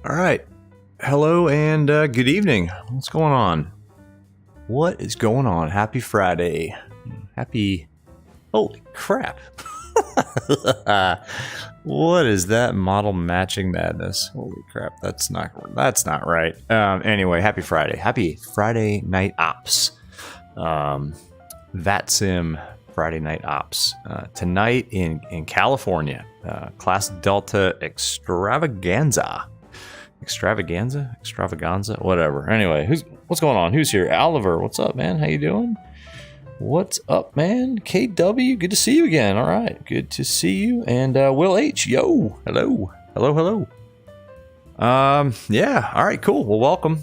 All right. Hello and good evening. What's going on? What is going on? Happy Friday. Happy... Holy crap. What is that model matching madness? Holy crap. That's not right. Anyway, happy Friday. Happy Friday Night Ops. VATSIM Friday Night Ops. Tonight in California. Class Delta Extravaganza, whatever. Anyway, what's going on? Who's here? Oliver, what's up, man? How you doing? What's up, man? KW, good to see you again. All right, good to see you. And Will H, yo, hello. Yeah, all right, cool. Well, welcome.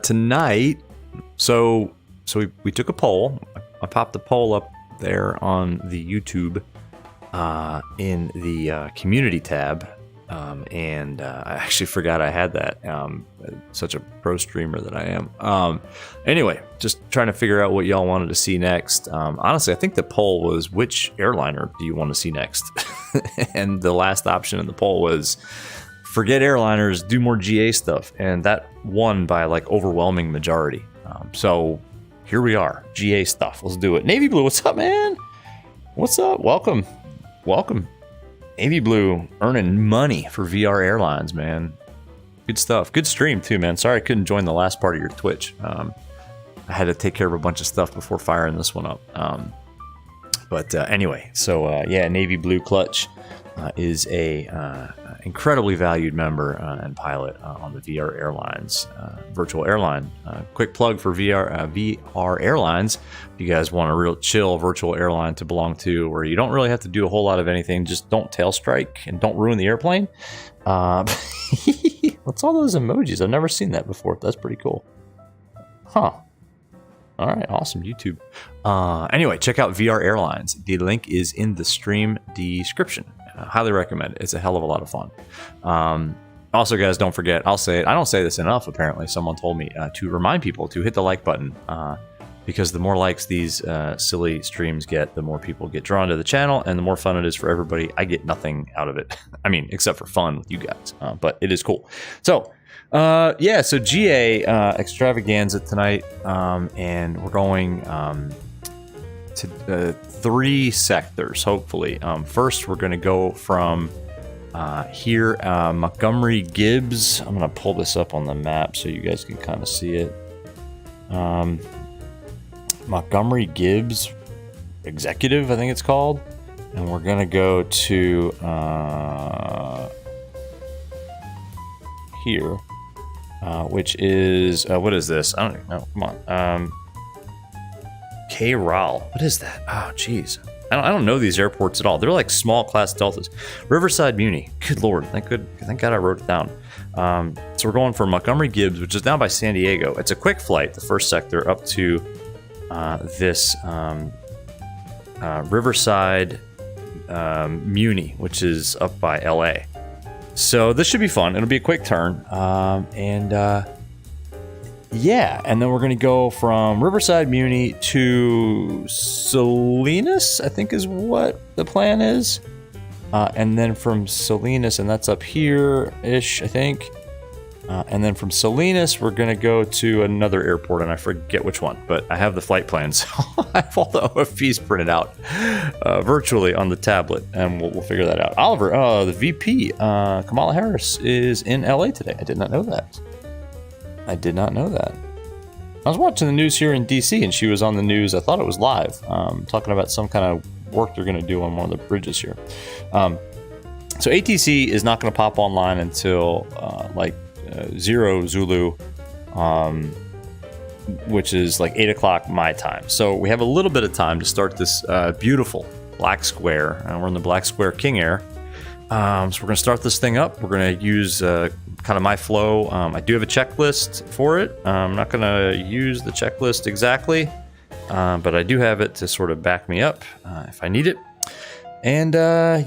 Tonight, so we took a poll. I popped the poll up there on the YouTube in the community tab. And I actually forgot I had that. Such a pro streamer that I am. Anyway, just trying to figure out what y'all wanted to see next. Honestly, I think the poll was, which airliner do you want to see next? And the last option in the poll was, forget airliners, do more GA stuff. And that won by like overwhelming majority. So here we are, GA stuff. Let's do it. Navy Blue, what's up, man? What's up? Welcome. Navy Blue earning money for VR airlines, man. Good stuff. Good stream too, man. Sorry I couldn't join the last part of your Twitch. I had to take care of a bunch of stuff before firing this one up. But anyway, so yeah, Navy Blue Clutch is a incredibly valued member and pilot on the VR Airlines virtual airline. Quick plug for VR Airlines. If you guys want a real chill virtual airline to belong to, where you don't really have to do a whole lot of anything, just don't tail strike and don't ruin the airplane. What's all those emojis? I've never seen that before. That's pretty cool. Huh. All right, awesome, YouTube. Anyway, check out VR Airlines. The link is in the stream description. Highly recommend it. It's a hell of a lot of fun. Also, guys, don't forget, I'll say it. I don't say this enough, apparently. Someone told me to remind people to hit the like button. Because the more likes these silly streams get, the more people get drawn to the channel, and the more fun it is for everybody. I get nothing out of it. I mean, except for fun with you guys. But it is cool. So, yeah, so GA extravaganza tonight. And we're going to 3 sectors, hopefully. First, we're going to go from here, Montgomery Gibbs. I'm going to pull this up on the map so you guys can kind of see it. Montgomery Gibbs Executive, I think it's called. And we're going to go to here, which is, what is this? I don't know. Come on. KRAL. What is that? Oh, geez. I don't know these airports at all. They're like small class deltas. Riverside Muni. Good Lord. Thank God I wrote it down. So we're going for Montgomery Gibbs, which is down by San Diego. It's a quick flight, the first sector, up to this Riverside Muni, which is up by LA. So this should be fun. It'll be a quick turn. Yeah, and then we're going to go from Riverside Muni to Salinas, I think is what the plan is. And then from Salinas, and that's up here-ish, I think. And then from Salinas, we're going to go to another airport, and I forget which one, but I have the flight plans. So I have all the OFPs printed out virtually on the tablet, and we'll figure that out. Oliver, the VP, Kamala Harris, is in LA today. I did not know that. I was watching the news here in DC, and she was on the news. I thought it was live, talking about some kind of work they're going to do on one of the bridges here. So ATC is not going to pop online until 0 Zulu, which is like 8 o'clock my time. So we have a little bit of time to start this beautiful black square, and we're in the black square King Air. So we're going to start this thing up. We're going to use kind of my flow. I do have a checklist for it. I'm not going to use the checklist exactly, but I do have it to sort of back me up if I need it. And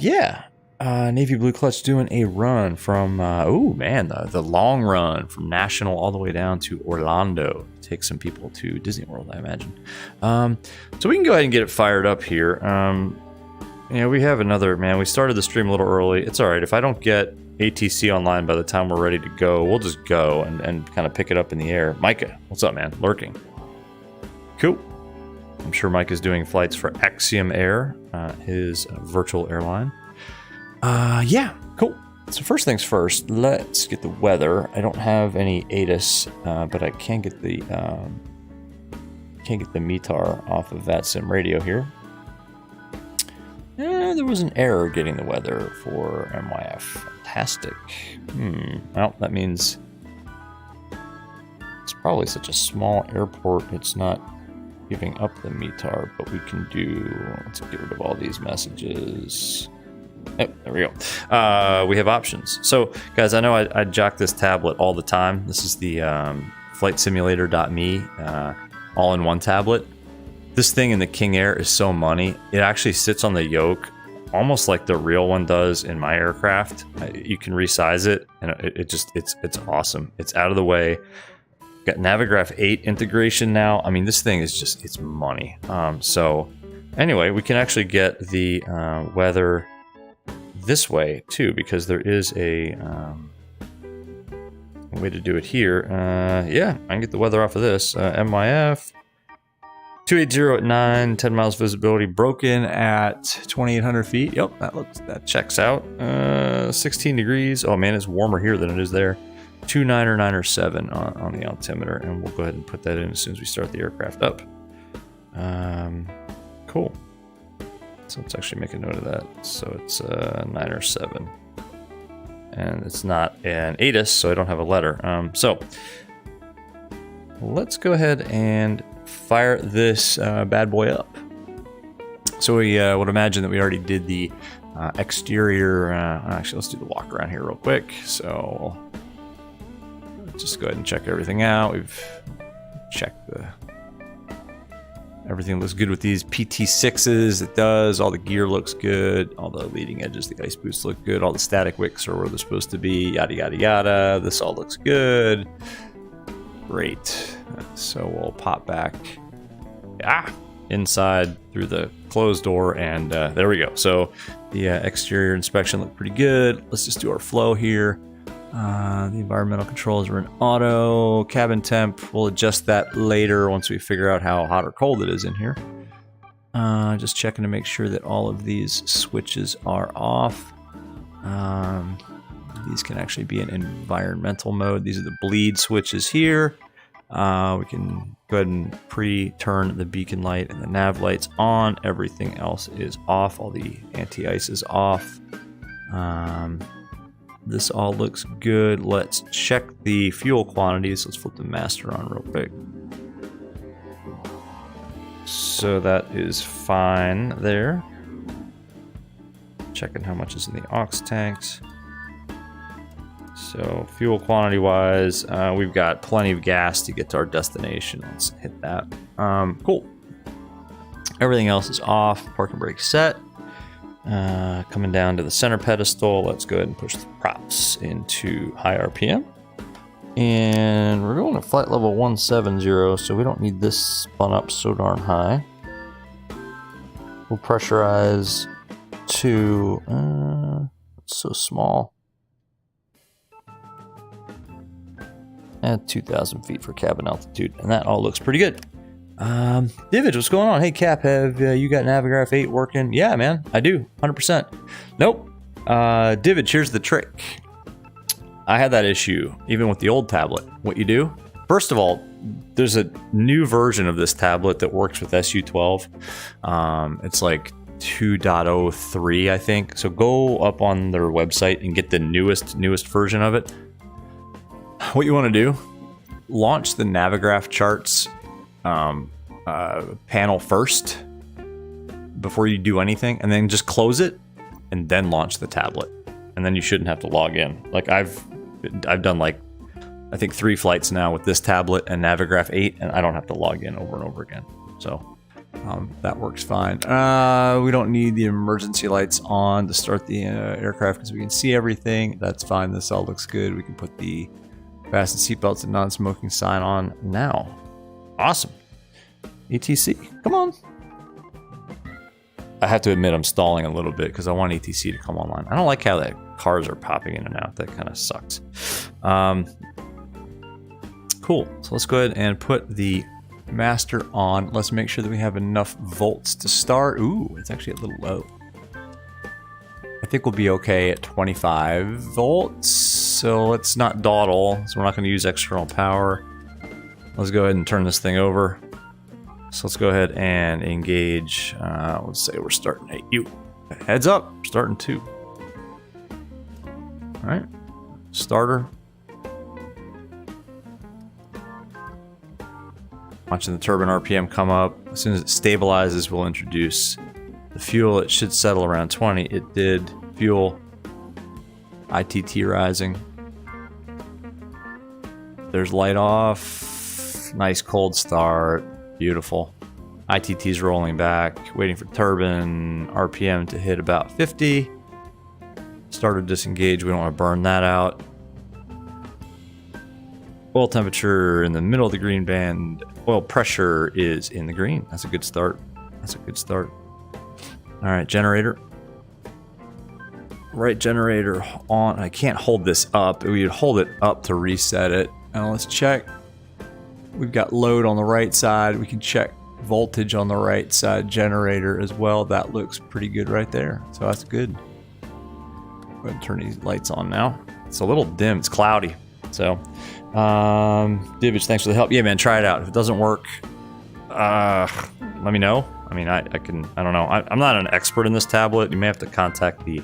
yeah, Navy Blue Clutch doing a run from, the long run from National all the way down to Orlando. Take some people to Disney World, I imagine. So we can go ahead and get it fired up here. Yeah, we have another, man, we started the stream a little early. It's all right. If I don't get ATC online by the time we're ready to go. We'll just go and kind of pick it up in the air. Micah, what's up, man? Lurking. Cool. I'm sure Mike is doing flights for Axiom Air, his virtual airline. Yeah, cool. So first things first, let's get the weather. I don't have any ATIS, but I can get the METAR off of VATSIM radio here. There was an error getting the weather for MYF. Fantastic. Well, that means it's probably such a small airport, it's not giving up the METAR, but we can do, let's get rid of all these messages. Oh, there we go. We have options. So, guys, I know I jock this tablet all the time. This is the flightsimulator.me all-in-one tablet. This thing in the King Air is so money. It actually sits on the yoke almost like the real one does in my aircraft. You can resize it, and it's awesome. It's out of the way. Got Navigraph 8 integration now. I mean, this thing is just, it's money. So anyway, we can actually get the weather this way too, because there is a way to do it here. Yeah, I can get the weather off of this. MYF 280 at 9, 10 miles visibility, broken at 2,800 feet. Yep, that checks out. 16 degrees. Oh man, it's warmer here than it is there. 2.9 or 9.7 on the altimeter, and we'll go ahead and put that in as soon as we start the aircraft up. Cool. So let's actually make a note of that. So it's 9 or 7, and it's not an ATIS, so I don't have a letter. So let's go ahead and fire this bad boy up. So we would imagine that we already did the exterior. Actually, let's do the walk around here real quick. So let's just go ahead and check everything out. We've checked everything looks good with these PT6s. It does. All the gear looks good. All the leading edges, the ice boots look good. All the static wicks are where they're supposed to be. Yada yada yada. This all looks good. Great. So we'll pop back inside through the closed door, and there we go. So the exterior inspection looked pretty good. Let's just do our flow here. The environmental controls are in auto. Cabin temp, we'll adjust that later once we figure out how hot or cold it is in here. Just checking to make sure that all of these switches are off. These can actually be in environmental mode. These are the bleed switches here. We can go ahead and pre-turn the beacon light and the nav lights on. Everything else is off. All the anti-ice is off. This all looks good. Let's check the fuel quantities. Let's flip the master on real quick. So that is fine there. Checking how much is in the aux tanks. So fuel quantity wise, we've got plenty of gas to get to our destination. Let's hit that. Cool. Everything else is off. Parking brake set. Coming down to the center pedestal, let's go ahead and push the props into high RPM. And we're going to flight level 170, so we don't need this spun up so darn high. We'll pressurize to, it's so small. At 2,000 feet for cabin altitude, and that all looks pretty good. Divid, what's going on? Hey Cap, have you got Navigraph 8 working? Yeah, man, I do, 100%. Nope. Divid, here's the trick. I had that issue even with the old tablet. What you do, first of all, there's a new version of this tablet that works with SU12. It's like 2.03, I think. So go up on their website and get the newest version of it. What you want to do, launch the Navigraph charts panel first before you do anything, and then just close it and then launch the tablet, and then you shouldn't have to log in. Like I've done like I think 3 flights now with this tablet and Navigraph 8, and I don't have to log in over and over again. So that works fine. We don't need the emergency lights on to start the aircraft because we can see everything. That's fine. This all looks good. We can put the fasten seatbelts and non-smoking sign on now. Awesome. ETC, come on. I have to admit I'm stalling a little bit because I want ETC to come online. I don't like how that cars are popping in and out. That kind of sucks. Cool. So let's go ahead and put the master on. Let's make sure that we have enough volts to start. Ooh, it's actually a little low. I think we'll be okay at 25 volts. So let's not dawdle. So we're not going to use external power. Let's go ahead and turn this thing over. So let's go ahead and engage. Let's say we're starting at you. Heads up, we're starting 2. All right, starter. Watching the turbine RPM come up. As soon as it stabilizes, we'll introduce the fuel. It should settle around 20. It did. Fuel. ITT rising. There's light off. Nice cold start. Beautiful. ITT's rolling back. Waiting for turbine RPM to hit about 50. Starter disengage. We don't want to burn that out. Oil temperature in the middle of the green band. Oil pressure is in the green. That's a good start. That's a good start. All right, generator. Right generator on. I can't hold this up. We would hold it up to reset it. And let's check. We've got load on the right side. We can check voltage on the right side generator as well. That looks pretty good right there. So that's good. Go ahead and turn these lights on now. It's a little dim. It's cloudy. So, Dibbage, thanks for the help. Yeah, man, try it out. If it doesn't work, let me know. I mean, I don't know. I'm not an expert in this tablet. You may have to contact the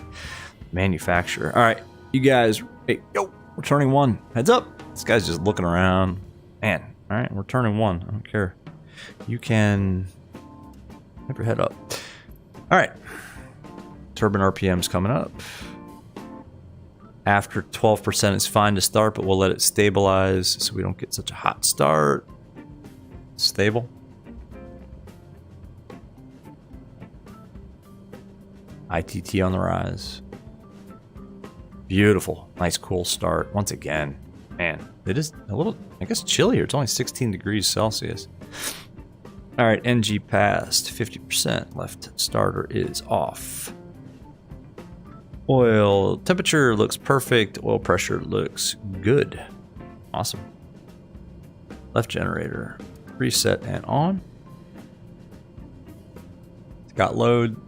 manufacturer. All right, you guys. Hey, yo, we're turning 1. Heads up. This guy's just looking around. Man, all right, we're turning 1. I don't care. You can have your head up. All right. Turbine RPM's coming up. After 12% is fine to start, but we'll let it stabilize so we don't get such a hot start. Stable. ITT on the rise. Beautiful. Nice cool start. Once again, man, it is a little, I guess, chillier. It's only 16 degrees Celsius. All right, NG passed. 50%. Left starter is off. Oil temperature looks perfect. Oil pressure looks good. Awesome. Left generator reset and on. It's got load.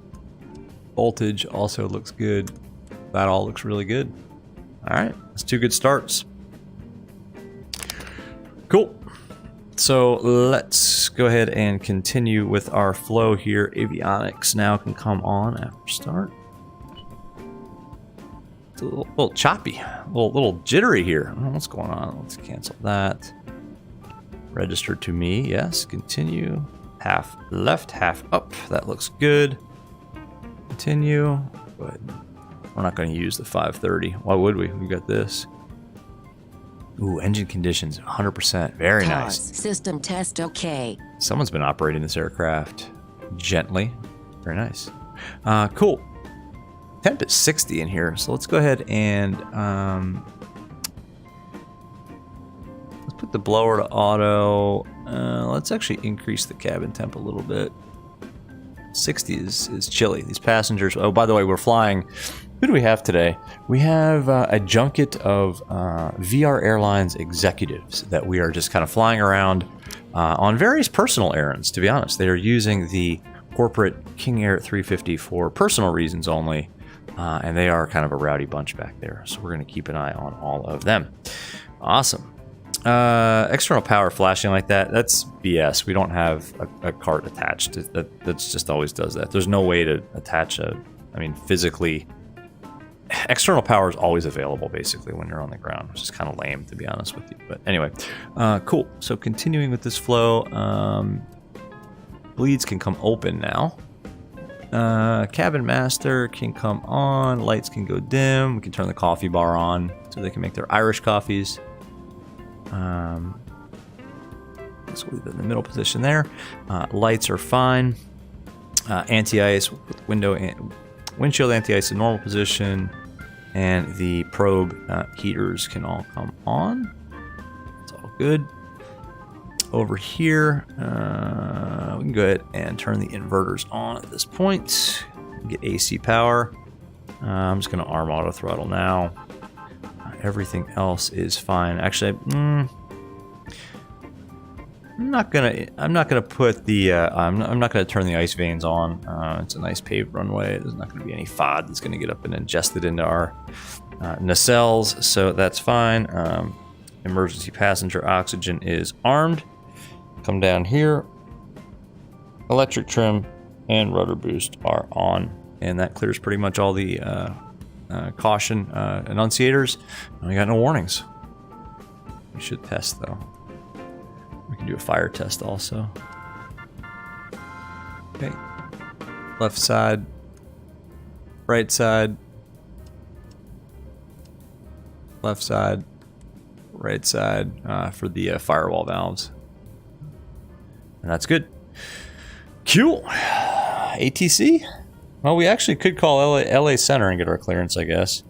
Voltage also looks good. That all looks really good. All right, that's 2 good starts. Cool. So let's go ahead and continue with our flow here. Avionics now can come on after start. It's a little choppy, a little jittery here. I don't know what's going on. Let's cancel that. Register to me, yes. Continue. Half left, half up. That looks good. Continue. Go ahead. We're not going to use the 530. Why would we? We got this. Ooh, engine conditions, 100%. Very nice. System test okay. Someone's been operating this aircraft gently. Very nice. Cool. Temp is 60 in here, so let's go ahead and let's put the blower to auto. Let's actually increase the cabin temp a little bit. 60 is chilly. These passengers. Oh, by the way, we're flying. Who do we have today? We have a junket of VR Airlines executives that we are just kind of flying around on various personal errands, to be honest. They are using the corporate King Air 350 for personal reasons only, and they are kind of a rowdy bunch back there. So we're going to keep an eye on all of them. Awesome. External power flashing like that, that's BS. We don't have a cart attached. That's just always does that. There's no way to attach physically. External power is always available, basically, when you're on the ground, which is kind of lame, to be honest with you. But anyway, cool. So continuing with this flow, bleeds can come open now. Cabin master can come on. Lights can go dim. We can turn the coffee bar on so they can make their Irish coffees. Let's leave it in the middle position there. Lights are fine. Anti-ice with windshield anti-ice in normal position, and the probe heaters can all come on. It's all good. Over here, we can go ahead and turn the inverters on at this point. Get AC power. I'm just going to arm auto throttle now. Everything else is fine. Actually, I'm not gonna put the I'm not gonna turn the ice vanes on. It's a nice paved runway. There's not gonna be any FOD that's gonna get up and ingested into our nacelles, so that's fine. Emergency passenger oxygen is armed. Come down here. Electric trim and rudder boost are on, and that clears pretty much all the caution enunciators. And we got no warnings. We should test though. We can do a fire test also. Okay. Left side, right side, left side, right side for the firewall valves. And that's good. Cool. ATC? Well, we actually could call LA Center and get our clearance, I guess.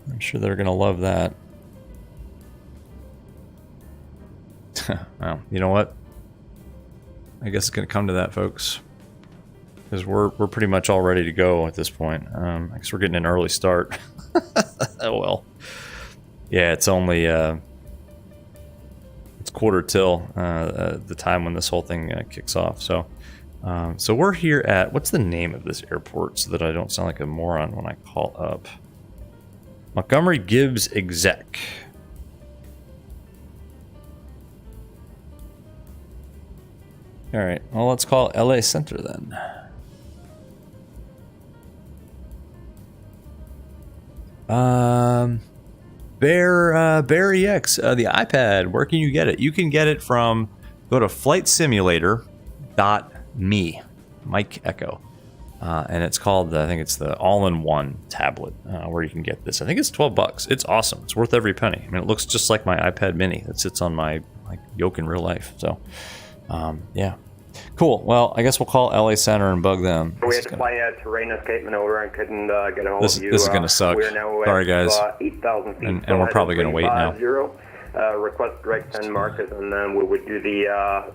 I'm sure they're going to love that. Well, you know what? I guess it's going to come to that, folks. Because we're pretty much all ready to go at this point. I guess we're getting an early start. Oh, well. Yeah, it's only... it's quarter till the time when this whole thing kicks off. So we're here at... What's the name of this airport so that I don't sound like a moron when I call up? Montgomery Gibbs Exec. All right, well, let's call LA Center then. Bear EX, the iPad, where can you get it? You can get it from, go to flightsimulator.me, Mike Echo. And it's called, I think it's the all-in-one tablet where you can get this. I think it's $12. It's awesome. It's worth every penny. I mean, it looks just like my iPad mini that sits on my yoke in real life. So, yeah. Cool. Well, I guess we'll call LA Center and bug them. We had to fly a terrain escape maneuver and couldn't get a hold of you. This is going to suck. We're now Sorry, guys. 8,000 feet. And we're probably going to wait now. Request direct 10 markers, and then we would do the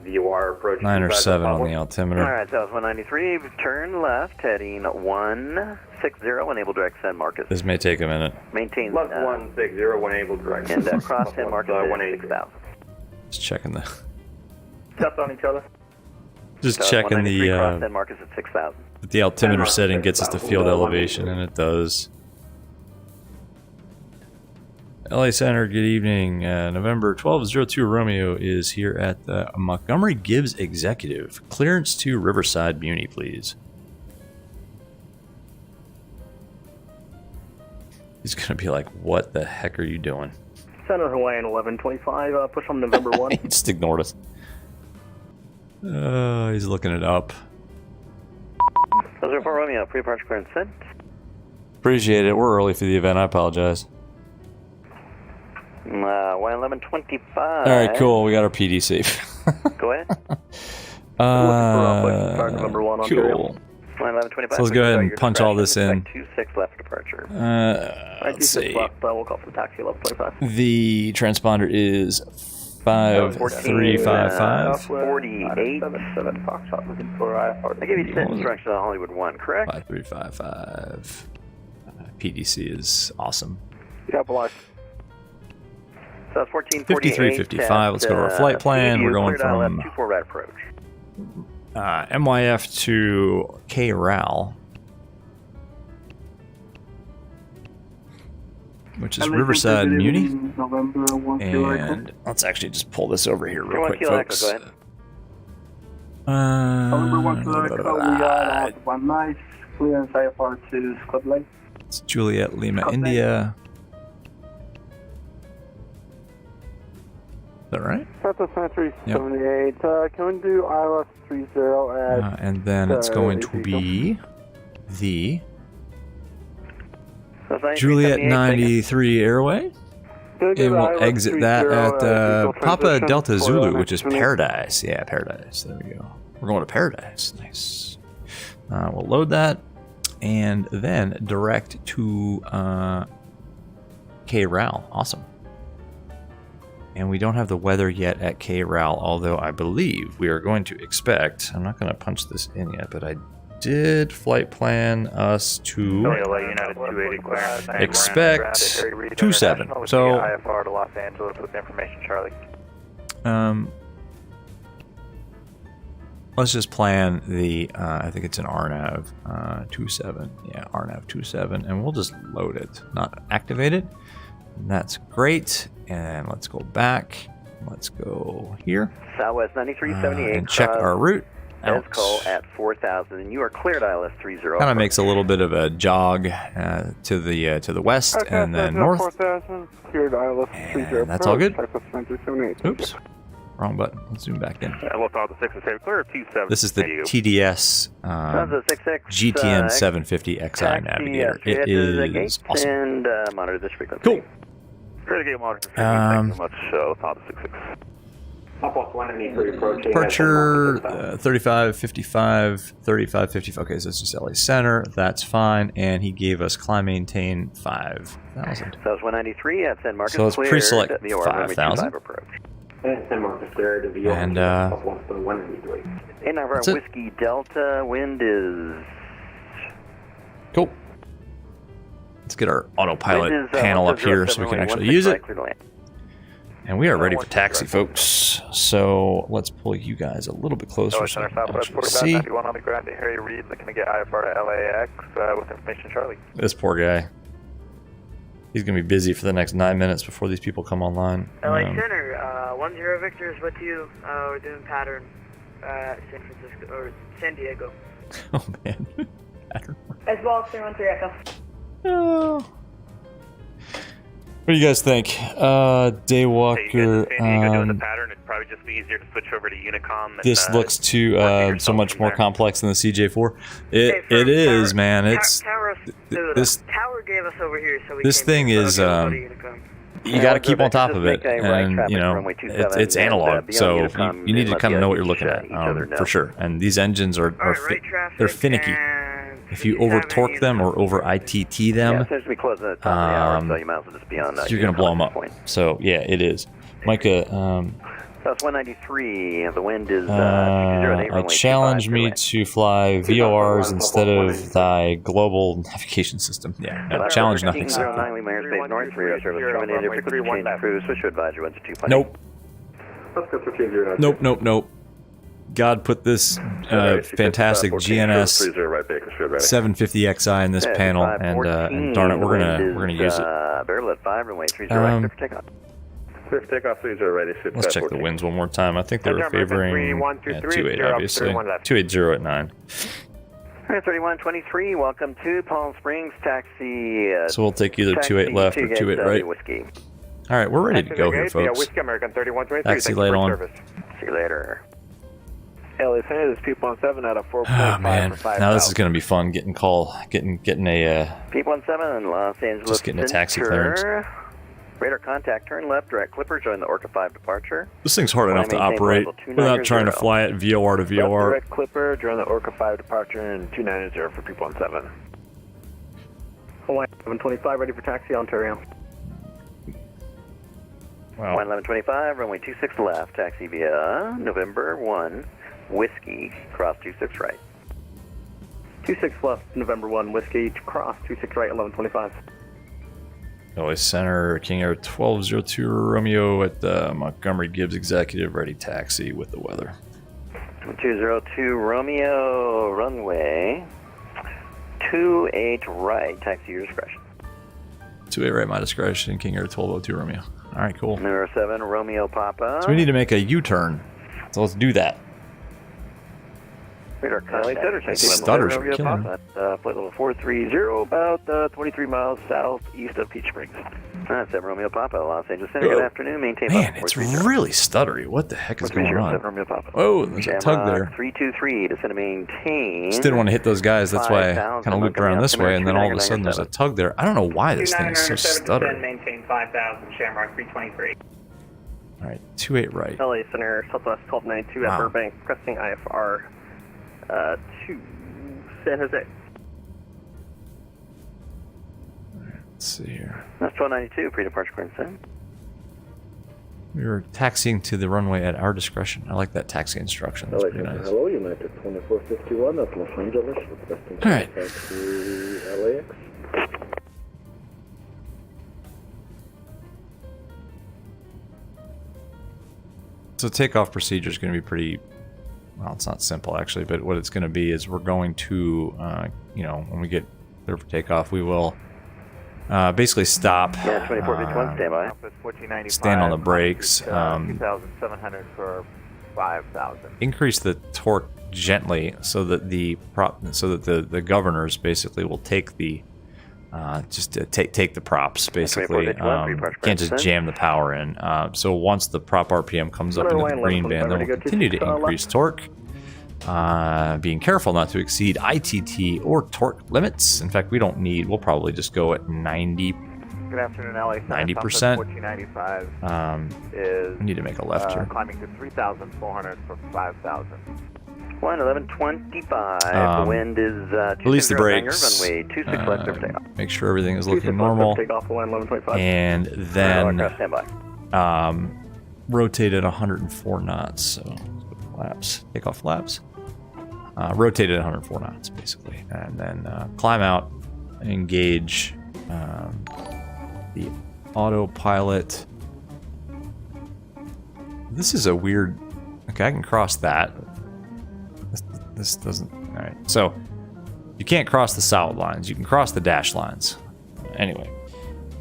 VOR approach. 9 or 7 on the altimeter. All right, that was 193. Turn left, heading 160. Enable direct send markers. This may take a minute. Maintain left 160. Enable direct. And cross 10 markers at 6,000. Just checking the. Stepped on each other. Just checking the. Cross 10 markers at 6,000. The altimeter setting gets us to field elevation, and it does. LA Center, good evening. November 1202 Romeo is here at the Montgomery Gibbs Executive. Clearance to Riverside Muni, please. He's going to be like, what the heck are you doing? Center Hawaiian 1125, push on November 1. He just ignored us. He's looking it up. 04 Romeo, pre-departure clearance sent. Appreciate it. We're early for the event. I apologize. Y1125. All right, cool. We got our PD safe. Go ahead. November 1 on cool. Y1125. So let's go ahead and punch all this in. 26 left departure. Let's see. Left, we'll call for the taxi 1125. The transponder is 5355. 48. 77 Foxtrot looking for I gave you 10 instructions on Hollywood 1, correct? 5355. PDC is awesome. Capitalized. So that's 1448. 5355. Let's go to our flight plan. We're going from 24 right approach. MYF to KRAL, which is Riverside Muni. And let's actually just pull this over here real quick, folks. Go ahead. One nice clearance IFR to Club Lake. It's Juliet Lima, India. Is that right? Delta 378. Can we do ILS 30 at... and then it's going to be the Juliet 93 Airway. And we'll exit that at Papa Delta Zulu, which is Paradise. Yeah, Paradise. There we go. We're going to Paradise. Nice. We'll load that and then direct to KRAL. Awesome. And we don't have the weather yet at KRAL, although I believe we are going to expect, I'm not going to punch this in yet, but I did flight plan us to United 280 clearance. expect 27. So IFR to Los Angeles with information, Charlie. let's just plan the, I think it's an RNAV 27. Yeah, RNAV 27, and we'll just load it, not activate it. And that's great. And let's go back. Let's go here. Southwest 9378. And check our route. Out. Call at 4,000, and you are cleared ILS 30. Kind of makes a little bit of a jog to the west and then north. 4,000, cleared ILS 30. And that's all good. Southwest 9378. Oops, wrong button. Let's zoom back in. We'll call the 6 and 7 clear 27. This is the TDS GTN 750 XI Navigator. It is awesome. And monitor this frequency. Cool. Ready to get monitor. Thank you so much. Top 66. Departure 3555, 3555. Okay, so it's just LA Center. That's fine. And he gave us climb maintain 5,000. So it's 193 at San Marcos. So let's pre-select 5,000. And that's it. Whiskey Delta. Wind is cool. Let's get our autopilot panel up here so we can actually use it. And we are ready for taxi, folks. So let's pull you guys a little bit closer so you can actually see. On the ground to Harry Reid, looking to get IFR to LAX with information, Charlie. This poor guy. He's going to be busy for the next 9 minutes before these people come online. LA Center, 10 Victor is with you. We're doing pattern San Francisco or San Diego. Oh man. Pattern. As well as 313 Echo. Oh. What do you guys think? Daywalker. Doing the pattern, it'd probably just be easier to switch over to Unicom. This looks too so much more complex than the CJ4. It is, tower, man. It's this tower gave us over here, so we this thing is. You got to keep on top of it, and you know it's analog, so you need to kind of know what you're looking at for sure. And these engines are they're finicky. If you over torque them or over ITT them, you're going to blow them up. So yeah, it is. Micah, that's 193. The wind is challenge me to fly VORs instead of thy global navigation system. Yeah, challenge nothing. Nope. Nope. God put this fantastic GNS 750 XI in this panel, and darn it, we're gonna use it. Let's check the winds one more time. I think they were favoring 28, obviously. 280 at 9. 3123, welcome to Palm Springs, taxi. So we'll take either 28 left or 28 right. Whiskey. All right, we're ready to go here, folks. Whiskey American 3123. Taxi light on. See you later. LA Center is Peep 17 out of 4.5. Oh man, now this is going to be fun. Getting a Peep 17, Los Angeles. Just getting a taxi clearance. Radar contact, turn left, direct clipper, join the Orca 5 departure. This thing's hard enough to operate without trying to fly it VOR to VOR. Direct clipper, join the Orca 5 departure, and 290 for Peep 17. Hawaii 1125, ready for taxi, Ontario. Wow. 1125, runway 26 left, taxi via November 1, Whiskey, cross 26 right. 26 left, November 1, Whiskey, cross 26 right, 1125. LA Center, King Air 1202 Romeo at the Montgomery Gibbs Executive, ready taxi with the weather. 202 Romeo, runway 28 right, taxi your discretion. 28 right, my discretion, King Air 1202 Romeo. All right, cool. Number 7, Romeo Papa. So we need to make a U-turn. So let's do that. Radar contact. Stutters are killing me. Flight level 430, about 23 miles southeast of Peach Springs. That's 7 Romeo Papa, Los Angeles Center. Good afternoon. Maintain. Man, it's really stuttery. What the heck is going on? Oh, there's a tug there. 323, descend to maintain. Just didn't want to hit those guys. That's why I kind of looped around this way, and then all of a sudden there's a tug there. I don't know why this thing is so stuttery. Maintain 5,000, Shamrock 323. All right, 28 right. LA Center, Southwest 1292 at Burbank, cresting IFR 2 San Jose. Let's see here. That's 1292, pre-departure clearance in. We were taxiing to the runway at our discretion. I like that taxi instruction. That's pretty nice. Hello, United 2451, that's Los Angeles, requesting Alright. back to LAX. So takeoff procedure is going to be pretty, well, it's not simple actually, but what it's going to be is we're going to, you know, when we get clear for takeoff, we will basically stop, Yeah, 2451, stand by. stand on the brakes, 2,700 for 5,000. increase the torque gently so that the the governors basically will take the take the props basically. Can't just jam the power in. So once the prop RPM comes up into the green band, then we'll continue to increase torque. Being careful not to exceed ITT or torque limits. In fact, we'll probably just go at 90. Good afternoon, LA. 90%. 1495 is We need to make a left here. climbing to 3,400 for 5,000. 1125. The wind is Release the 260 hanger, brakes. runway 26 left for takeoff. Make sure everything is looking normal, Takeoff, line 1125. and then Stand by. rotate at 104 knots. So flaps, takeoff flaps. Rotate at 104 knots basically, and then climb out, engage the autopilot. This is a weird. Okay, I can cross that. This doesn't. All right, so you can't cross the solid lines. You can cross the dash lines. Anyway,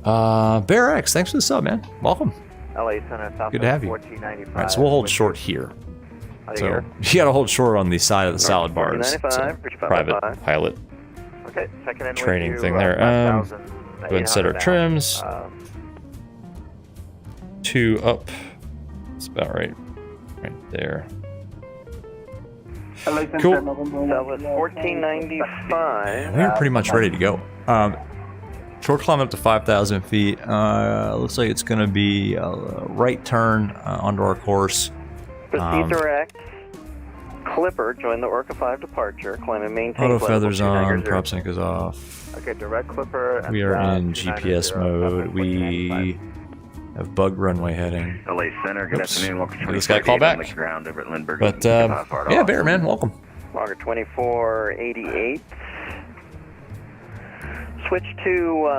Bear X, thanks for the sub, man. Welcome. LA Center, South Good to have you. 1495. All right, so we'll hold short here. So you got to hold short on the side of the salad bars. So, 1495, private pilot Okay, checking in training with you, thing there. Go ahead and set our 5,800 trims. now. 2 up. That's about right. Right there. Cool. That was 1495. We're pretty much ready to go. Short climb up to 5,000 feet. Looks like it's going to be a right turn onto our course. Proceed direct. Clipper, join the Orca 5 departure. Climb and maintain. Auto level feathers 29 on, zero. prop sync is off. Okay, direct clipper. And We are in 290, GPS mode. We 1495. have bug runway heading. LA Center, good Oops. afternoon. Welcome to Did this guy call back? the ground over at Lindbergh. But yeah, Bear Man, welcome. Logger 2488. Switch to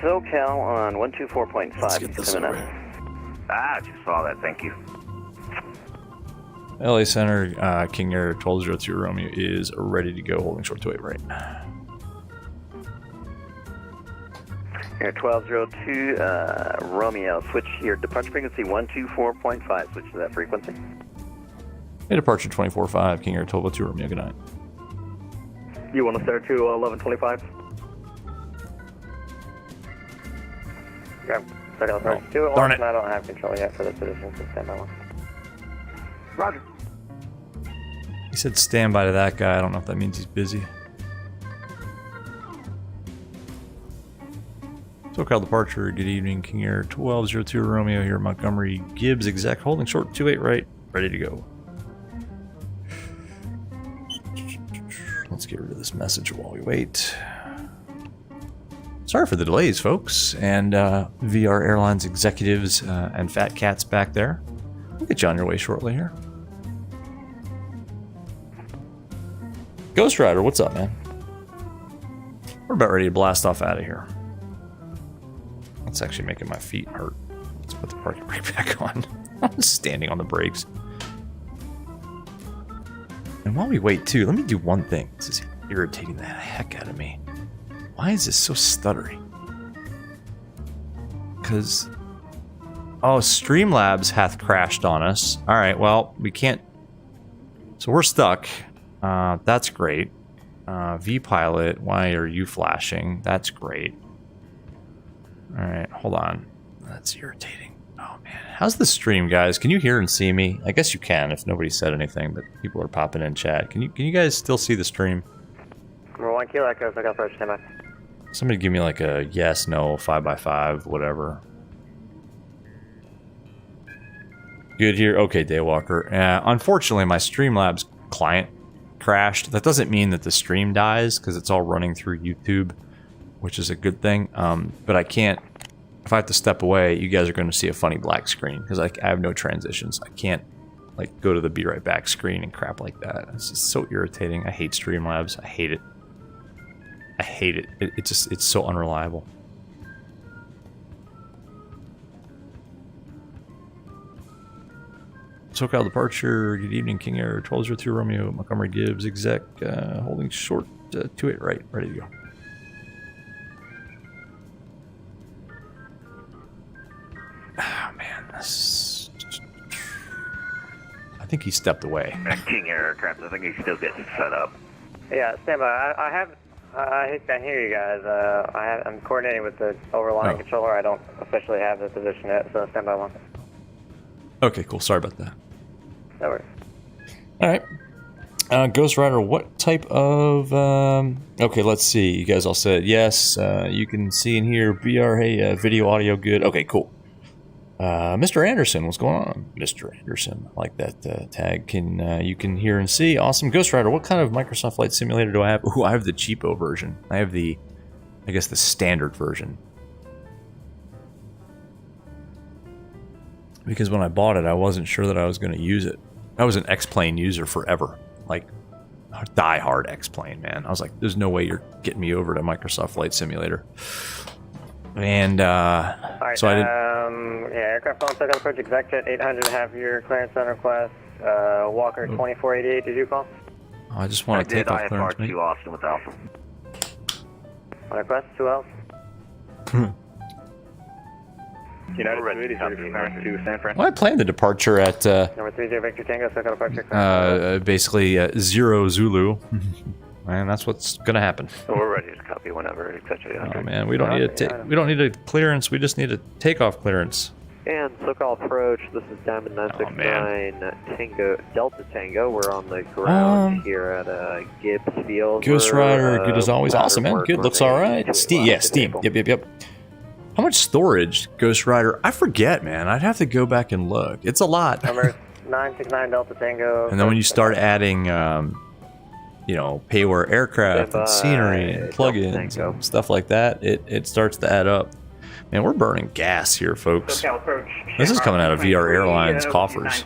SoCal on 124.5. get this Coming over up. Ah, just saw that, thank you. LA Center, King Air 1202 Romeo is ready to go, holding short to 8 right. Air 1202, Romeo, switch your departure frequency 124.5. Switch to that frequency. Hey, departure 24-5, King Air 1202 Romeo, good night. You want to start to 1125? Okay. Second approach. Oh, 2 at darn once, it. and I don't have control yet for the citizens, so stand by one. Roger. He said stand by to that guy. I don't know if that means he's busy. SoCal departure, good evening, King Air 1202 Romeo here, Montgomery Gibbs exec, holding short 28 right, ready to go. Let's get rid of this message while we wait. Sorry for the delays, folks, and VR Airlines executives and fat cats back there. We'll get you on your way shortly here. Ghost Rider, what's up, man? We're about ready to blast off out of here. That's actually making my feet hurt. Let's put the parking brake back on. I'm standing on the brakes. And while we wait, too, let me do one thing. This is irritating the heck out of me. Why is this so stuttery? Because... oh, Streamlabs hath crashed on us. Alright, well, we can't... so we're stuck. That's great. V-Pilot, why are you flashing? That's great. Alright, hold on. That's irritating. Oh, man. How's the stream, guys? Can you hear and see me? I guess you can if nobody said anything, but people are popping in chat. Can you guys still see the stream? Number 1 Kilo Echo, SoCal approach, stand by. Somebody give me like a yes, no, 5x5, whatever. Good here. Okay, Daywalker. Unfortunately, my Streamlabs client crashed. That doesn't mean that the stream dies, because it's all running through YouTube, which is a good thing. But I can't if I have to step away, you guys are going to see a funny black screen because I have no transitions. I can't like go to the be right back screen and crap like that. It's just so irritating. I hate Streamlabs. I hate it. I hate it. It's so unreliable. SoCal departure. Good evening, King Air 1202 Romeo Montgomery Gibbs exec holding short 28 right. Ready to go. Oh man, this. I think he stepped away. King Air aircraft, I think he's still getting set up. Yeah, stand by. I can't hear you guys. I'm coordinating with the overlying controller. I don't officially have the position yet, so stand by one. Okay, cool. Sorry about that. No worries. All right. Ghost Rider, what type of... okay, let's see. You guys all said yes. You can see and hear BR. Hey, video, audio, good. Okay, cool. Mr. Anderson, what's going on? Mr. Anderson, I like that tag. You can hear and see. Awesome. Ghost Rider, what kind of Microsoft Flight Simulator do I have? Ooh, I have the cheapo version. I have the, I guess, the standard version. Because when I bought it, I wasn't sure that I was going to use it. I was an X-Plane user forever. Like, die-hard X-Plane, man. I was like, there's no way you're getting me over to Microsoft Flight Simulator. And, Alright, so I didn't... yeah, aircraft on SoCal approach, exec jet 800, have your clearance on request. Walker 2488, did you call? I just want to take off clearance, mate. Austin with Alpha. On request, who else? United 280 to San Fran. Well, I planned the departure at, Number 30 Victor Tango, SoCal departure. basically, 0 Zulu. Man, that's what's gonna happen. So we're ready to copy whenever, etc. Oh man, we don't need a clearance. We just need a takeoff clearance. And SoCal approach, this is Diamond 969 Tango, Delta Tango. We're on the ground here at Gibbs Field. Ghost Rider, good as always. Awesome, man. Good, looks all right. Steam, yeah, Steam. Yep. How much storage, Ghost Rider? I forget, man. I'd have to go back and look. It's a lot. Number 969 Delta Tango. And then when you start adding, you know, payware aircraft and scenery and plugins and stuff like that, it starts to add up. Man, we're burning gas here, folks. This is coming out of VR Airlines coffers.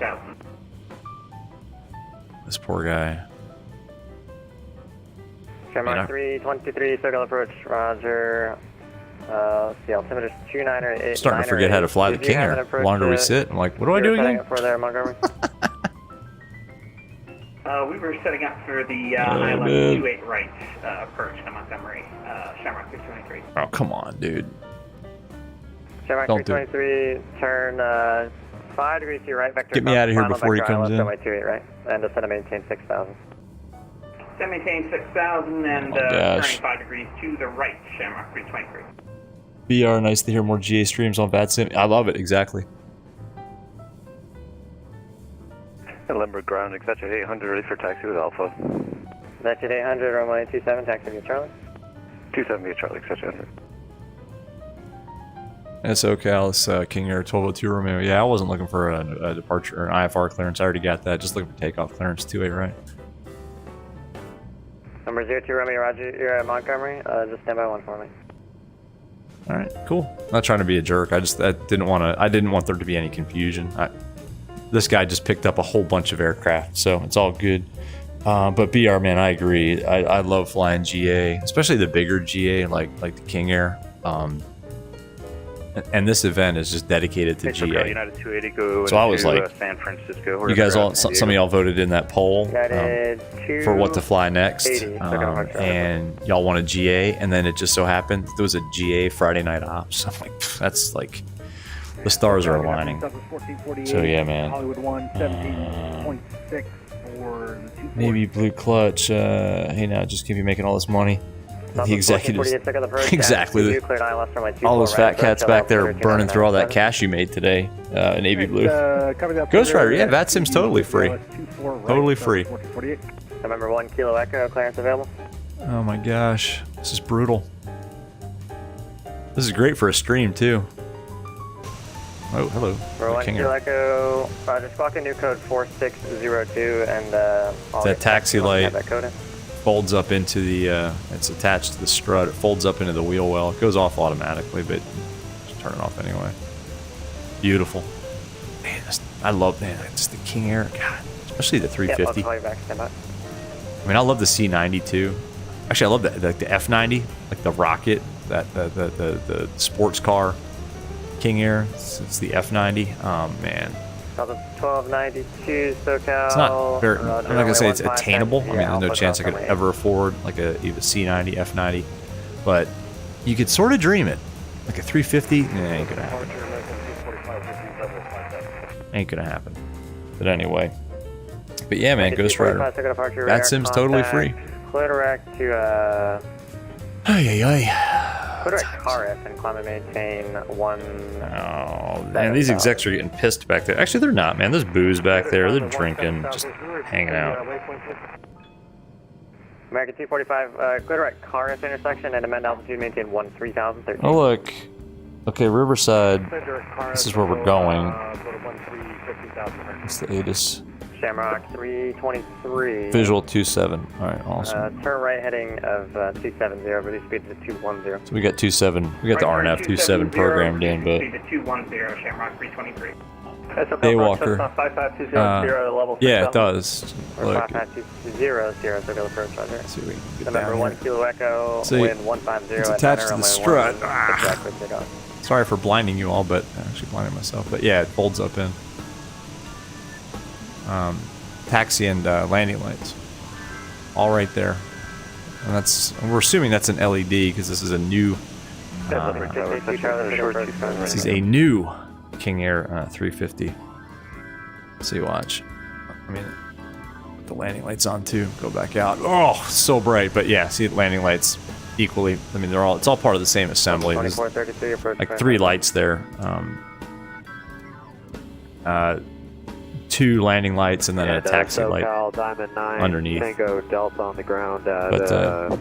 This poor guy. Shamrock 323, SoCal approach, roger. Let's see, altimeter's 2988. Starting to forget how to fly the King Air. The longer we sit, I'm like, what do I do again? For there, Montgomery. We were setting up for the ILS 28 right approach to Montgomery, Shamrock 323. Oh, come on, dude. Shamrock 323, turn 5 degrees to your right, vector. Get me out of here before he comes in. 28 right, and descend to maintain 6,000. Descend maintain 6,000 and turning 5 degrees to the right, Shamrock 323. BR, nice to hear more GA streams on VATSIM. I love it, exactly. Limburg ground, etc. 800, ready for taxi with Alpha. That's 800, runway 27, taxi via Charlie. 27 via Charlie, etc. SoCal, it's King Air 1202 Romeo. Yeah, I wasn't looking for a departure or an IFR clearance. I already got that. Just looking for takeoff clearance. 28 right. Number 02 Romeo, roger. You're at Montgomery. Just stand by one for me. All right, cool. I'm not trying to be a jerk. I didn't want there to be any confusion. This guy just picked up a whole bunch of aircraft, so it's all good. But BR, man, I agree. I love flying GA, especially the bigger GA like the King Air. And this event is just dedicated to GA. United 280, go so I was like, San Francisco. You guys all, some of y'all voted in that poll for what to fly next, and y'all wanted GA, and then it just so happened there was a GA Friday night ops. I'm like, that's like, the stars are aligning. So yeah, man. Hollywood 117.6 for the maybe Blue Clutch. Hey, now just keep you making all this money. The executives, exactly. All those fat cats back there burning through all that cash you made today in Navy Blue. Ghost Rider, yeah, VATSIM's totally free. Totally free. November 1 Kilo Echo, clearance available. Oh my gosh, this is brutal. This is great for a stream too. Oh, hello. Number 1 Kilo Echo, just clock in new code 4602 and that taxi light folds up into the, it's attached to the strut, it folds up into the wheel well. It goes off automatically, but turn it off anyway. Beautiful. Man, I love, man, just the King Air. God, especially the 350. I'll call you back. Stand by. I mean, I love the C90 too. Actually, I love the F90, like the rocket, the sports car King Air. It's the F90. Oh man. Call the 1292 SoCal. It's not very. I'm not gonna say it's 15, attainable. I mean, yeah, there's no Alpha chance I could Delta ever afford like a either C90, F90, but you could sort of dream it. Like a 350, ain't gonna happen. Ain't gonna happen. But anyway. But yeah, man, Ghost Rider. VATSIM's totally free. Clear direct to Ay, ay, clear direct RF and climb and maintain 1. Oh, man, these execs are getting pissed back there. Actually, they're not, man. There's booze back there. They're drinking, just hanging out. American 245, clear direct RF intersection and amend altitude, maintain 3013. Oh, look. Okay, Riverside. This is where we're going. It's the ATIS. Shamrock 323. Visual 27. Alright, awesome. Turn right heading of 270, release speed to 210. So we got 27. We got the RNF 27 programmed in, but. Speed to 210, Shamrock 323. Daywalker. Yeah, it does. Or Look. 55200, circular approach, roger. Let's see if we can get November down 1 here. Kilo Echo, See, wind 150. it's attached to the strut. Sorry for blinding you all, but I actually blinded myself. But yeah, it folds up in. Taxi and landing lights, all right there, and we're assuming that's an LED because this is a new. This is a new King Air 350. See, watch. I mean, put the landing lights on too. Go back out. Oh, so bright. But yeah, see the landing lights equally. I mean, it's all part of the same assembly. There's like 3 lights there. 2 landing lights and then a taxi light underneath. Tango Delta on the ground. But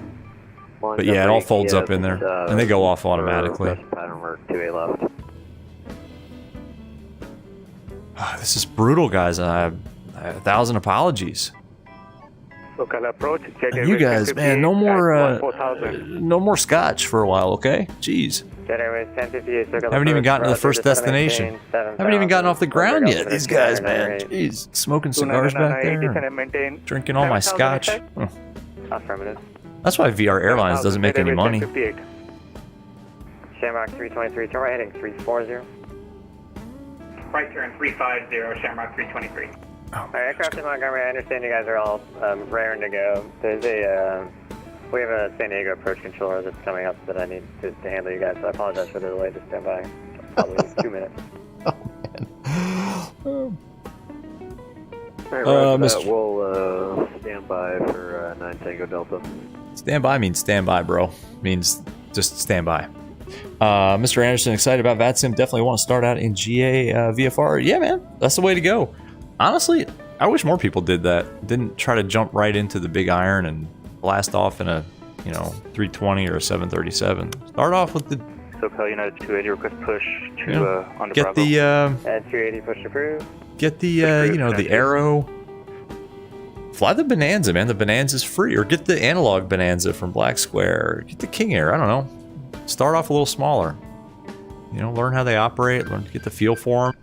yeah, it all folds up in there, and they go off automatically. Pattern work 2A left. This is brutal, guys. I have 1,000 apologies. And you guys, man, no more scotch for a while, okay? Jeez. Haven't even gotten to the first destination. Haven't even gotten off the ground yet. These guys, man. Jeez, smoking cigars back there. Drinking all my scotch. Affirmative. That's why VR Airlines doesn't make any money. Shamrock 323, turn right heading 340. Right turn 350, Shamrock 323. Alright, aircraft in Montgomery, I understand you guys are all raring to go. There's we have a San Diego approach controller that's coming up that I need to handle you guys, so I apologize for the delay. Just stand by. Probably 2 minutes. We'll stand by for 9 Tango Delta. Stand by means stand by, bro. Means just stand by. Mr. Anderson, excited about VATSIM? Definitely want to start out in GA VFR. Yeah, man, that's the way to go. Honestly, I wish more people did that. Didn't try to jump right into the big iron and blast off in a 320 or a 737. Start off with the SoCal United 280 request push to onto get Bravo. the And 280 push approved. get the the Arrow. Fly the Bonanza, man. The Bonanza's free. Or get the analog Bonanza from Black Square. Get the King Air. I don't know. Start off a little smaller. Learn how they operate. Learn to get the feel for them.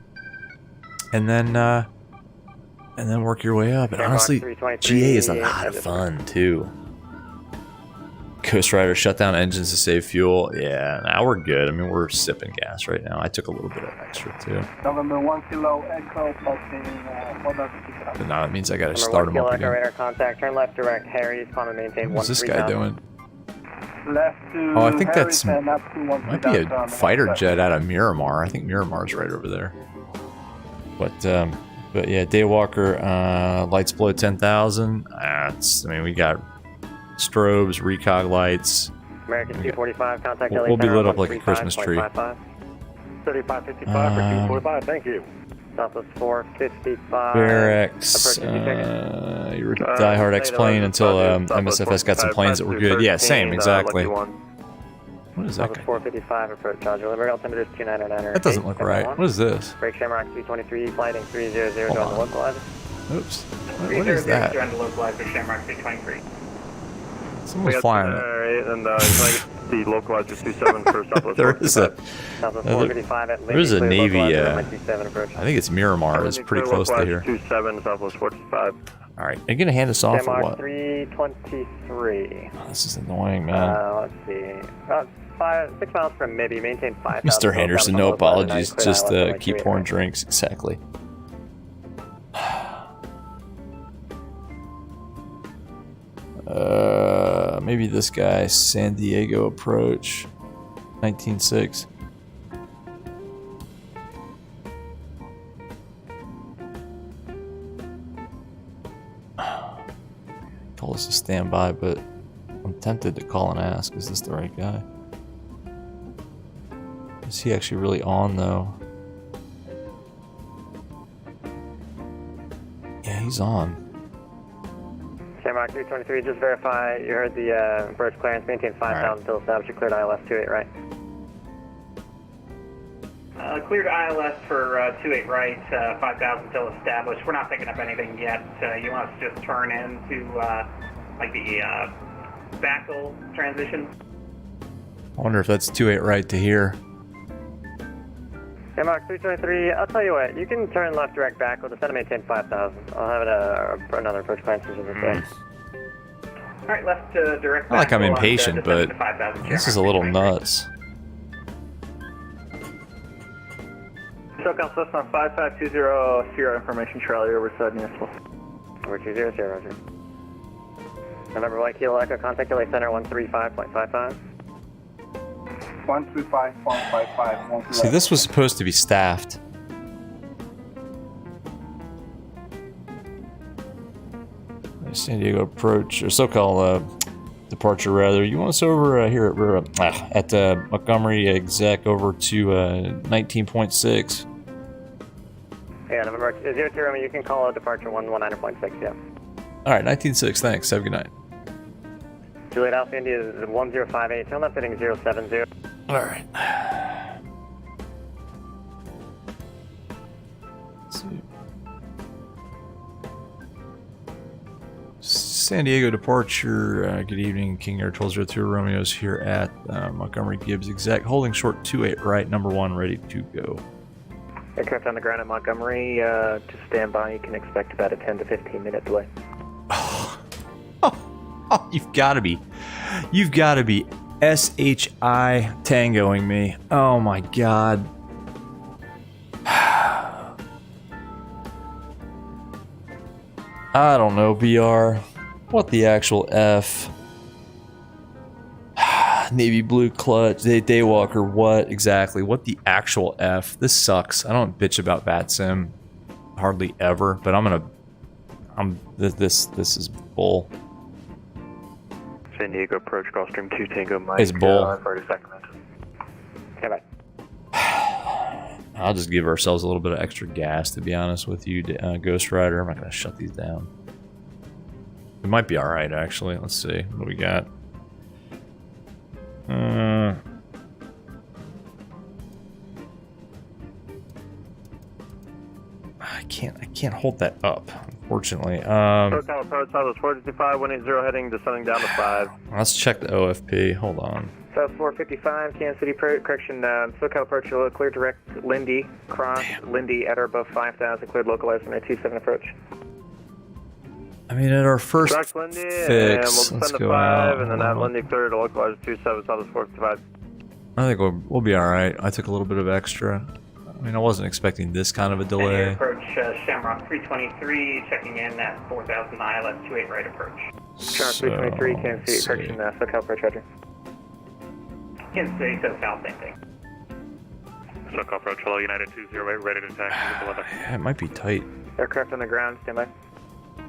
And then work your way up. And honestly, GA is a lot of fun too. Ghost Rider shut down engines to save fuel. Yeah, now we're good. I mean, we're sipping gas right now. I took a little bit of extra too. November 1 Kilo Echo posting But now that means I gotta start them up again. Radar contact. Turn left direct Harry's. Climb and maintain 130. What's this guy doing? left to Oh, I think that's Harrison, up to might be a fighter jet out of Miramar. I think Miramar's right over there. But yeah, Daywalker, lights below 10,000. I mean, we got strobes, recog lights. American 245, contact We'll be lit up like a Christmas tree. 3555 for 245, thank you. Southwest 455. Barracks, your diehard X-plane until MSFS got some planes that were good. Yeah, same, exactly. What is that guy? 455 approach Charger. Liberty altimeter is 299. That doesn't look right. What is this? Break Shamrock 223, flighting 300 on the localizer. Oops. What is that? On the localizer, Shamrock 323. Someone's flying it. Alright, and the localizer 27 for Southwest. There is a Southwest 455 at there's a Lindy, Navy. localizer runway 27 approach. I think it's Miramar. Is pretty close to here. 27 Southwest 45. All right, are you gonna hand us off or Denmark what? 323. Oh, this is annoying, man. Let's see. About 6 miles from maybe. Maintain 5,000. Mr. Henderson, no apologies. Just keep keep pouring drinks. Exactly. Maybe this guy, San Diego approach, 19.6. Told us to stand by, but I'm tempted to call and ask, is this the right guy? Is he actually really on though? Yeah, he's on. Denmark 323, just verify you heard the approach clearance. Maintain 5,000 until established. You cleared ILS 28 right. Cleared ILS for 28 right, 5,000 until established. We're not picking up anything yet. You want us to just turn into like the backle transition? I wonder if that's 28 right to here. Denmark 323, I'll tell you what, you can turn left direct back. We'll just maintain 5,000. I'll have it another approach clearance as this Alright, left direct back. Not like I'm We'll impatient, but descend to 5,000. this is a little nuts. SoCal Cessna 5520, Sierra Information Charlie, Riverside Municipal. Over 20, Roger. November 1 Kilo Echo, contact LA Center 135.55. 135.55. See, this was supposed to be staffed. San Diego approach, or SoCal departure rather. You want us over here at Montgomery exec over to 19.6. Yeah, November 02 Roman, you can call a departure 119.6, yeah. Alright, 19.6, thanks. Have a good night. Juliet Alpha India is 1058, tell them fitting 070. Alright. Let's see. San Diego departure. Good evening, King Air 1202 Romeo's here at Montgomery Gibbs exec, holding short 28 right, number 1, ready to go. Aircraft on the ground at Montgomery, to stand by, you can expect about a 10 to 15 minute delay. Oh, you've got to be SHI tangoing me. Oh my god. I don't know, BR. What the actual F? Navy blue clutch, daywalker, what exactly? What the actual F? This sucks. I don't bitch about VATSIM hardly ever, but this is bull. San Diego approach, Gulfstream 2 Tango Mike. It's bull. For Sacramento. Okay, bye. I'll just give ourselves a little bit of extra gas, to be honest with you, Ghost Rider. I'm not going to shut these down. It might be alright, actually. Let's see. What do we got? I can't hold that up, unfortunately. SoCal approach, Southwest 455, 180 heading, descending down to 5. Let's check the OFP. Hold on. South 455, Kansas City, correction, SoCal approach, clear direct, Lindy, cross, Lindy at or above 5,000, cleared localized from a 27 approch. I mean, at our first Direct Lindy, fix, and we'll let's descend to go 5, out. and then have Lindy cleared to localize 27 Southwest 455. I think we'll be alright. I took a little bit of extra. I mean, I wasn't expecting this kind of a delay. Approach Shamrock 323, checking in at 4,000 ILS 28 right approach. Shamrock 323, Kansas City, correction, SoCal approach, roger. Kansas City, SoCal, same thing. SoCal approach, hello, United 208, ready to taxi with the weather. Yeah, it might be tight. Aircraft on the ground, stand by.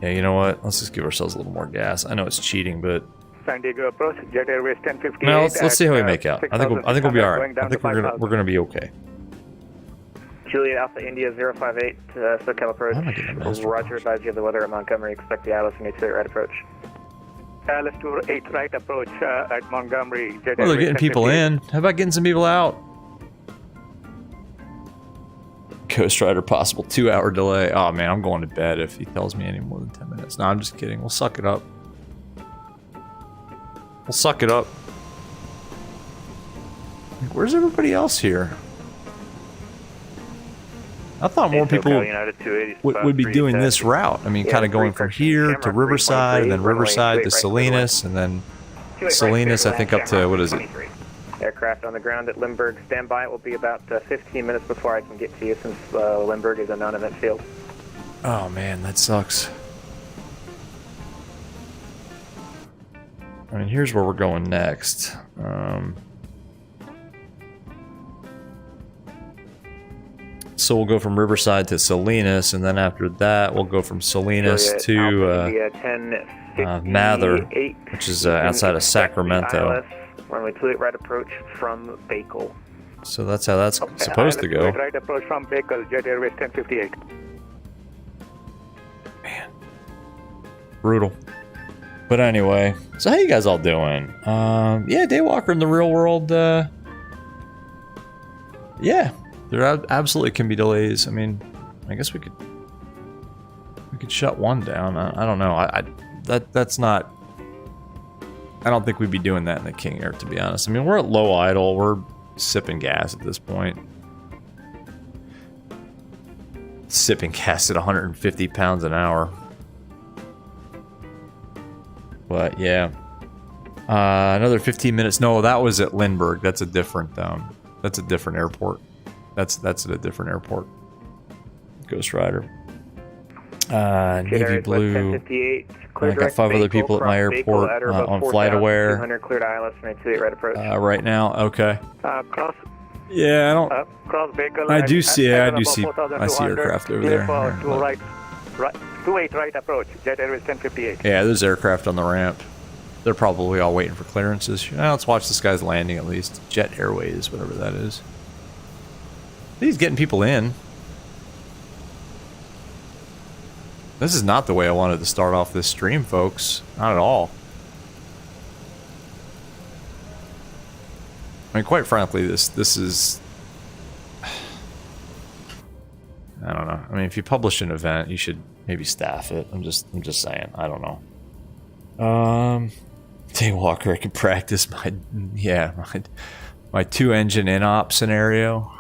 Yeah, you know what? Let's just give ourselves a little more gas. I know it's cheating, but San Diego approach, Jet Airways 1058. no, let's see how we make out. I think we'll be alright. I think we're gonna be okay. Juliet Alpha India 058, SoCal approach. Why am I getting a master? Roger, advise you of the weather at Montgomery. Expect the Alice and 28 right approach. Alice 28 right approach at Montgomery. Jet Well, they're Airways getting people 1058. in. How about getting some people out? Ghost Rider possible 2-hour delay. Oh man, I'm going to bed if he tells me any more than 10 minutes. No, I'm just kidding. We'll suck it up. We'll suck it up. Where's everybody else here? I thought more people would be doing this route. I mean, kind of going from here to Riverside, and then Riverside to Salinas, and then Salinas, I think, up to, what is it? Aircraft on the ground at Limburg. Stand by. It will be about 15 minutes before I can get to you, since Limburg is a non-event field. Oh man, that sucks. I mean, here's where we're going next. So we'll go from Riverside to Salinas, and then after that, we'll go from Salinas to Mather, which is outside of Sacramento. Runway 28 right approach from Bakel. So that's how that's supposed to go. Right approach from Bakel, Jet Airways 1058. Man, brutal. But anyway, so how you guys all doing? Yeah, Daywalker in the real world. Yeah, there absolutely can be delays. I mean, I guess we could shut one down. I don't know. That's not. I don't think we'd be doing that in the King Air, to be honest. I mean, we're at low idle. We're sipping gas at this point. Sipping gas at 150 pounds an hour. But yeah, another 15 minutes. No, that was at Lindbergh. That's a different. That's a different airport. That's at a different airport. Ghost Rider. Navy Blue. I got 5 other people at my airport on FlightAware. 200 cleared ILS 28 right approach. Right now. Okay. Cross. Yeah, I don't. Cross Bakel. I do see. Yeah, I see aircraft over there. Right. 28 right approach. Jet Airways 1058. Yeah, there's aircraft on the ramp. They're probably all waiting for clearances. Let's watch this guy's landing at least. Jet Airways, whatever that is. He's getting people in. This is not the way I wanted to start off this stream, folks. Not at all. I mean, quite frankly, this is... I don't know. I mean, if you publish an event, you should maybe staff it. I'm just saying. I don't know. Daywalker, I could practice my 2-engine in-op scenario.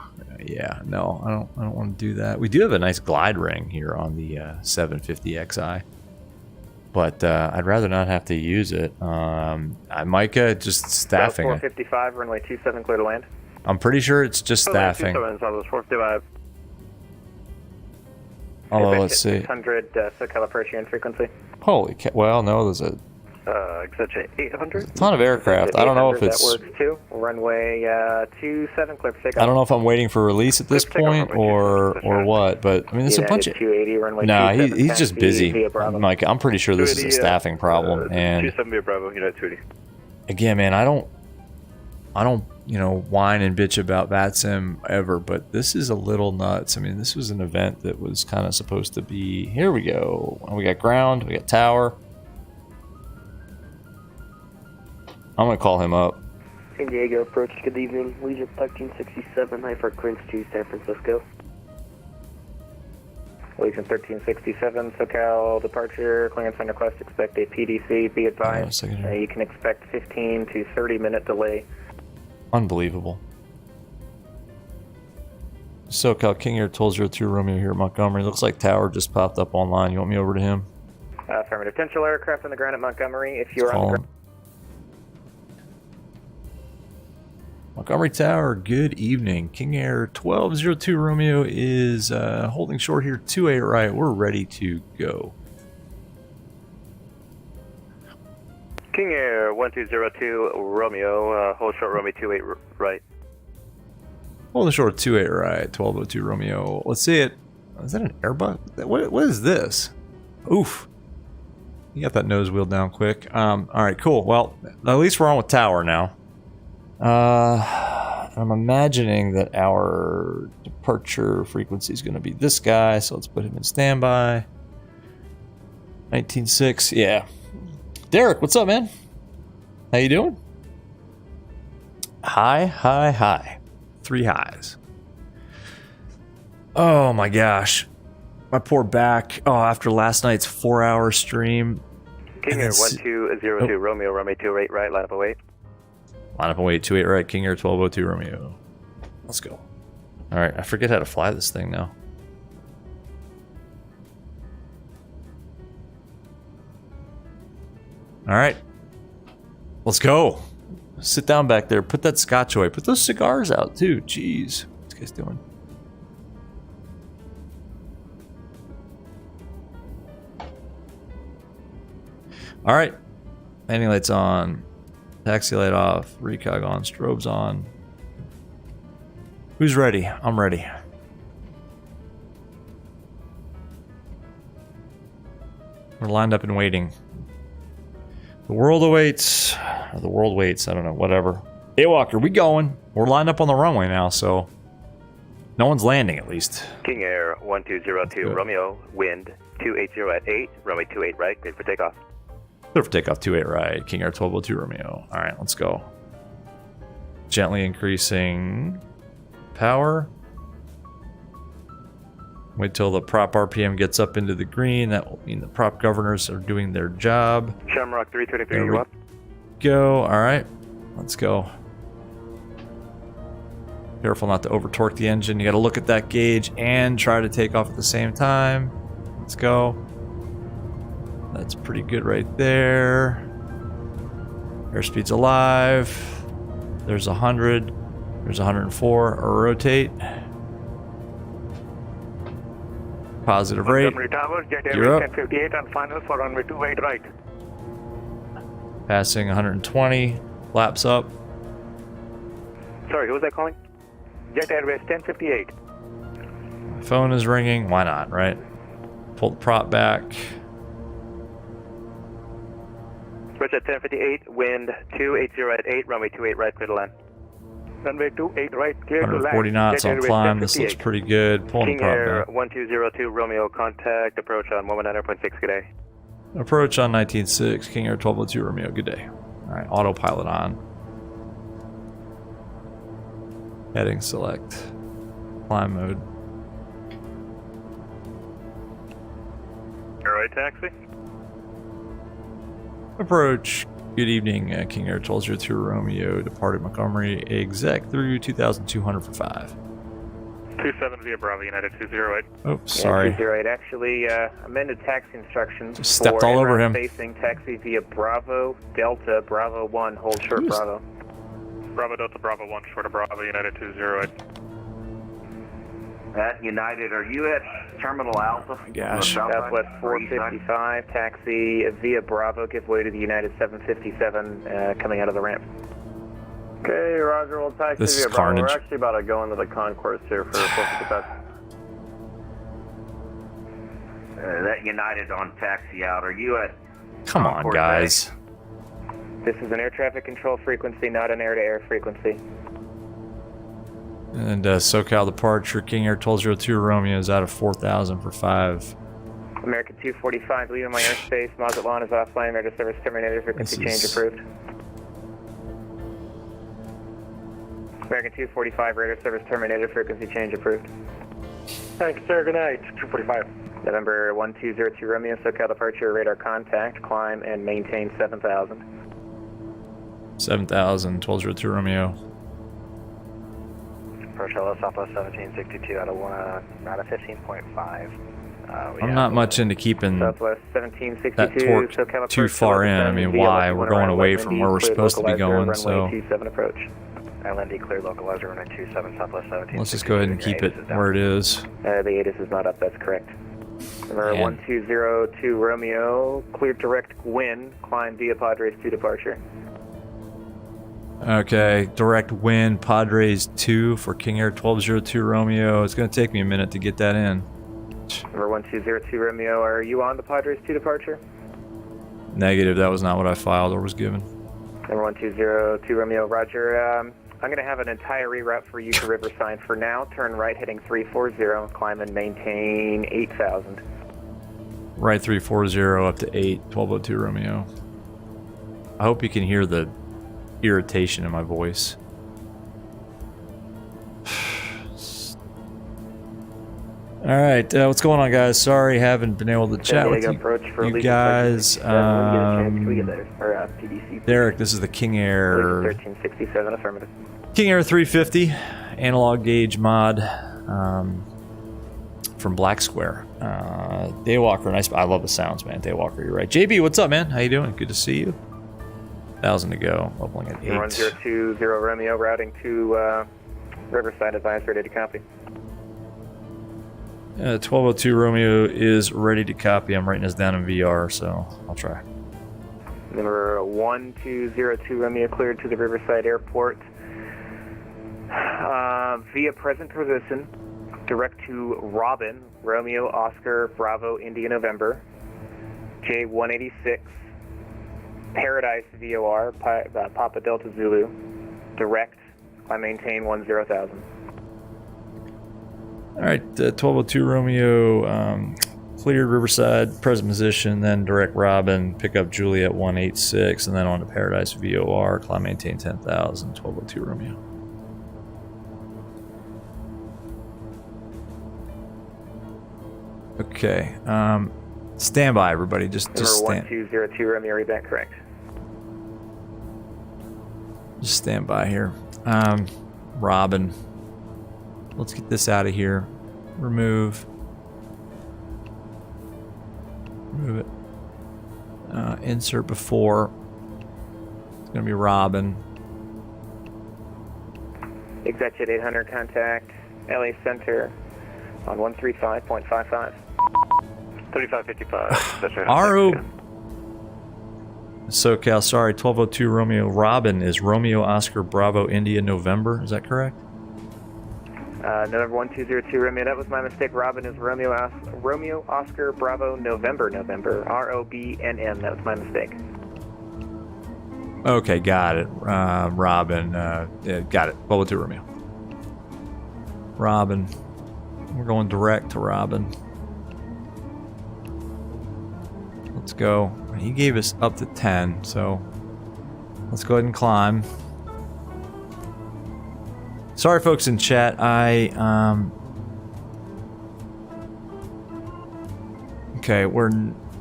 Yeah, no, I don't want to do that. We do have a nice glide ring here on the 750XI, but I'd rather not have to use it. Micah, just staffing it. 455, runway 27, clear to land. I'm pretty sure it's just staffing. Although, let's see. 600 SoCal approach and frequency. Holy cow. Well, no, there's a ton of aircraft. I don't know if it's... That works too. Runway 27, clear for takeoff. I don't know if I'm waiting for release at this point or what, but I mean, there's a bunch of... 280, runway Nah, he's just busy. Mike, I'm pretty sure this is a staffing problem. And 27 Bravo, United 280. again, man, I don't whine and bitch about VATSIM ever, but this is a little nuts. I mean, this was an event that was kind of supposed to be... Here we go. We got ground, we got tower. I'm going to call him up. San Diego approach, good evening. Legion 1367, high for clearance to San Francisco. Legion 1367, SoCal departure, clearance on request, expect a PDC, be advised. You can expect 15 to 30 minute delay. Unbelievable. SoCal King Air 1202 Romeo here at Montgomery. Looks like Tower just popped up online. You want me over to him? Affirmative. Potential aircraft on the ground at Montgomery. If you're on the ground. Montgomery Tower, good evening. King Air 1202 Romeo is holding short here, 28 right. We're ready to go. King Air 1202 Romeo, hold short Romeo 28 right. Holding short 28 right, 1202 Romeo. Let's see it. Is that an Airbus? What is this? Oof. You got that nose wheel down quick. All right, cool. Well, at least we're on with Tower now. I'm imagining that our departure frequency is going to be this guy, so let's put him in standby. 19.6, yeah. Derek, what's up, man? How you doing? High. 3 highs. Oh my gosh. My poor back. Oh, after last night's 4-hour stream. King Air 1202 Romeo, runway 28 right, line up await. Line up and wait. 28 right, King Air 1202 Romeo. Let's go. Alright, I forget how to fly this thing now. Alright. Let's go. Sit down back there. Put that scotch away. Put those cigars out too. Jeez. What's this guy's doing? Alright. Landing lights on. Taxi light off. Recog on. Strobes on. Who's ready? I'm ready. We're lined up and waiting. The world awaits. Or the world waits. I don't know. Whatever. Daywalker, we going. We're lined up on the runway now, so no one's landing at least. King Air 1202 Romeo, wind 280 at 8, runway 28 right, cleared for takeoff. Clear for takeoff 28 right, King Air 1202 Romeo. Alright, let's go. Gently increasing power. Wait till the prop RPM gets up into the green. That will mean the prop governors are doing their job. Shamrock 333, There you we up? go. Alright, let's go. Careful not to over torque the engine. You got to look at that gauge and try to take off at the same time. Let's go. That's pretty good right there. Airspeed's alive. There's 100. There's 104. Or rotate. Positive rate. Montgomery Tower, Jet You're Airways up. 1058 on final for runway 28 right. Passing 120. Laps up. Sorry, who was that calling? Jet Airways 1058. Phone is ringing. Why not, right? Pull the prop back. Switch at 1058, wind 280 at 8, runway 28 right, clear to land. Runway 28 right, clear to land. 140 knots Jet on Airways climb. This 1058. looks pretty good. Pulling the King prop Air back. 1202 Romeo, contact, approach on 119.6, good day. Approach on 19.6. King Air 1202 Romeo. Good day. Alright, autopilot on. Heading select. Climb mode. Alright, taxi. Approach. Good evening, King Air 1202 Romeo. Departed Montgomery exec through 2200 for 5. 27 via Bravo United 208. Oh, sorry. 208. Actually, amended taxi instructions. Just stepped for all over inbound him. Facing taxi via Bravo Delta Bravo 1. Hold short Jeez. Bravo. Bravo Delta Bravo 1, short of Bravo United 208. At United, are you at Terminal Alpha? Gosh. Southwest 455. Taxi via Bravo. Give way to the United 757 coming out of the ramp. Okay, Roger. We'll taxi This is via Bravo. carnage. We're actually about to go into the concourse here for that United on taxi out. Are you at? Come on, Concord guys. This is an air traffic control frequency, not an air-to-air frequency. And SoCal departure. King Air 1202 Romeo is out of 4,000 for 5. American 245, leaving my airspace. Mazatlan is offline. Radio service terminated. Frequency change approved. American 245, radio service terminated. Frequency change approved. Thanks, sir. Good night. 245. November 1202 Romeo, SoCal departure, radar contact, climb and maintain 7,000. 7,000, 1202 Romeo. Approach LS Southwest 1762 out of 15.5. I'm not much into keeping Southwest that 1762, torque SoCal too approach, far in. I 11 mean, via why? West We're 1 going around away West from Indy, where we're cleared supposed to be localizer, going, runway so 27 approach. Island clear localizer, runway 27, Southwest 17. let's just go ahead and keep it where it is. The ATIS is not up, that's correct. Number Man. 1202 Romeo, clear direct wind, climb via Padres 2 departure. Okay, direct wind, Padres 2 for King Air 1202 Romeo. It's going to take me a minute to get that in. Number 1202 Romeo, are you on the Padres 2 departure? Negative, that was not what I filed or was given. Number 1202 Romeo, Roger. I'm going to have an entire reroute for you to Riverside for now. Turn right heading 340, climb and maintain 8,000. Right 340 up to 8, 1202 Romeo. I hope you can hear the irritation in my voice. All right, what's going on, guys? Sorry, haven't been able to chat with you guys. Derek, this is the King Air 1367, affirmative. King Air 350 analog gauge mod from Black Square. Daywalker, nice. I love the sounds, man. Daywalker, you're right. JB, what's up, man? How you doing? Good to see you. 1,000 to go. Leveling at 8. 1020 Romeo, routing to Riverside. Advise, ready to copy. 1202 Romeo is ready to copy. I'm writing this down in VR, so I'll try. Number 1202 Romeo cleared to the Riverside Airport. Via present position, direct to Robin, Romeo, Oscar, Bravo, India, November, J186, Paradise VOR, Papa Delta Zulu, direct, I maintain 10,000. All right, 1202 Romeo, cleared Riverside, present position, then direct Robin, pick up Juliet 186, and then on to Paradise VOR, climb maintain 10,000, 1202 Romeo. Okay, stand by, everybody. Just stand. 1202 Romeo, read that correct. Just stand by here. Robin. Let's get this out of here. Remove it. Insert before. It's gonna be Robin. Executive 800 contact LA Center on 135.55. 3555. That's right. RO. SoCal, sorry. 1202 Romeo. Robin is Romeo Oscar Bravo India November. Is that correct? November 1202 Romeo. That was my mistake. Robin is Romeo Oscar Bravo November ROBNM. That was my mistake. Okay, got it. Robin. Yeah, got it. 1202 Romeo. Robin. We're going direct to Robin. Let's go. He gave us up to 10, so let's go ahead and climb. Sorry, folks in chat. Okay, we're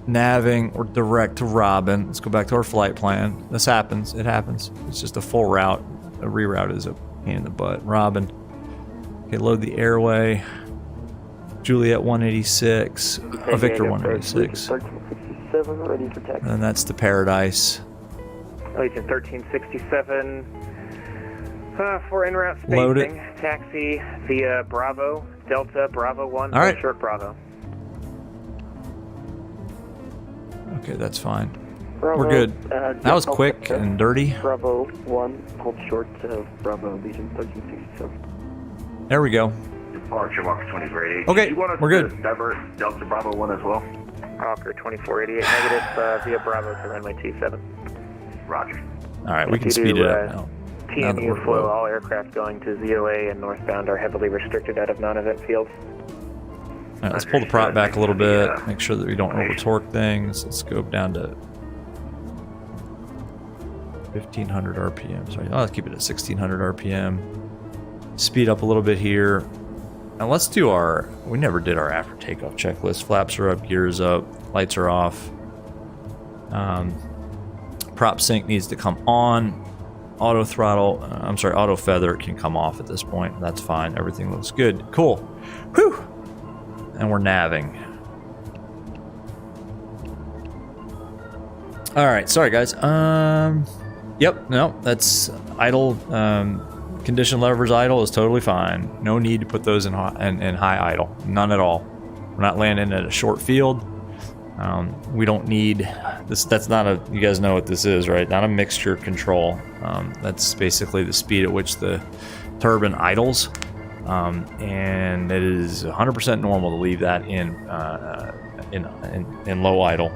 navving. We're direct to Robin. Let's go back to our flight plan. This happens. It happens. It's just a full route. A reroute is a pain in the butt. Robin. Okay, load the airway. Juliet 186. Victor 186. 1367, ready for taxi. And that's the Paradise. Legion 1367. For en route spacing. Load it. Taxi via Bravo, Delta, Bravo 1, all right. short Bravo. Okay, that's fine. Bravo, we're good. That was quick and dirty. Bravo 1, hold short to Bravo, Legion 1367. There we go. Departure Walker 2488. Okay, you want us we're good. To divert Delta Bravo 1 as well? Walker 2488 negative via Bravo to runway 27. Roger. All right, we can speed it up now. TMU flow, all aircraft going to ZOA and northbound are heavily restricted out of non-event fields. All right, let's pull the prop back a little bit, make sure that we don't over-torque things. Let's go down to 1,500 RPM. Sorry, let's keep it at 1,600 RPM. Speed up a little bit here. Now let's do we never did our after takeoff checklist. Flaps are up, gears up, lights are off. Prop sync needs to come on. Auto throttle, auto feather can come off at this point. That's fine. Everything looks good. Cool. Whew. And we're navving. All right. Sorry, guys. Yep. No, that's idle. Condition levers idle is totally fine. No need to put those in high idle. None at all. We're not landing at a short field. We don't need this. That's not a, you guys know what this is, right? Not a mixture control. That's basically the speed at which the turbine idles. And it is 100% normal to leave that in low idle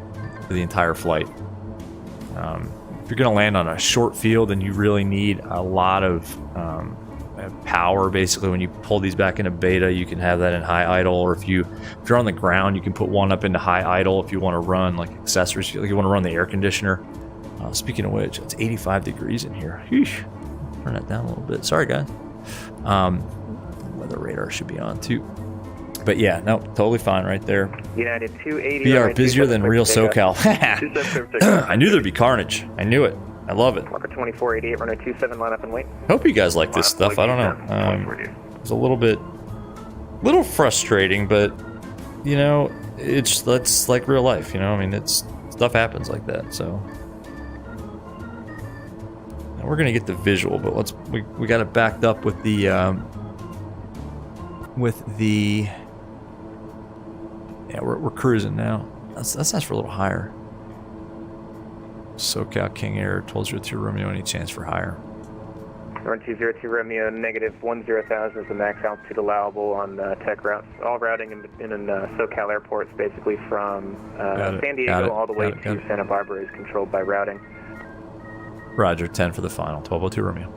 for the entire flight. If you're going to land on a short field, then you really need a lot of power. Basically, when you pull these back into beta, you can have that in high idle, or if you're on the ground, you can put one up into high idle if you want to run like accessories. Like you want to run the air conditioner. Speaking of which, it's 85 degrees in here. Sheesh. Turn that down a little bit. Sorry, guys. Weather radar should be on too. But yeah, no, totally fine right there. United 280. BR busier than real SoCal. I knew there'd be carnage. I knew it. I love it. Walker 2488, runway 27, line up and wait. Hope you guys like this stuff. I don't know. It's a little frustrating, but you know, that's like real life. You know, I mean, stuff happens like that. So now we're gonna get the visual, but we got it backed up with the yeah, we're cruising now. That's nice for a little higher. SoCal King Air 1202 Romeo, any chance for higher? 1202 Romeo, negative 10,000 is the max altitude allowable on tech routes. All routing in SoCal airports, basically from San Diego all the way to Santa Barbara, is controlled by routing. Roger, 10 for the final, 1202 Romeo.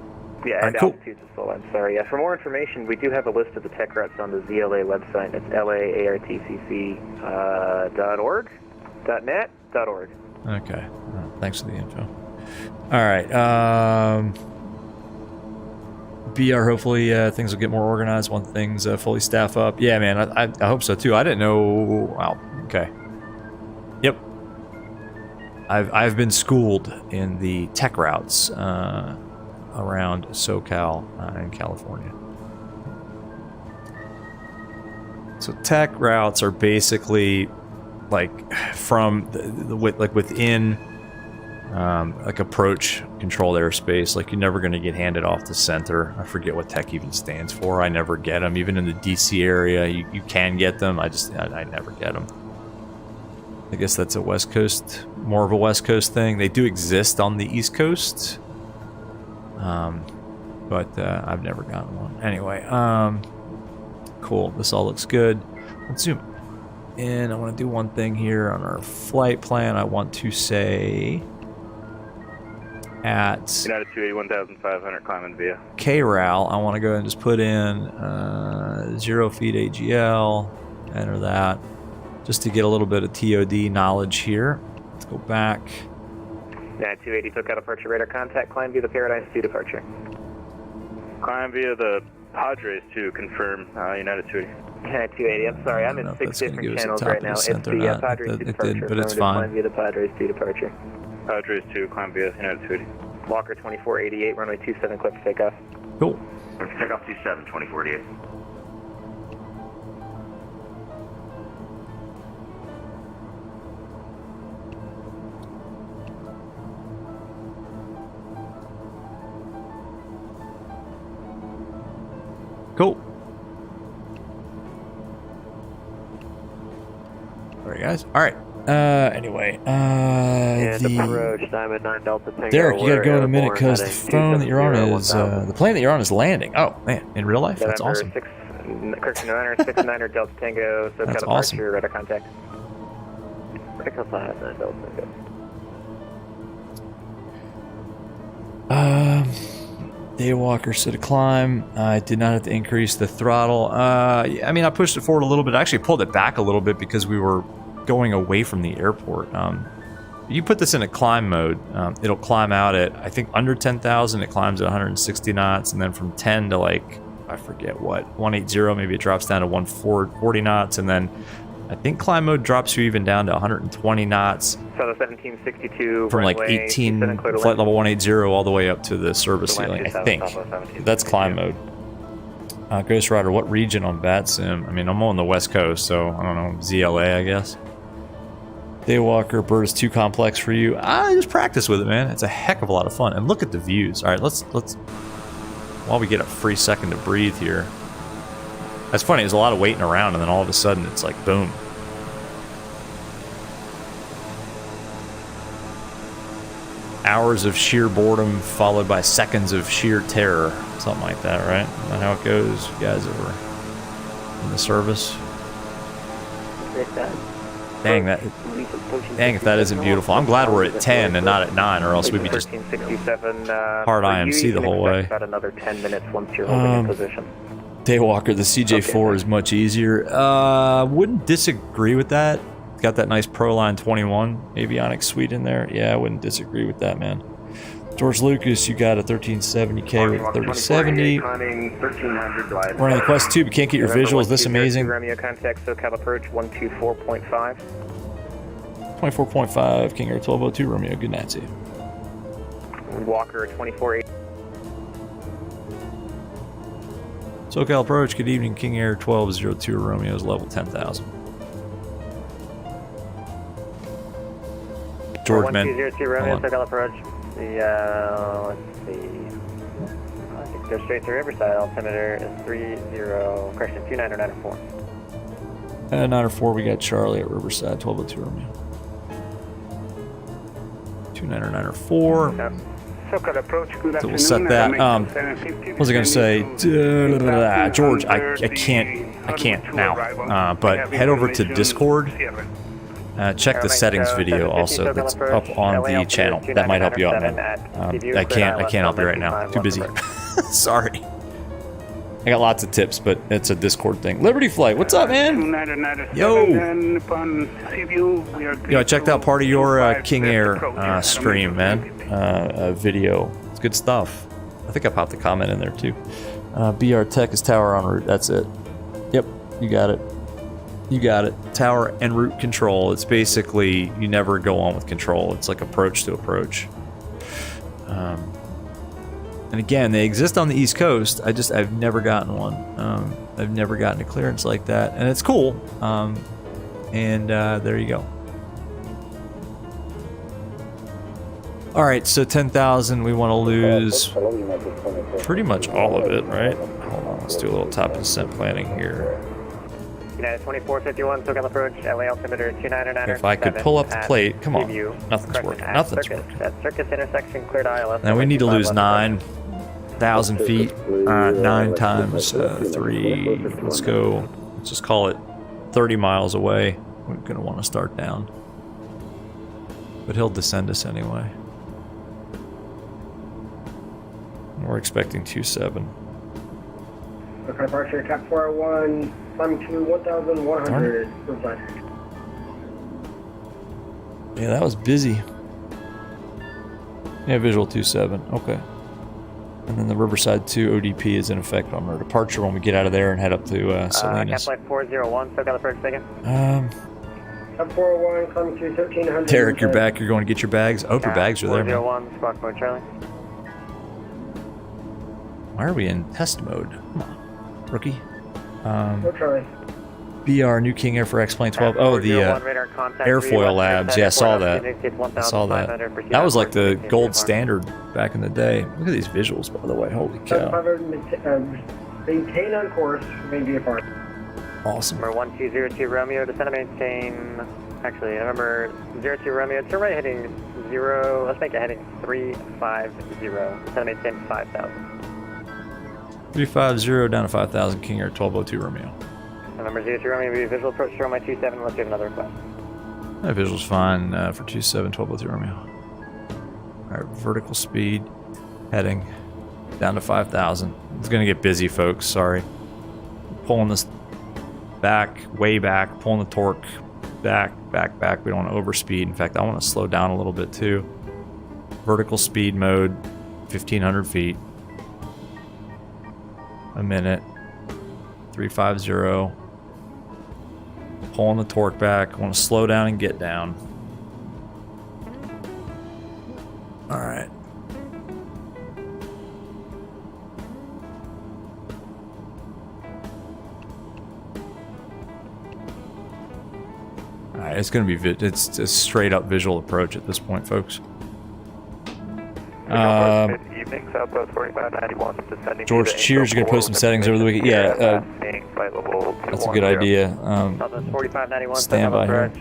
Yeah, and altitudes as well, I'm sorry. Yeah, for more information, we do have a list of the tech routes on the ZLA website. It's laartcc.org.net.org. Okay, thanks for the info. All right, BR, hopefully things will get more organized once things fully staff up. Yeah, man, I hope so too. I didn't know. Wow, okay. Yep. I've been schooled in the tech routes around SoCal and California. So tech routes are basically like from within like approach controlled airspace. Like you're never going to get handed off to center. I forget what tech even stands for. I never get them. Even in the DC area, you can get them. I never get them. I guess that's a West Coast, more of a West Coast thing. They do exist on the East Coast. But I've never gotten one. Anyway, cool. This all looks good. Let's zoom in. I want to do one thing here on our flight plan. I want to say at United 280, 1,500 climbing via KRAL, I want to go ahead and just put in 0 feet AGL, enter that, just to get a little bit of TOD knowledge here. Let's go back. United 280, took out departure radar contact, climb via the Paradise 2 departure. Climb via the Padres to confirm United 280. United 280, I'm sorry, I'm in 6 different channels right now. It's the Padres 2 departure. But it's fine. Climb via the Padres 2 departure. Padres 2, climb via United 280. Walker 2488, runway 27, clear for takeoff. Cool. Takeoff 27, 2488. Cool. Alright, guys. Alright. Anyway. approach, Diamond 9 Delta Tango. Derek, you gotta go in a minute because the phone that you're on is, the plane that you're on is landing. Oh, man. In real life? That's awesome. Correction, 69er Delta Tango. So that's got awesome. Radar contact. Radar contact 9 Delta Tango. Daywalker said to climb. I did not have to increase the throttle. I mean, I pushed it forward a little bit. I actually pulled it back a little bit because we were going away from the airport. You put this in a climb mode, it'll climb out at, I think, under 10,000. It climbs at 160 knots, and then from 10 to like, I forget what, 180, maybe it drops down to 140 knots, and then I think climb mode drops you even down to 120 knots. So the 1762 from like 18 flight level 180 all the way up to the service ceiling, I think. That's climb mode. Ghost Rider, what region on VATSIM? I mean, I'm on the West Coast, so I don't know, ZLA, I guess. Daywalker, bird is too complex for you. Just practice with it, man. It's a heck of a lot of fun. And look at the views. All right, let's while we get a free second to breathe here. That's funny, there's a lot of waiting around, and then all of a sudden it's like, boom. Hours of sheer boredom followed by seconds of sheer terror. Something like that, right? Isn't that how it goes? You guys that were in the service? Dang, if that isn't beautiful. I'm glad we're at 10 and not at 9, or else we'd be just hard IMC the whole way. About another 10 minutes once you're holding in position. Daywalker, the CJ4 is much easier. Wouldn't disagree with that. Got that nice Proline 21 avionics suite in there. Yeah, I wouldn't disagree with that, man. George Lucas, you got a 1370K with 3070. Running the Quest 2, but can't get your visuals. This amazing. Romeo contact SoCal approach 124.5. 24.5, King Air 1202 Romeo. Good night to you. Walker 24.8. SoCal approach. Good evening, King Air 1202 Romeo is level 10,000. George Man. 1202 Romeo, SoCal approach. Let's see. I think go straight to Riverside. Altimeter is 2994. 904, we got Charlie at Riverside, 1202 Romeo. 2994. SoCal approach, good So we'll set that. What was I going to say? George, I can't now. But head over to Discord. Check the settings video also that's up on the channel. That might help you out, man. I can't help you right now. Too busy. Sorry. I got lots of tips, but it's a Discord thing. Liberty Flight, what's up, man? Yo! Yo, I checked out part of your King Air stream, man. Video. It's good stuff. I think I popped a comment in there, too. BR Tech is tower en route. That's it. Yep, you got it. You got it. Tower en route control. It's basically, you never go on with control. It's like approach to approach. And again, they exist on the East Coast. I've never gotten one. I've never gotten a clearance like that, and it's cool. There you go. All right, so 10,000. We want to lose pretty much all of it, right? Hold on, let's do a little top of descent planning here. United 2451, SoCal approach, LA altimeter 299. If I could pull up the plate, come on. Nothing's working. Nothing's working. At Circus intersection, cleared ILS. Now we need to lose 9,000 feet. 9 times 3. Let's go. Let's just call it 30 miles away. We're going to want to start down. But he'll descend us anyway. We're expecting 27. Okay, departure, cap 401, climb to 1,100. Yeah, that was busy. Yeah, visual 27. Okay. And then the Riverside 2 ODP is in effect on our departure when we get out of there and head up to Salinas. Cap 401, SoCal approach taken. Cap 401, climb to 1,300. Derek, you're back. You're going to get your bags. I hope your bags are there, man. 401, squawk mode, Charlie. Why are we in test mode? Come on, rookie. We'll try. BR, New King Air for X-Plane 12. Oh, the airfoil labs. Yeah, I saw that. I saw that. That was like the gold standard back in the day. Look at these visuals, by the way. Holy cow. Maintain on course, maybe apart. Awesome. Number 1202 Romeo, descend and maintain. Actually, number 02 Romeo, turn right heading 0. Let's make it heading 350. Descend and maintain 5,000. 350 down to 5,000, King Air 1202 Romeo. Number 02 Romeo, visual approach to my 27, let's do another request. That visual's fine for 27, 1202 Romeo. Alright, vertical speed, heading down to 5,000. It's gonna get busy, folks, sorry. Pulling this back, way back, pulling the torque back. We don't want to overspeed. In fact, I want to slow down a little bit too. Vertical speed mode, 1,500 feet. A minute. 350. Pulling the torque back. I want to slow down and get down. Alright. Alright, it's going to be it's a straight up visual approach at this point, folks. Evening, Southwest 4591, descending. George, cheers. You're gonna post some settings over the weekend. Yeah, that's a good idea. Stand by here.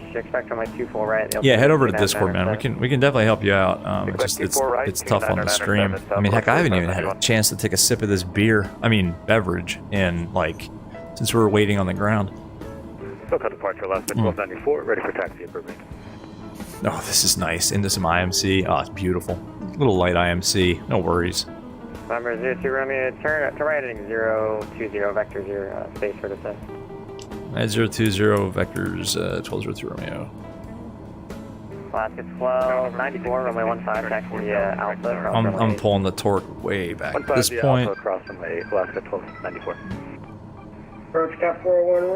Yeah, head over to Discord, man. We can definitely help you out. It's tough on the stream. I mean, heck, I haven't even had a chance to take a sip of this beverage, and like since we were waiting on the ground. SoCal departure last 1294, ready for taxi approving. Oh, this is nice. Into some IMC. Oh, it's beautiful. Little light IMC. No worries. Number 02 Romeo, turn to right heading 020 vectors your space for descent. 020 vectors 1202 Romeo. Alaska 12, 94, runway 15, taxi Alpha. I'm pulling the torque way back at this point. Across runway Alaska 1294.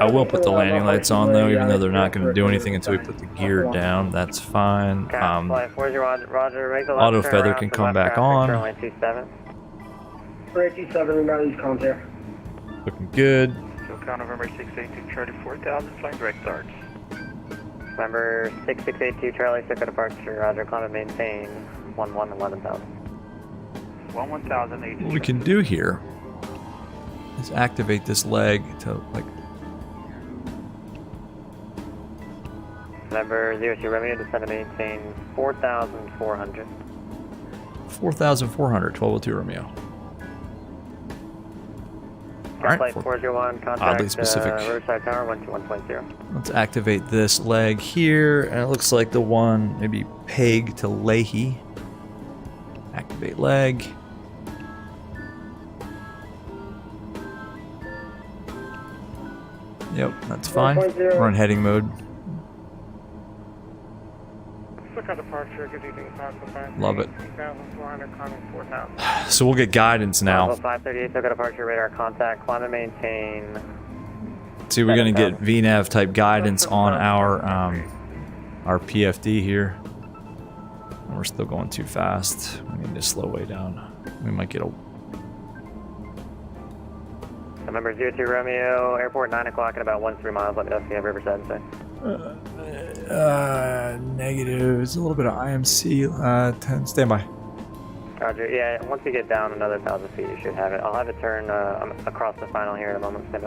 I will put the landing lights on though, even though they're not going to do anything until we put the gear down. That's fine. Auto feather can come back on. For 27, we're these comms here. Looking good. SoCal November 682 Charlie 4000, flying direct starts. November 6682 Charlie, circle departure, roger, climb and maintain 11,000. 11,000. What we can do here is activate this leg to like. November 02 Romeo, descend and maintain 4,400. 4,400, 1202 Romeo. Alright, Flight 401, contact oddly specific. Riverside Tower 121.0. Let's activate this leg here, and it looks like the one, maybe peg to Leahy. Activate leg. Yep, that's fine. We're in heading mode. Love it. So we'll get guidance now. 538, took a departure, radar contact, climb and maintain. See, we're gonna get VNAV type guidance on our PFD here. And we're still going too fast. We need to slow way down. We might get a. November 02 Romeo, airport 9 o'clock at about 1-3 miles. Let me know if you have Riverside and Negative. It's a little bit of IMC. 10. Stand by. Roger. Yeah, once you get down another 1,000 feet, you should have it. I'll have it turn across the final here in a moment. Stand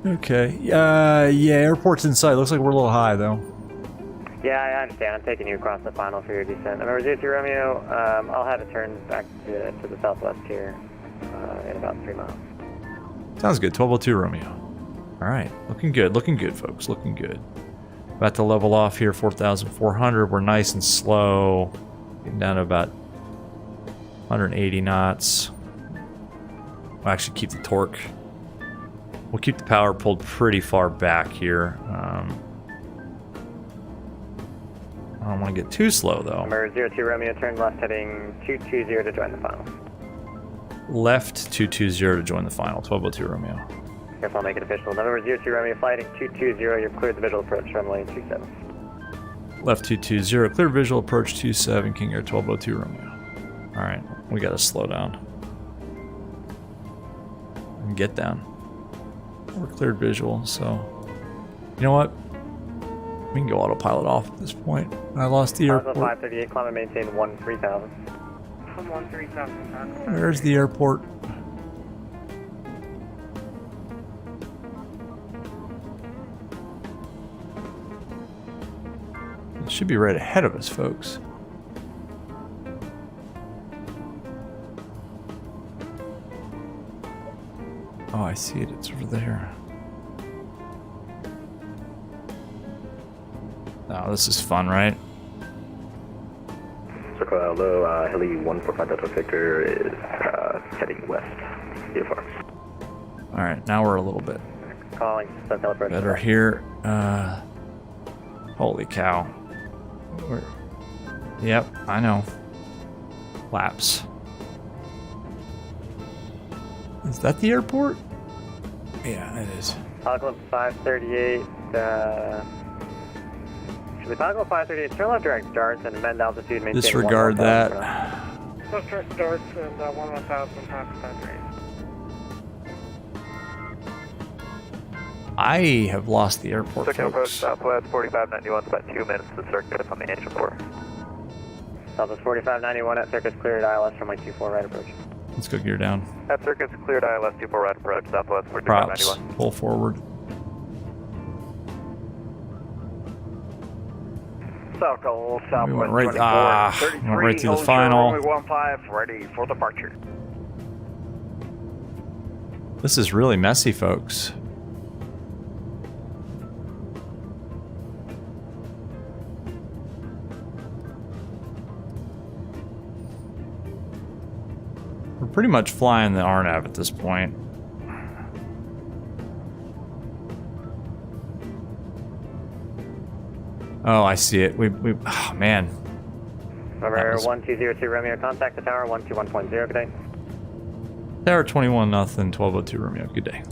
by. Okay. Yeah, airport's in sight. Looks like we're a little high though. Yeah, I understand. I'm taking you across the final for your descent. November 02 Romeo, I'll have it turn back to the southwest here in about 3 miles. Sounds good. 1202 Romeo. All right, looking good, folks, looking good. About to level off here, 4,400. We're nice and slow, getting down to about 180 knots. We'll actually keep the torque. We'll keep the power pulled pretty far back here. I don't want to get too slow though. Number 02 Romeo, turn left heading 220 to join the final. Left 220 to join the final, 1202 Romeo. Yes, I'll make it official. Number 02 Romeo, flighting 220, you're cleared the visual approach, runway 27. Left 220, clear visual approach 27, King Air 1202 Romeo. Alright, we gotta slow down. And get down. We're cleared visual, so... You know what? We can go autopilot off at this point. I lost the airport. 538, climb and maintain 13,000. From 13,000. Where's the airport? It should be right ahead of us, folks. Oh, I see it. It's over there. Oh, this is fun, right? Circle Aldo, Heli 145 Delta Victor is heading west. VFR. Alright, now we're a little bit better here. Holy cow. Yep, I know. Laps. Is that the airport? Yeah, it is. Toggle 538, should we toggle 538, turn left direct starts and bend altitude, maintain disregard that. Left direct starts and 1,000 past 538. I have lost the airport, Second approach folks. Southwest 4591, about 2 minutes to circuit on the engine 4. Southwest 4591 at circuit's cleared, ILS from 24 right approach. Let's go gear down. At circuit's cleared, ILS 24 right approach, Southwest Props. 4591. Pull forward. Southwest We went 24, right, 33, went right to the hold final. short, runway 15, ready for departure. This is really messy, folks. We're pretty much flying the RNAV at this point. Oh, I see it. Oh, man. Over 1202 Romeo, contact the tower, 121.0, good day. Tower 21, nothing, 1202 Romeo, good day.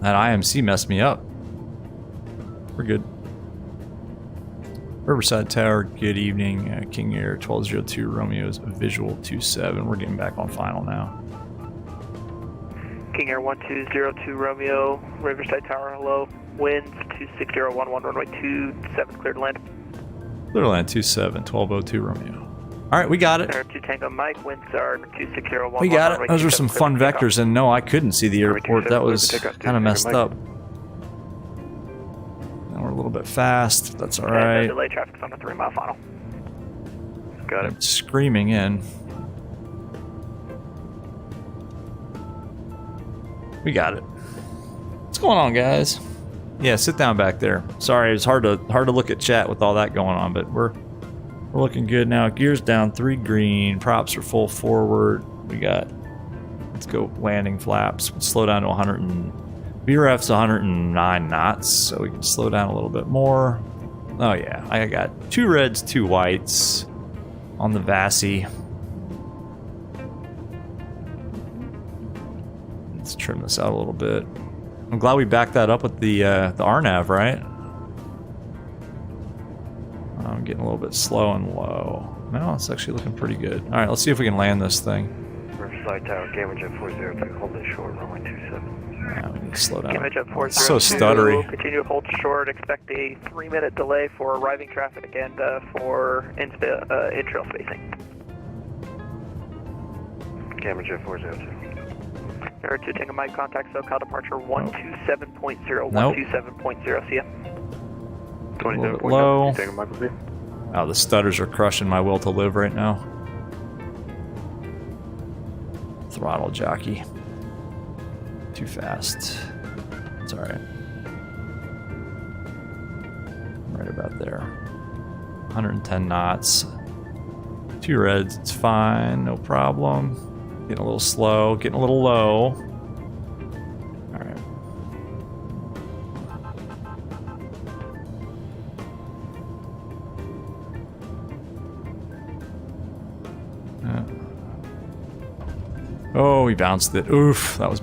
That IMC messed me up. We're good. Riverside Tower, good evening. King Air 1202 Romeo's visual 27. We're getting back on final now. King Air 1202 Romeo, Riverside Tower, hello. Winds 26011, runway 27, cleared to land. Clear to land 27, 1202 Romeo. Alright, we got it. Air 2 Tango Mike, winds are 26011. We got it. Those are some fun vectors, and no, I couldn't see the airport. That was kind of messed up. Now we're a little bit fast. That's alright. Delay traffic's on the 3-mile final. Got it. Screaming in. We got it. What's going on, guys? Yeah, sit down back there. Sorry, it's hard to look at chat with all that going on, but we're looking good now. Gears down, 3 green. Props are full forward. We got. Let's go landing flaps. We'll slow down to 100 and VRF's 109 knots, so we can slow down a little bit more. Oh yeah, I got 2 reds, 2 whites on the VATSIM. Let's trim this out a little bit. I'm glad we backed that up with the RNAV, right? I'm getting a little bit slow and low. No, it's actually looking pretty good. All right, let's see if we can land this thing. Riverside Tower, KMYF 402, hold it short, runway 27. Yeah, we need to slow down. KMYF 402, It's so stuttery. continue to hold short, expect a 3-minute delay for arriving traffic and for in-trail spacing. KMYF 402. Air 2 Tango Mike, contact SoCal departure 127.0, Nope. 127.0, see ya. A little bit low. Oh, the stutters are crushing my will to live right now. Throttle jockey. Too fast. It's alright. Right about there. 110 knots. 2 reds, it's fine, no problem. Getting a little slow, getting a little low. Alright. Oh, he bounced it. Oof, that was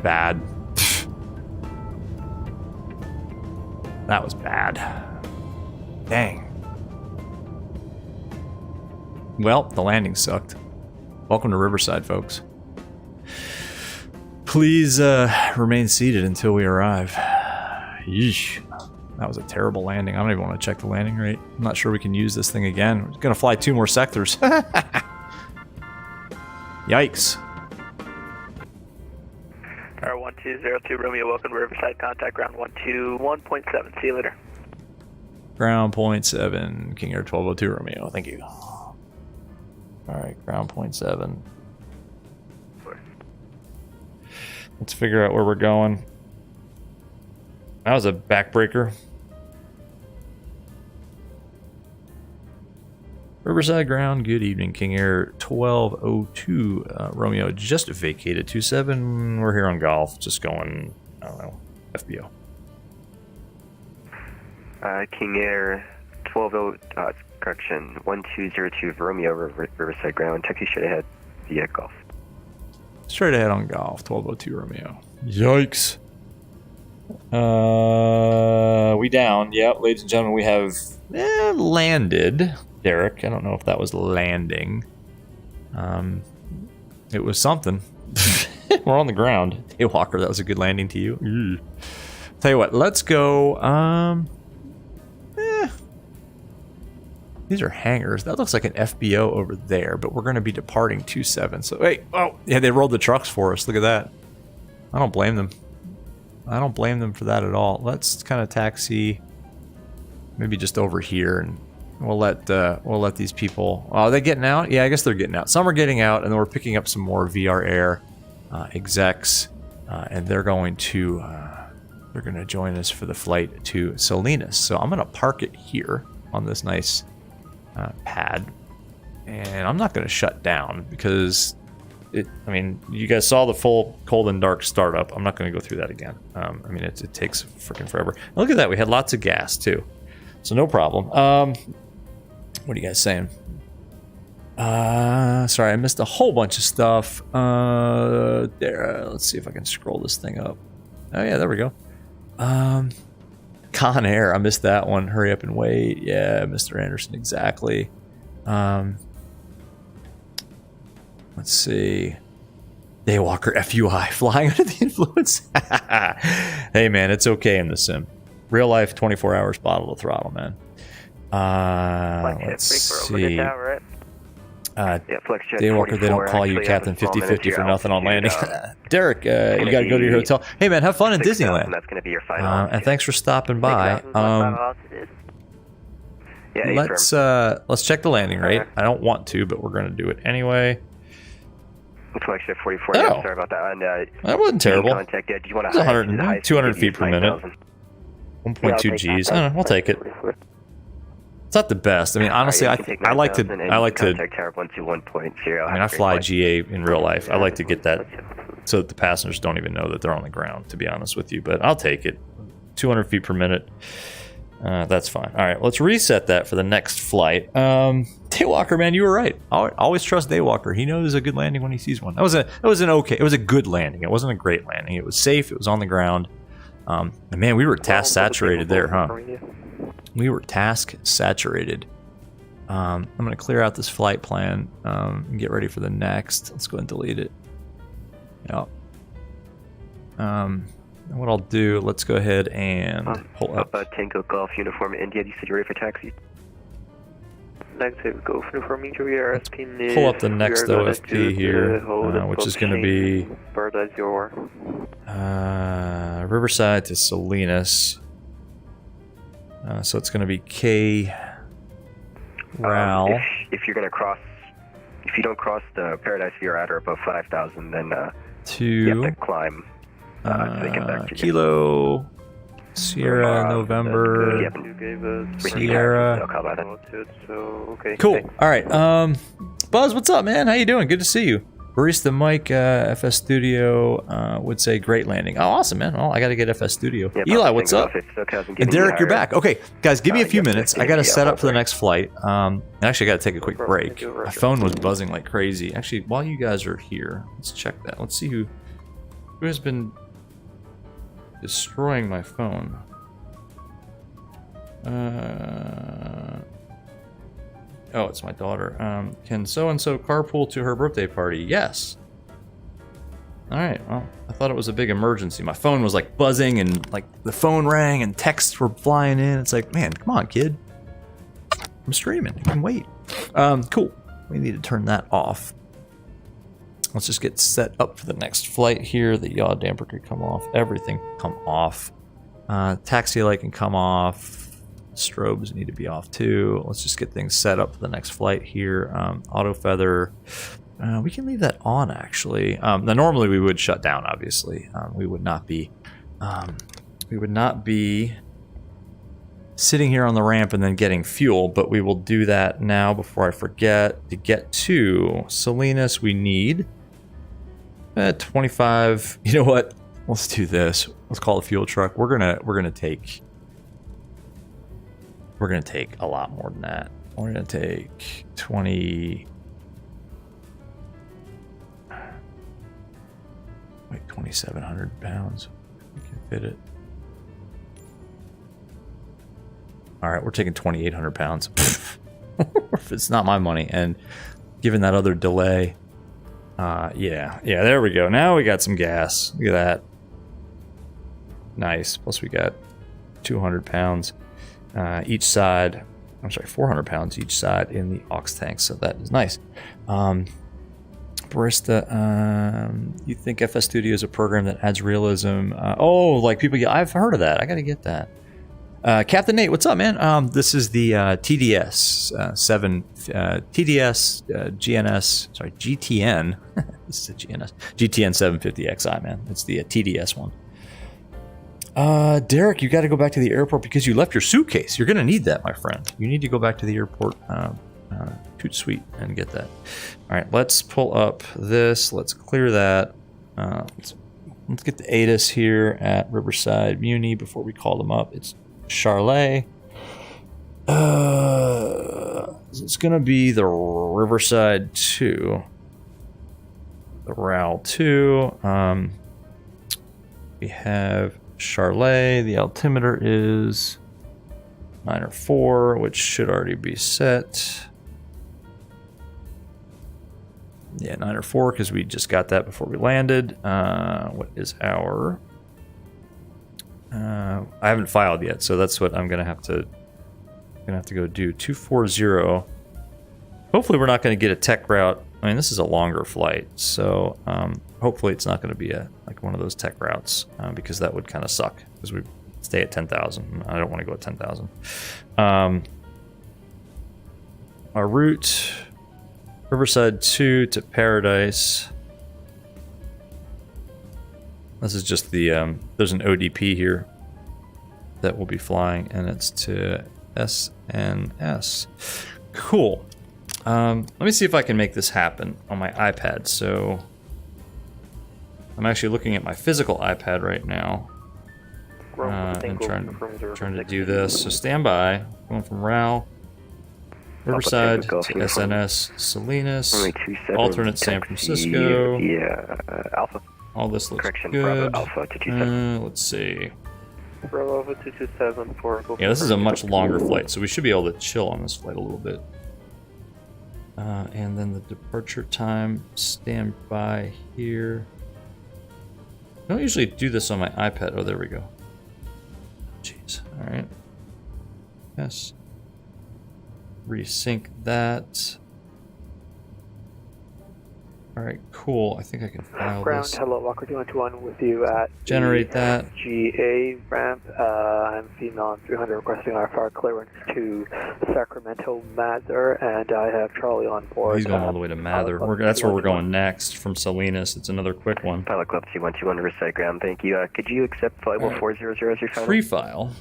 bad. That was bad. Dang. Well, the landing sucked. Welcome to Riverside, folks. Please remain seated until we arrive. Yeesh. That was a terrible landing. I don't even want to check the landing rate. I'm not sure we can use this thing again. We're going to fly 2 more sectors. Yikes. Air 1202 Romeo, welcome to Riverside, contact ground 121.7, see you later. Ground point 7, King Air 1202 Romeo, thank you. Alright, ground point 7. Let's figure out where we're going. That was a backbreaker. Riverside ground, good evening. King Air 1202 Romeo just vacated 27. We're here on golf, just going, I don't know, FBO. King Air 1202 Romeo, Riverside ground, taxi straight ahead via golf. Straight ahead on golf, 1202 Romeo. Yikes. We down. Yeah, ladies and gentlemen, we have landed. Derek, I don't know if that was landing. It was something. We're on the ground. Hey, Walker, that was a good landing to you. Ew. Tell you what, let's go. These are hangars. That looks like an FBO over there, but we're going to be departing 27. So, wait. Oh, yeah, they rolled the trucks for us. Look at that. I don't blame them. I don't blame them for that at all. Let's kind of taxi maybe just over here, and we'll let these people. Oh, are they getting out? Yeah, I guess they're getting out. Some are getting out, and then we're picking up some more VR Air execs, and they're going to join us for the flight to Salinas. So I'm going to park it here on this nice pad, and I'm not going to shut down because I mean, you guys saw the full cold and dark startup. I'm not going to go through that again. I mean, it takes freaking forever. And look at that. We had lots of gas too. So no problem. What are you guys saying? Sorry, I missed a whole bunch of stuff. There. Let's see if I can scroll this thing up. Oh yeah, there we go. Con Air. I missed that one. Hurry up and wait. Yeah, Mr. Anderson. Exactly. Let's see. Daywalker FUI. Flying under the influence. Hey, man, it's okay in the sim. Real life, 24 hours bottle of throttle, man. Let's see. Daywalker, they don't call you Captain 50-50 for nothing on landing. Derek, you got to go to your hotel. Hey, man, have fun in Disneyland. That's going to be your final. And thanks for stopping by. Let's check the landing rate. I don't want to, but we're going to do it anyway. Flex 44. Oh. Sorry about that. And, that wasn't terrible. Contact, do you want 200 feet per minute. 1.2 Gs. I don't know, we'll take it. It's not the best. I mean, honestly, I like to. I mean, I fly GA in real life. I like to get that so that the passengers don't even know that they're on the ground. To be honest with you, but I'll take it. 200 feet per minute. That's fine. All right, let's reset that for the next flight. Daywalker, man, you were right. I always trust Daywalker. He knows a good landing when he sees one. It was a good landing. It wasn't a great landing. It was safe. It was on the ground. And man, we were task saturated there, huh? We were task saturated. I'm gonna clear out this flight plan and get ready for the next. Let's go and delete it. Yep. What I'll do, let's go ahead and pull up. Tango Golf Uniform India, you said you're ready for taxi? Negative Golf Uniform India, pull up the next OFP here, which is going to be Riverside to Salinas. So it's going to be KRAL. If you're going to cross, if you don't cross the Paradise View at or above 5,000, then you have to climb. Kilo Sierra November Sierra. Cool. All right. Buzz, what's up, man? How you doing? Good to see you. Barista Mike, FS Studio would say great landing. Oh, awesome, man. Well, I got to get FS Studio. Eli, what's up? And Derek, you're back. Okay, guys, give me a few minutes. I got to set up for the next flight. And actually, I got to take a quick break. My phone was buzzing like crazy. Actually, while you guys are here, let's check that. Let's see who has been destroying my phone. Oh, it's my daughter. Can so-and-so carpool to her birthday party? Yes. Alright, well, I thought it was a big emergency. My phone was like buzzing and like the phone rang and texts were flying in. It's like, man, come on, kid. I'm streaming. You can wait. Cool. We need to turn that off. Let's just get set up for the next flight here. The yaw damper could come off. Everything come off. Taxi light can come off. Strobes need to be off too. Let's just get things set up for the next flight here. Auto feather. We can leave that on actually. Now normally we would shut down. Obviously, we would not be. We would not be sitting here on the ramp and then getting fuel, but we will do that now before I forget. To get to Salinas, we need 25. You know what? Let's do this. Let's call a fuel truck. We're gonna take a lot more than that. We're gonna take 20. Wait, 2,700 pounds. We can fit it. All right, we're taking 2,800 pounds. If it's not my money, and given that other delay, yeah, there we go. Now we got some gas. Look at that. Nice. Plus we got 200 pounds each side. I'm sorry, 400 pounds each side in the aux tank. So that is nice. Barista, you think FS Studio is a program that adds realism? Oh, like people get. I've heard of that. I got to get that. Captain Nate, what's up, man? This is the TDS 7 TDS GNS. Sorry, GTN. This is a GNS GTN 750XI, man. It's the TDS one. Derek, you got to go back to the airport because you left your suitcase. You're gonna need that, my friend. You need to go back to the airport toot sweet and get that. All right, let's pull up this. Let's clear that. Let's get the ATIS here at Riverside Muni before we call them up. It's Charlet. It's gonna be the Riverside 2, the RAL 2. We have Charlet. The altimeter is 9 or 4, which should already be set. Yeah, 9 or 4 because we just got that before we landed. What is our? I haven't filed yet, so that's what I'm gonna have to go do. 240. Hopefully, we're not going to get a tech route. I mean, this is a longer flight, so hopefully it's not going to be like one of those tech routes because that would kind of suck because we stay at 10,000. I don't want to go at 10,000. Our route. Riverside 2 to Paradise. This is just the, there's an ODP here that will be flying, and it's to SNS. Cool. Let me see if I can make this happen on my iPad. So I'm actually looking at my physical iPad right now and trying to do this. So stand by. Going from RAL. Riverside to SNS, Salinas, alternate San Francisco. Yeah, Alpha. All this looks Correction, good. Bravo Alpha 227. Let's see. Bravo Alpha 227 for. Yeah, this is a much longer flight, so we should be able to chill on this flight a little bit. And then the departure time, stand by here. I don't usually do this on my iPad. Oh, there we go. Jeez. All right. Yes. Resync that. All right, cool. I think I can file Ground, this. hello, Walker 221 with you at Generate that. GA ramp. I'm female on 300 requesting IFR clearance to Sacramento Mather, and I have Charlie on board. He's going all the way to Mather. That's where we're going next from Salinas. It's another quick one. Pilot Club C121 Riverside Ground, thank you. Could you accept flight 400 as your final? Pre-file.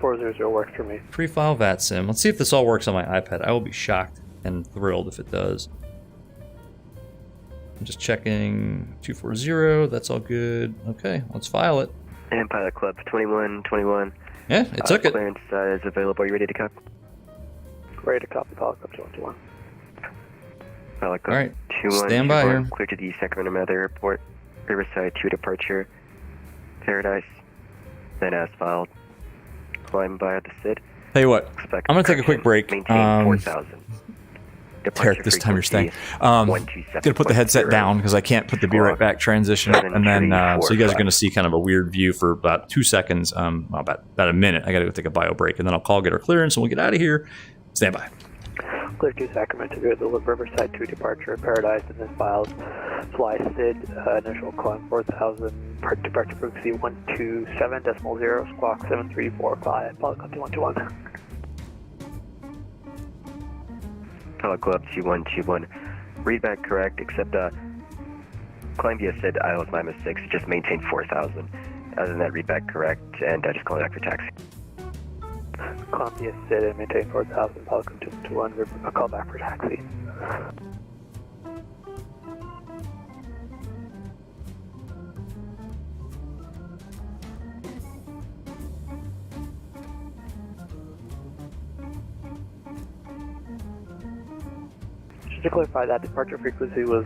400 works for me. Pre-file VATSIM. Let's see if this all works on my iPad. I will be shocked and thrilled if it does. I'm just checking 240. That's all good. Okay, let's file it. And Pilot Club 2121. Yeah, it took it. Clearance is available. Are you ready to copy? Ready to copy, Pilot Club 221. Pilot Club all right, 2121. stand by here. Clear to the Sacramento Mather Airport. Riverside 2 departure. Paradise. Then as filed. Climb via the SID. Tell you what, I'm going to take a quick break. Maintain 4,000. Derek, this time you're staying. Gonna put the headset down because I can't put the be right back transition, and then so you guys are gonna see kind of a weird view for about 2 seconds, about a minute. I gotta go take a bio break, and then I'll call, get our clearance, and we'll get out of here. Stand by. Clear to Sacramento, go to the Riverside 2 departure, Paradise, and then files. Fly SID, initial climb 4,000, departure frequency 127.0, squawk 7345, Pilot Club 2121. Pilot Club C121. Read back correct, except climb via SID, ILS my mistake, so just maintain 4,000. Other than that, read back correct, and just call it back for taxi. Climb via SID and maintain 4,000, Pilot Club 221, a call back for taxi. Just to clarify, that departure frequency was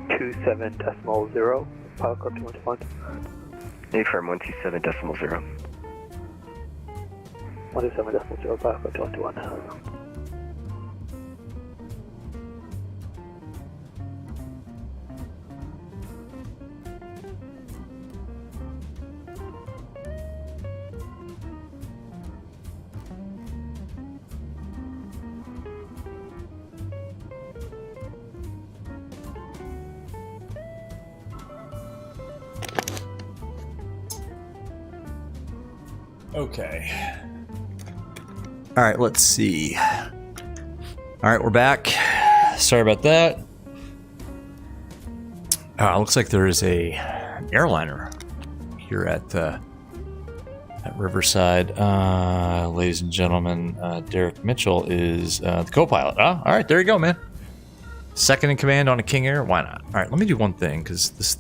27.0, Pilot Club 221. Affirm 127.0. 127.0, Pilot Club 221. Okay. All right, let's see. All right, we're back. Sorry about that. Looks like there is a airliner here at at Riverside. Ladies and gentlemen, Derek Mitchell is the co-pilot. Oh, all right, there you go, man. Second in command on a King Air. Why not? All right, let me do one thing because this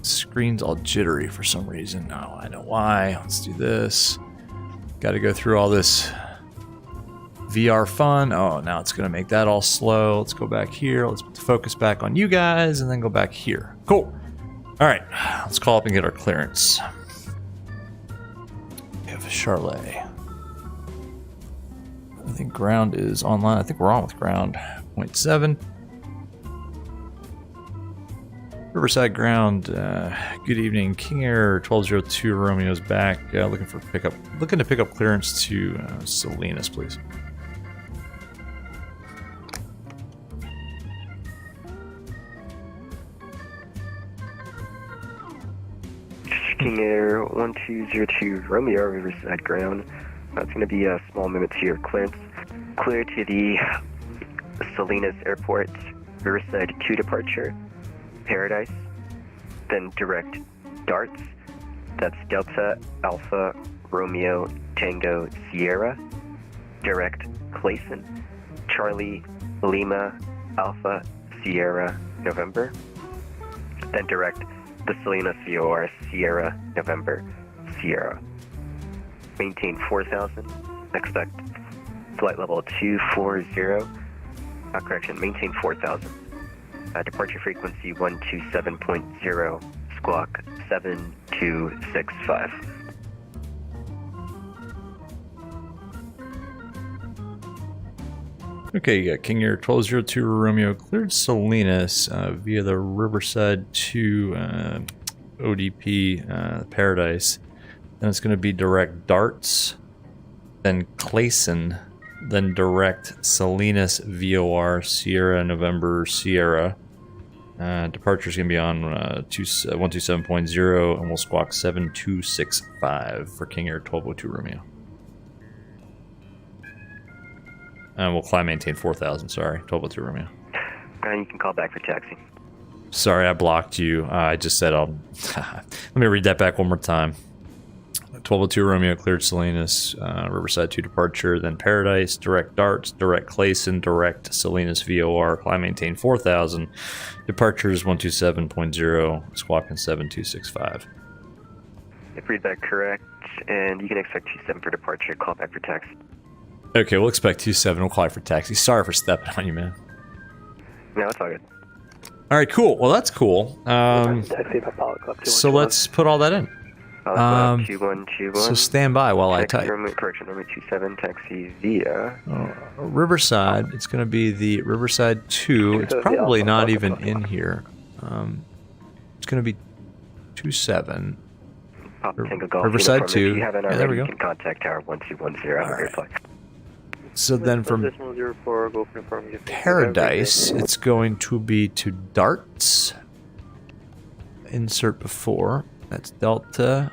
screen's all jittery for some reason. Oh, I know why. Let's do this. Got to go through all this VR fun. Oh, now it's going to make that all slow. Let's go back here. Let's put the focus back on you guys and then go back here. Cool. All right, let's call up and get our clearance. We have Charlet. I think ground is online. I think we're on with ground. 0.7. Riverside ground. Good evening. King Air 1202 Romeo's back. Looking to pick up clearance to Salinas, please. King Air 1202 Romeo Riverside ground. It's going to be a small movement to your clearance. Clear to the Salinas Airport, Riverside 2 departure, Paradise, then direct darts. That's Delta Alpha Romeo Tango Sierra, direct Clayson, Charlie Lima Alpha Sierra November, then direct the Salinas VOR Sierra November Sierra. Maintain 4,000. Expect flight level 240. Maintain 4,000. Departure frequency 127.0. Squawk 7265. Okay, you got King Air 1202 Romeo cleared Salinas via the Riverside 2 ODP Paradise. Then it's going to be direct darts, then Clayson, then direct Salinas VOR Sierra November Sierra. Departure is going to be on 127.0 and we'll squawk 7265 for King Air 1202 Romeo. And we'll climb maintain 4,000, sorry. 1202 Romeo. And you can call back for taxi. Sorry, I blocked you. I just said I'll... Let me read that back one more time. 1202 Romeo cleared Salinas, Riverside 2 departure, then Paradise, direct darts, direct Clayson, direct Salinas VOR, climb maintain 4,000. Departures 127.0, squawking 7265. If read that correct, and you can expect 27 for departure, call back for taxi. Okay, we'll expect 27. We'll call for taxi. Sorry for stepping on you, man. No, it's all good. All right, cool. Well, that's cool. So let's put all that in. 2121. So stand by while I type. Correction, number 27, taxi via Riverside. It's going to be the Riverside 2. It's probably not even in here. It's going to be 27. Riverside 2. Yeah, there we go. You can contact Tower 1210. Have a great flight. So then from Paradise, it's going to be to darts. Insert before. That's Delta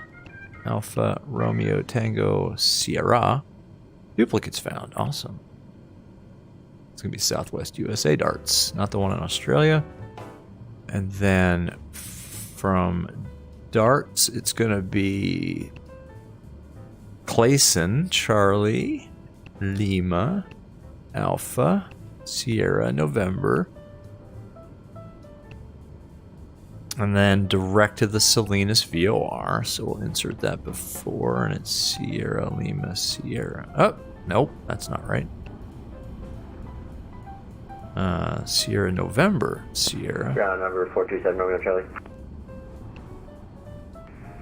Alpha Romeo Tango Sierra. Duplicates found. Awesome. It's going to be Southwest USA darts, not the one in Australia. And then from darts, it's going to be Clayson, Charlie, Lima, Alpha, Sierra, November. And then direct to the Salinas VOR. So we'll insert that before, and it's Sierra, Lima, Sierra. Oh, nope, that's not right. Sierra, November, Sierra. Ground number 427 Romeo Charlie.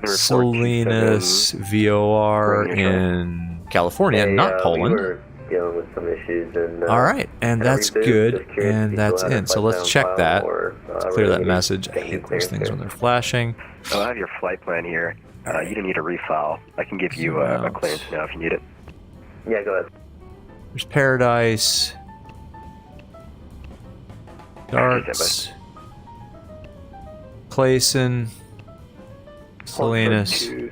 Salinas VOR in California, not Poland. We were dealing with some issues. And, all right, and that's good, and that's in. So let's check that. Let's clear that message. I hate those things when they're flashing. Oh, I have your flight plan here. You don't need a refile. I can give you a clearance now if you need it. Yeah, go ahead. There's Paradise. Darts. Clayson. Salinas. And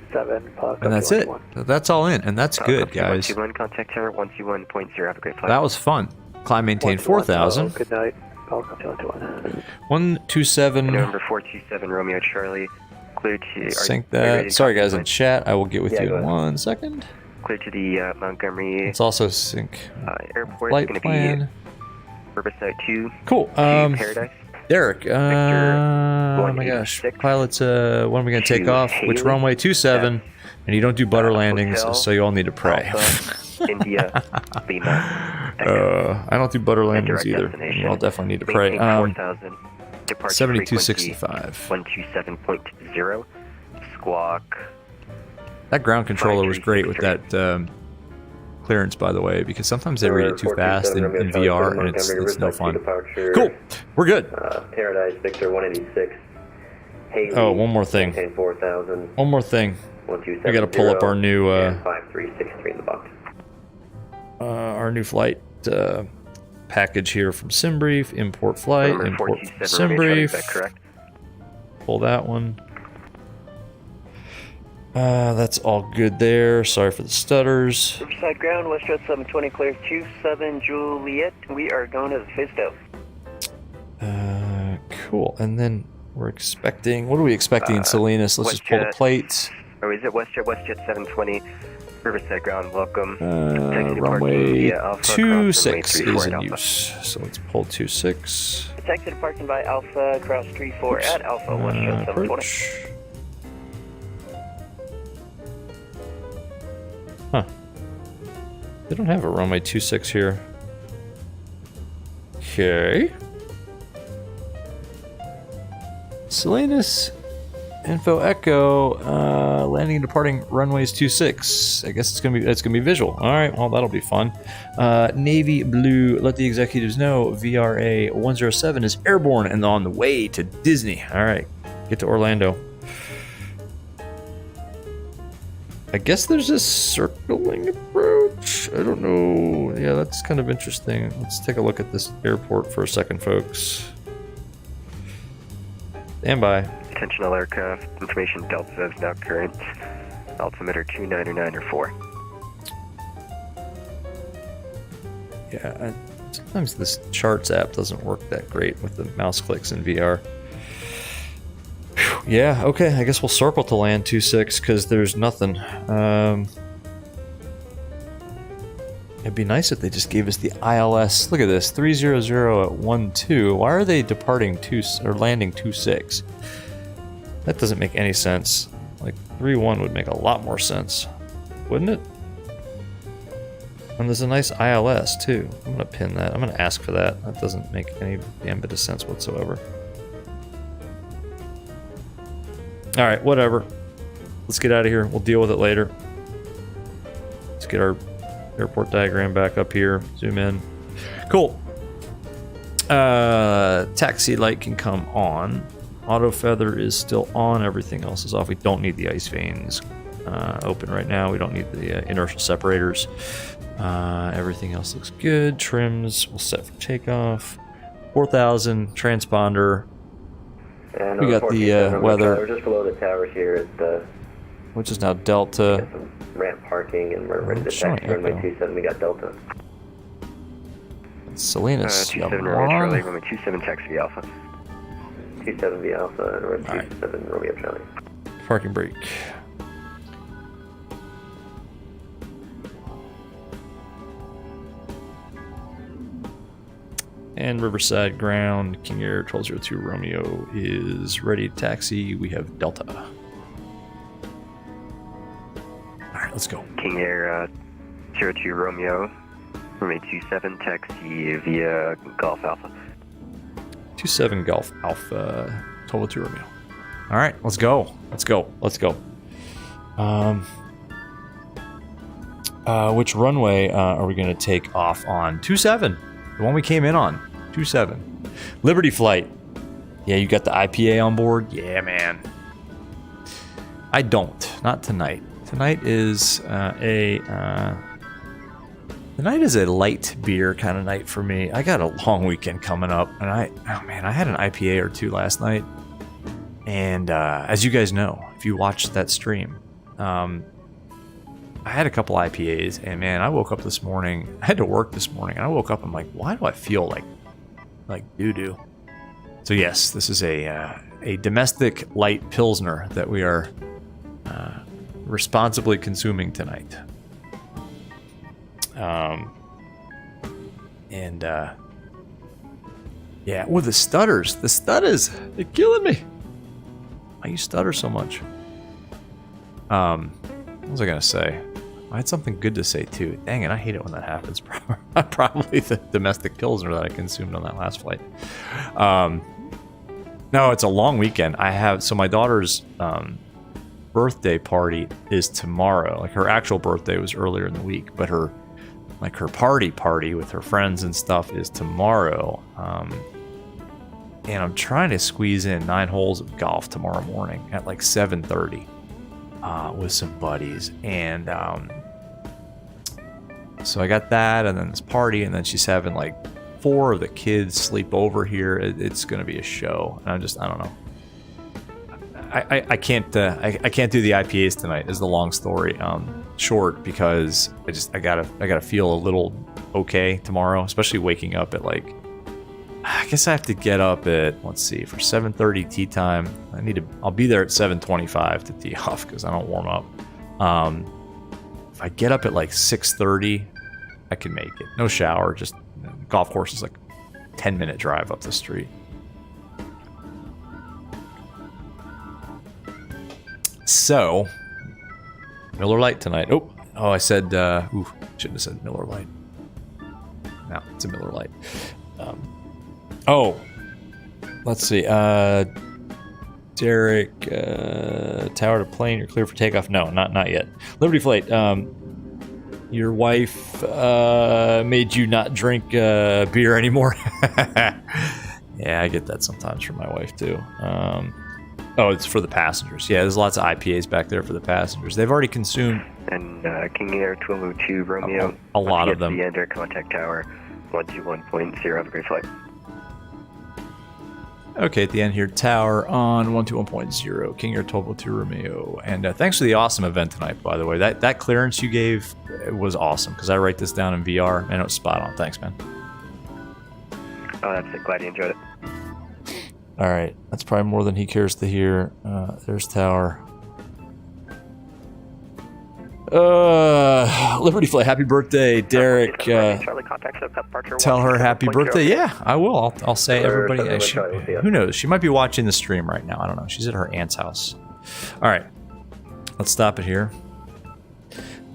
that's it. That's all in, and that's good, guys. 121, contact Tower 121.0. Have a great flight. That was fun. Climb maintain 4,000. Good night. 127. November 427 Romeo Charlie. Clear to... Sync that. Sorry guys in chat, I will get with you in 1 second. Clear to the Montgomery... Let's also sync airport. flight It's plan. Be Riverside 2. Cool. Paradise. Derek, oh my gosh. Pilots, when are we going to take off? Which runway? 27. And you don't do butter landings, so you all need to pray. India, Lima. I don't do butter landings either. You all definitely need to pray. 7265. 127.0. Squawk. That ground controller was great with that clearance, by the way, because sometimes they read it too fast in VR, and it's no fun. Cool. We're good. Paradise, Victor 186. Haley, Oh, one more thing. 4000. One more thing. I gotta pull up our new 5363 in the box. Our new flight package here from SimBrief. Import flight. Import SimBrief. Correct. Pull that one. That's all good there. Sorry for the stutters. Riverside ground, Westjet 720, clear 27 Juliet. We are going to the face down. Cool. And then we're expecting. What are we expecting in Salinas? Let's just pull the plates. Or is it Westjet 720? Riverside ground, welcome. Runway 26 is in use. So let's pull 26. Taxi departing by Alpha, cross 34 at Alpha, Westjet 720. Huh. They don't have a runway 26 here. Okay. Salinas. Info Echo. Landing and departing runways 26. I guess it's gonna be visual. All right. Well, that'll be fun. Navy blue. Let the executives know. VRA 107 is airborne and on the way to Disney. All right. Get to Orlando. I guess there's this circling approach. I don't know. Yeah, that's kind of interesting. Let's take a look at this airport for a second, folks. Stand by. Attention all aircraft. Information Delta is now current. Altimeter 2994. Yeah, sometimes this charts app doesn't work that great with the mouse clicks in VR. Yeah, okay, I guess we'll circle to land 26 because there's nothing. It'd be nice if they just gave us the ILS. Look at this, 300 at 12. Why are they departing or landing 26? That doesn't make any sense. Like 31 would make a lot more sense, wouldn't it? And there's a nice ILS too. I'm gonna pin that. I'm gonna ask for that. That doesn't make any damn bit of sense whatsoever. All right, whatever. Let's get out of here. We'll deal with it later. Let's get our airport diagram back up here. Zoom in. Cool. Taxi light can come on. Auto feather is still on. Everything else is off. We don't need the ice vanes open right now. We don't need the inertial separators. Everything else looks good. Trims will set for takeoff. 4,000 transponder. And we got the weather. We're just below the towers here at the... Which is now Delta. Some ramp parking, and we're ready to taxi runway 27. We got Delta. Salinas. 27 Charlie, runway 27 taxi Alpha. 27 V Alpha, and we're at 27 Romeo Charlie. Parking brake. And Riverside ground, King Air 1202 Romeo is ready to taxi. We have Delta. Alright, let's go. King Air 02 Romeo, runway 27 taxi via Golf Alpha. 27 Golf Alpha 1202 Romeo. Alright, let's go. Let's go. Let's go. Which runway are we going to take off on? 27. The one we came in on. 27. Liberty Flight. Yeah, you got the IPA on board? Yeah, man. I don't. Not tonight. Tonight is Tonight is a light beer kind of night for me. I got a long weekend coming up, and I had an IPA or two last night. And as you guys know, if you watched that stream, I had a couple IPAs, and man, I woke up this morning. I had to work this morning, and I woke up. I'm like, why do I feel like doo-doo? So yes, this is a a domestic light Pilsner that we are responsibly consuming tonight. Yeah, well, the stutters. The stutters. They're killing me. Why you stutter so much? What was I going to say? I had something good to say, too. Dang it, I hate it when that happens. Probably the domestic Pilsner that I consumed on that last flight. No, it's a long weekend. So my daughter's birthday party is tomorrow. Like, her actual birthday was earlier in the week, but her party with her friends and stuff is tomorrow. And I'm trying to squeeze in 9 holes of golf tomorrow morning at like 7:30 with some buddies. And so I got that, and then this party, and then she's having like 4 of the kids sleep over here. It's going to be a show. And I don't know. I can't do the IPAs tonight. Is the long story short, because I gotta feel a little okay tomorrow, especially waking up at like, I guess I have to get up at, let's see, for 7:30 tee time. I'll be there at 7:25 to tee off because I don't warm up. If I get up at like 6:30, I can make it. No shower, just golf course is like 10-minute drive up the street. So, Miller Lite tonight. Oh, I said, shouldn't have said Miller Lite. No, it's a Miller Lite. Let's see. Derek, tower to plane, you're clear for takeoff? No, not yet. Liberty Flight, your wife made you not drink beer anymore? Yeah, I get that sometimes from my wife too. It's for the passengers. Yeah, there's lots of IPAs back there for the passengers. They've already consumed. And King Air 1202 Romeo. A lot of them. The enter contact tower 121.0. Have a great flight. Okay, at the end here, tower on 121.0, King Air 1202 Romeo. And thanks for the awesome event tonight, by the way. That clearance you gave was awesome, because I write this down in VR, and it was spot on. Thanks, man. Oh, that's it. Glad you enjoyed it. All right, that's probably more than he cares to hear. There's tower. Liberty Flight, happy birthday, Derek. Tell her happy birthday. Yeah, I will. I'll say everybody. Who knows? She might be watching the stream right now. I don't know. She's at her aunt's house. All right, let's stop it here.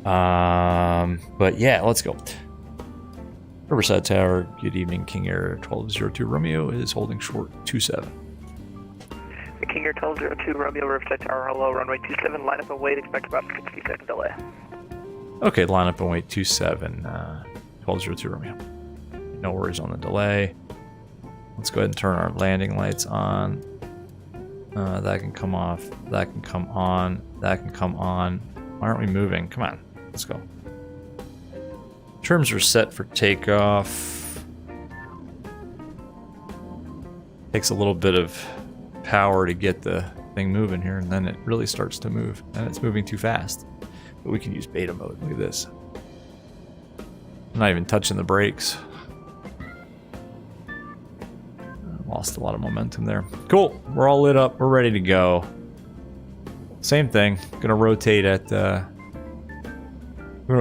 But yeah, let's go. Riverside Tower, good evening. King Air 1202 Romeo is holding short 27. King Air 1202 Romeo, Riverside Tower, hello, runway 27, line up and wait, expect about 60-second delay. Okay, line up and wait 27, 1202 Romeo. No worries on the delay. Let's go ahead and turn our landing lights on. That can come off, that can come on, that can come on. Why aren't we moving? Come on, let's go. Trims are set for takeoff. Takes a little bit of power to get the thing moving here, and then it really starts to move, and it's moving too fast. But we can use beta mode. Look at this. I'm not even touching the brakes. Lost a lot of momentum there. Cool. We're all lit up. We're ready to go. Same thing. Gonna rotate at. We're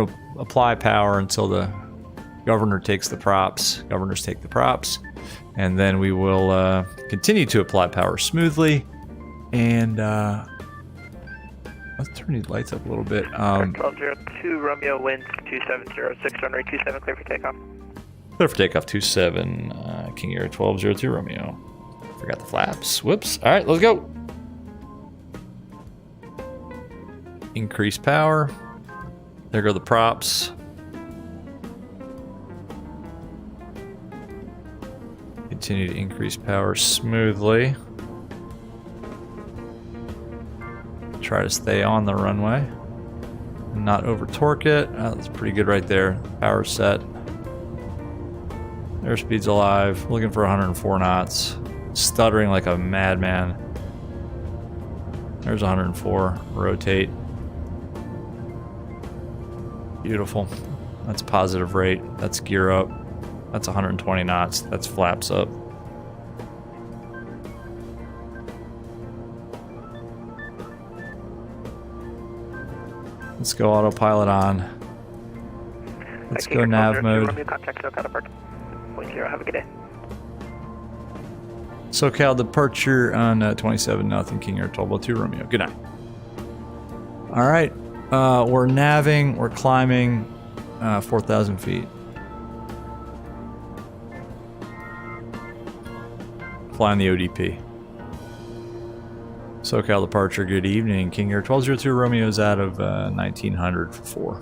gonna apply power until the governor takes the props. Governors take the props. And then we will continue to apply power smoothly. And let's turn these lights up a little bit. 1202 Romeo winds 2706, runway 27, clear for takeoff. Clear for takeoff 27, King Air 1202 Romeo. Forgot the flaps. Whoops. All right, let's go. Increase power. There go the props. Continue to increase power smoothly. Try to stay on the runway. Not over torque it. That's pretty good right there. Power set. Airspeed's alive. Looking for 104 knots. Stuttering like a madman. There's 104. Rotate. Beautiful. That's positive rate. That's gear up. That's 120 knots. That's flaps up. Let's go autopilot on. Let's go nav mode. Contact SoCal departure. 0. Have a good day. SoCal departure on 27-0 King Air 1202 Romeo. Good night. All right, we're navving. We're climbing 4,000 feet. Flying the ODP. SoCal departure, good evening. King Air 1202 Romeo is out of 1900 for 4.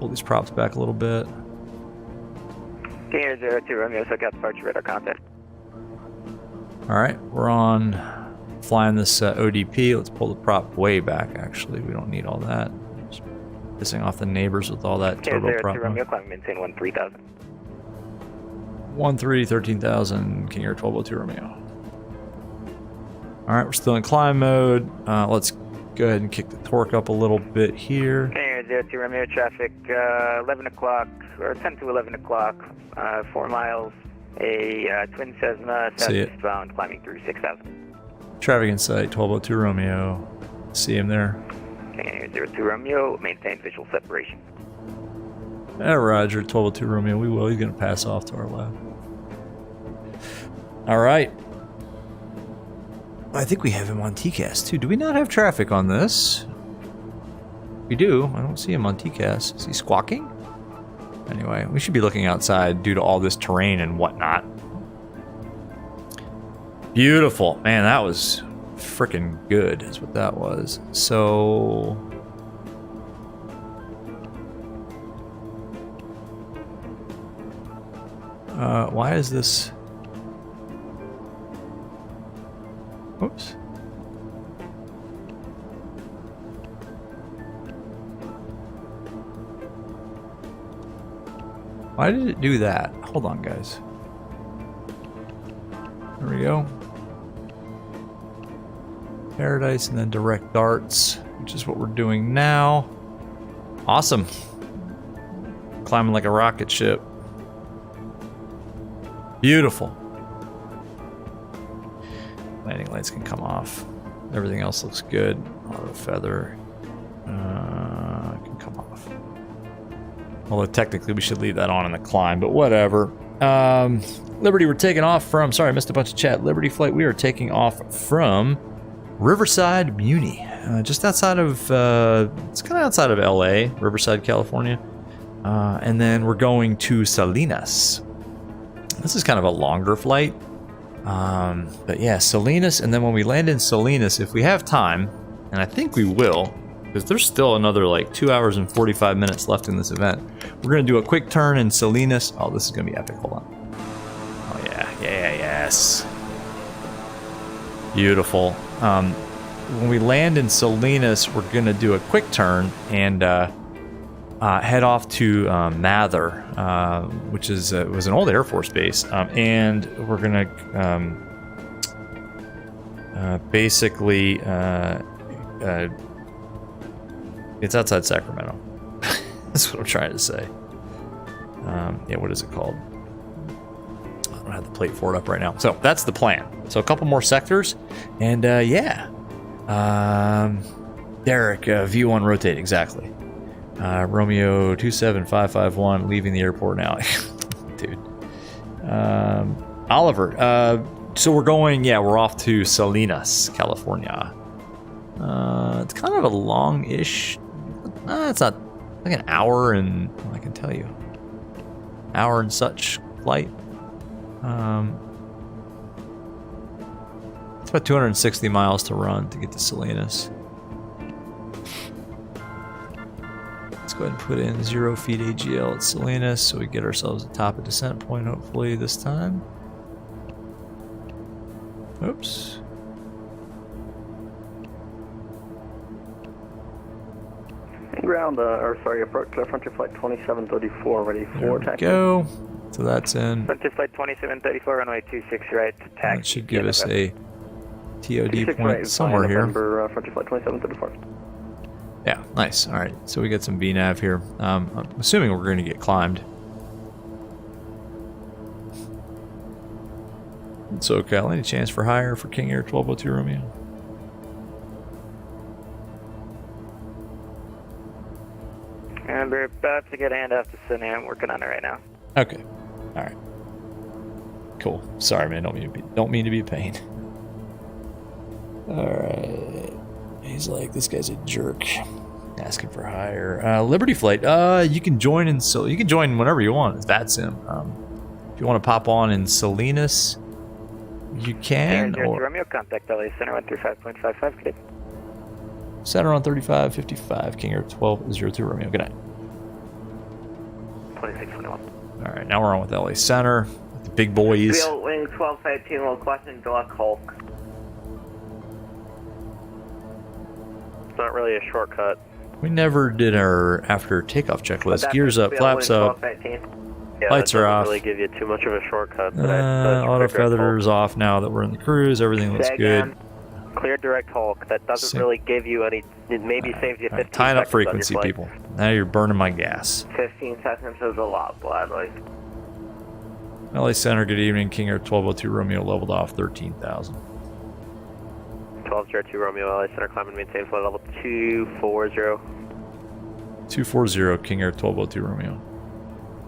Pull these props back a little bit. King Air 02 Romeo, SoCal departure, radar contact. Alright, we're on flying this ODP. Let's pull the prop way back, actually. We don't need all that. Just pissing off the neighbors with all that turbo prop. Romeo, climb maintain 13,000. 13,000, King Air 1202 Romeo. Alright, we're still in climb mode. Let's go ahead and kick the torque up a little bit here. King Air 02 Romeo, traffic 11 o'clock, or 10 to 11 o'clock, 4 miles, a twin Cessna, southeastbound, climbing through 6,000. Traffic in sight, 1202 Romeo. See him there. King Air 02 Romeo, maintain visual separation. Roger, 1202 Romeo, we will. He's going to pass off to our left. Alright. I think we have him on TCAS too. Do we not have traffic on this? We do. I don't see him on TCAS. Is he squawking? Anyway, we should be looking outside due to all this terrain and whatnot. Beautiful. Man, that was freaking good is what that was. So... why is this... Oops. Why did it do that? Hold on, guys. There we go. Paradise and then direct darts, which is what we're doing now. Awesome. Climbing like a rocket ship. Beautiful. Landing lights can come off. Everything else looks good. Auto feather can come off. Although technically we should leave that on in the climb, but whatever. Liberty, we're taking off from, sorry, I missed a bunch of chat. Liberty flight, we are taking off from Riverside, Muni. Just outside of, it's kind of outside of LA, Riverside, California. And then we're going to Salinas. This is kind of a longer flight. But yeah, Salinas, and then when we land in Salinas, if we have time, and I think we will, because there's still another like 2 hours and 45 minutes left in this event, we're going to do a quick turn in Salinas. Oh, this is going to be epic. Hold on. Oh yeah, yes. Beautiful. When we land in Salinas, we're going to do a quick turn and head off to Mather, which is was an old Air Force base, and we're gonna basically it's outside Sacramento. That's what I'm trying to say. Yeah, what is it called? I don't have the plate for it up right now. So that's the plan. So a couple more sectors, and yeah, Derek, view on rotate exactly. Romeo 27551 leaving the airport now. Dude. Oliver, so we're going, yeah, we're off to Salinas, California. It's kind of a long-ish, it's not, like an hour and, well, I can tell you, hour and such flight. It's about 260 miles to run to get to Salinas. Let's go ahead and put in 0 feet AGL at Salinas so we get ourselves a top of descent point hopefully this time. Oops. Ground, or sorry, approach Frontier Flight 2734, ready for taxi. Go. So that's in. Frontier Flight 2734, runway 26 right, taxi. That should give us a TOD point right, somewhere here. November, Frontier Flight 2734. Yeah, nice. All right, so we get some VNAV here. I'm assuming we're going to get climbed. SoCal, any chance for higher for King Air 1202 Romeo? We're about to get a handoff to Cindy. I'm working on it right now. Okay. All right. Cool. Sorry, man. Don't mean to be a pain. All right. He's like, this guy's a jerk. Asking for hire. Liberty Flight. You can join you can join whenever you want. It's VATSIM. If you want to pop on in Salinas, you can. Or Romeo, contact LA Center on 35.55. Good. Center on 3555. King Air 1202 Romeo. Good night. 2621. All right. Now we're on with LA Center. The big boys. Wheel wing 1215 will question Glock Hulk. It's not really a shortcut. We never did our after takeoff checklist. Gears up, flaps up, Yeah, lights are off. Really give you too much of a shortcut. Auto feathers off now that we're in the cruise. Everything looks good. Clear direct Hulk. That doesn't really give you any. It maybe saves you 15 tying up seconds frequency, on your people. Now you're burning my gas. 15 seconds is a lot, gladly. LA Center, good evening. King Air 1202 Romeo leveled off 13,000. 1202 Romeo, LA Center, climb and maintain flight level 240. 240 King Air 1202 Romeo.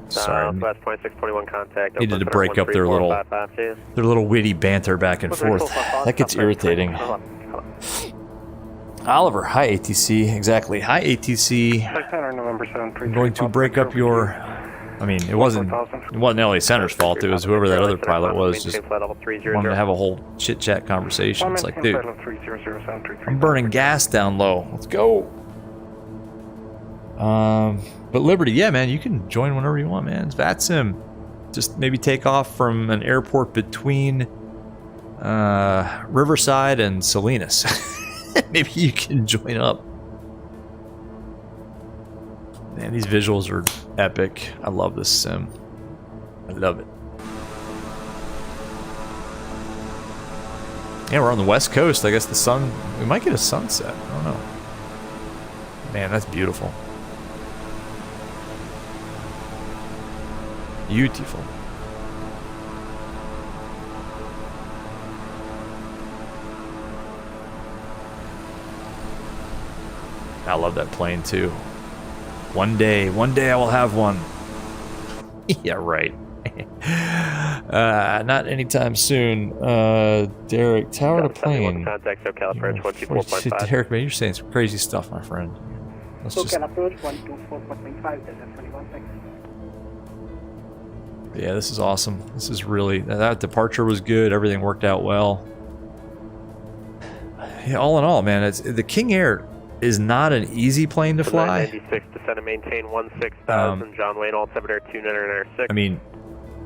Sorry. West point 621 contact. Needed to break up their little witty banter back and forth. That gets irritating. Oliver, hi ATC. Exactly. Hi ATC. I'm going to break up your. I mean, it wasn't LA Center's fault. It was whoever that other pilot was. Just wanted to have a whole chit chat conversation. It's like, dude, I'm burning gas down low. Let's go. But Liberty, yeah, man, you can join whenever you want, man. It's VATSIM. Just maybe take off from an airport between Riverside and Salinas. Maybe you can join up. Man, these visuals are epic. I love this sim. I love it. Yeah, we're on the west coast. I guess the sun, we might get a sunset. I don't know. Man, that's beautiful. Beautiful. I love that plane too. One day I will have one. Yeah, right. Not anytime soon. Derek, tower to plane. Contact SoCal approach 124.5. Derek, man, you're saying some crazy stuff, my friend. Let's just... approach 124.5. Yeah, this is awesome. This is really, that departure was good. Everything worked out well. Yeah, all in all, man, it's the King Air is not an easy plane to fly. 996, descend and maintain 16,000. John Wayne, Altimeter 2996. I mean,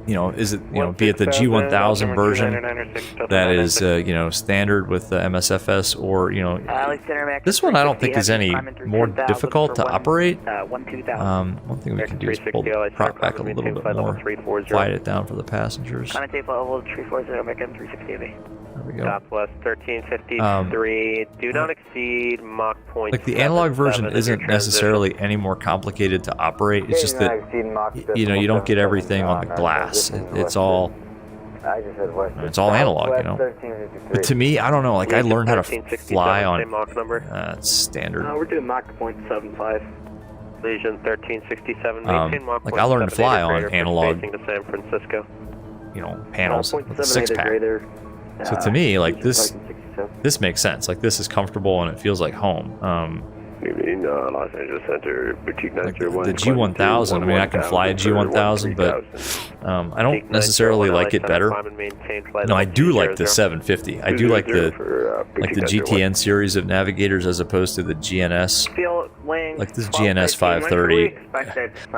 you know, is it, you know, be it the G1000 version that is, you know, standard with the MSFS, or, you know, this one I don't think is any more difficult to operate. One thing we can do is pull the prop back a little bit more, quiet it down for the passengers. There we go. Southwest 1353. Do not exceed Mach point. Like the analog version isn't necessarily any more complicated to operate. It's just that, you know, you don't get everything on the glass. It's all analog, you know. But to me, I don't know. Like, I learned how to fly on standard. We're doing Mach .75. Legion 1367. Maintain Mach like I learned to fly on analog, to San Francisco. You know, panels with a 6-pack. So to me, like this makes sense. Like, this is comfortable and it feels like home. Los Angeles Center, boutique like the G1000. I mean, I can fly a G1000, but I don't necessarily like it better. No, I do like the 750. I do like the GTN series of navigators as opposed to the GNS. Like this GNS 530.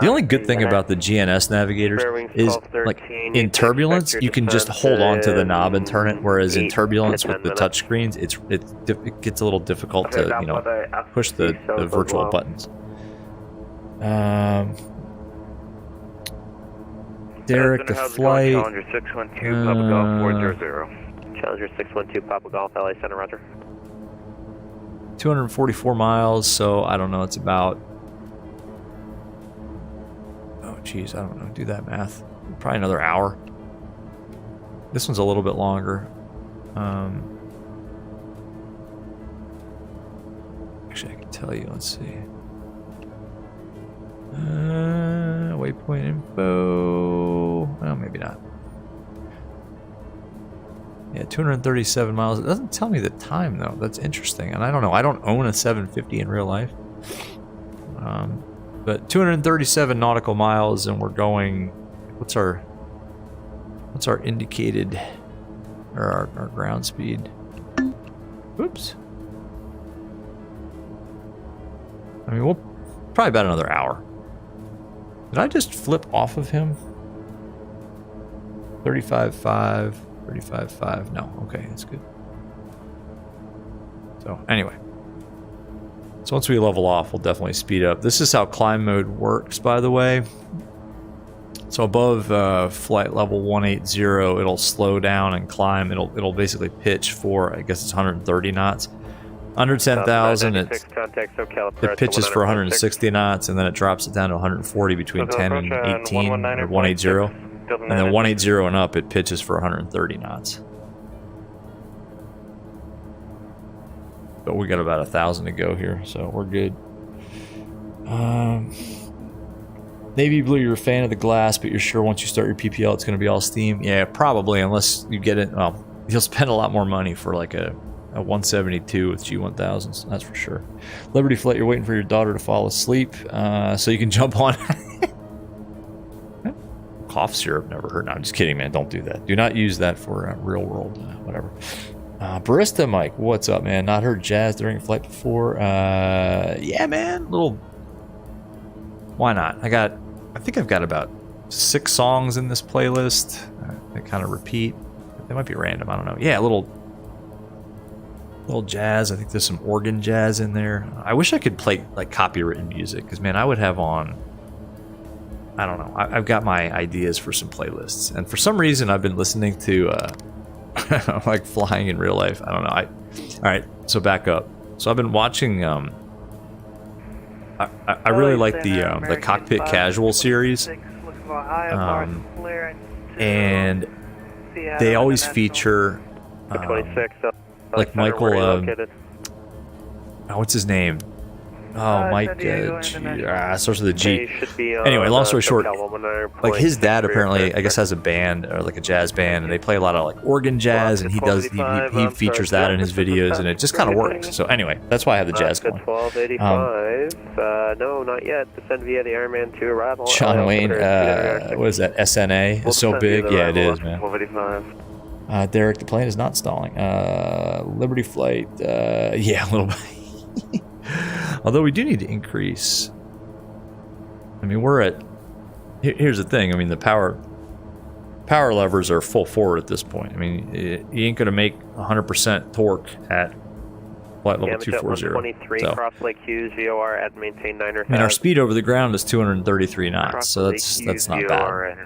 The only good thing about the GNS navigators is, like, in turbulence, you can just hold on to the knob and turn it, whereas in turbulence with the touch screens, it gets a little difficult to, you know, push the virtual buttons. Derek, the flight. Challenger 612, Papa Golf 400. Challenger 612, Papa Golf, LA Center, Roger. 244 miles, so I don't know, it's about, oh geez, I don't know, do that math. Probably another hour. This one's a little bit longer. Actually, I can tell you, let's see. Waypoint info. Well, maybe not. Yeah, 237 miles. It doesn't tell me the time though. That's interesting. And I don't know. I don't own a 750 in real life. But 237 nautical miles, and we're going. What's our indicated, or our ground speed? Oops. I mean, we'll probably about another hour. Did I just flip off of him? 35.5, 35.5. No, okay, that's good. So anyway, so once we level off, we'll definitely speed up. This is how climb mode works, by the way. So above flight level 180, it'll slow down and climb. It'll basically pitch for, I guess it's 130 knots. Under 10,000, it pitches for 160 knots, and then it drops it down to 140 between 10 and 18, or 180. And then 180 and up, it pitches for 130 knots. But we got about 1,000 to go here, so we're good. Navy Blue, you're a fan of the glass, but you're sure once you start your PPL, it's going to be all steam? Yeah, probably, unless you get it. Well, you'll spend a lot more money for like a 172 with G1000s, that's for sure. Liberty Flight, you're waiting for your daughter to fall asleep, so you can jump on. Cough syrup, never heard. No, I'm just kidding, man. Don't do that. Do not use that for real world, whatever. Barista Mike, what's up, man? Not heard jazz during flight before. Yeah, man. Little. Why not? I think I've got about 6 songs in this playlist. They kind of repeat. They might be random. I don't know. Yeah, a little jazz. I think there's some organ jazz in there. I wish I could play like copywritten music, because man, I would have on. I don't know. I've got my ideas for some playlists, and for some reason, I've been listening to like flying in real life. I don't know. All right, so back up. So I've been watching. I really like the Cockpit Casual series, and they always feature like Michael. What's his name? Oh, Mike, starts with a G. Anyway, long story short, like his dad apparently, I guess, has a band, or like a jazz band, and they play a lot of like organ jazz, and he features that in his videos, and it just kind of works. So anyway, that's why I have the jazz going. 1285. No, not yet. Descend via the Ironman to arrival. John Wayne, what is that? SNA is so big. Yeah, it is, man. 1285. Derek, the plane is not stalling. Liberty Flight, yeah, a little bit. Although we do need to increase. I mean, we're at. Here's the thing. I mean, the power levers are full forward at this point. I mean, you ain't gonna make 100% torque at flight level 240. So, cross Lake Hughes, VOR at maintain 9 or. I mean, our speed over the ground is 233 knots, so that's not bad.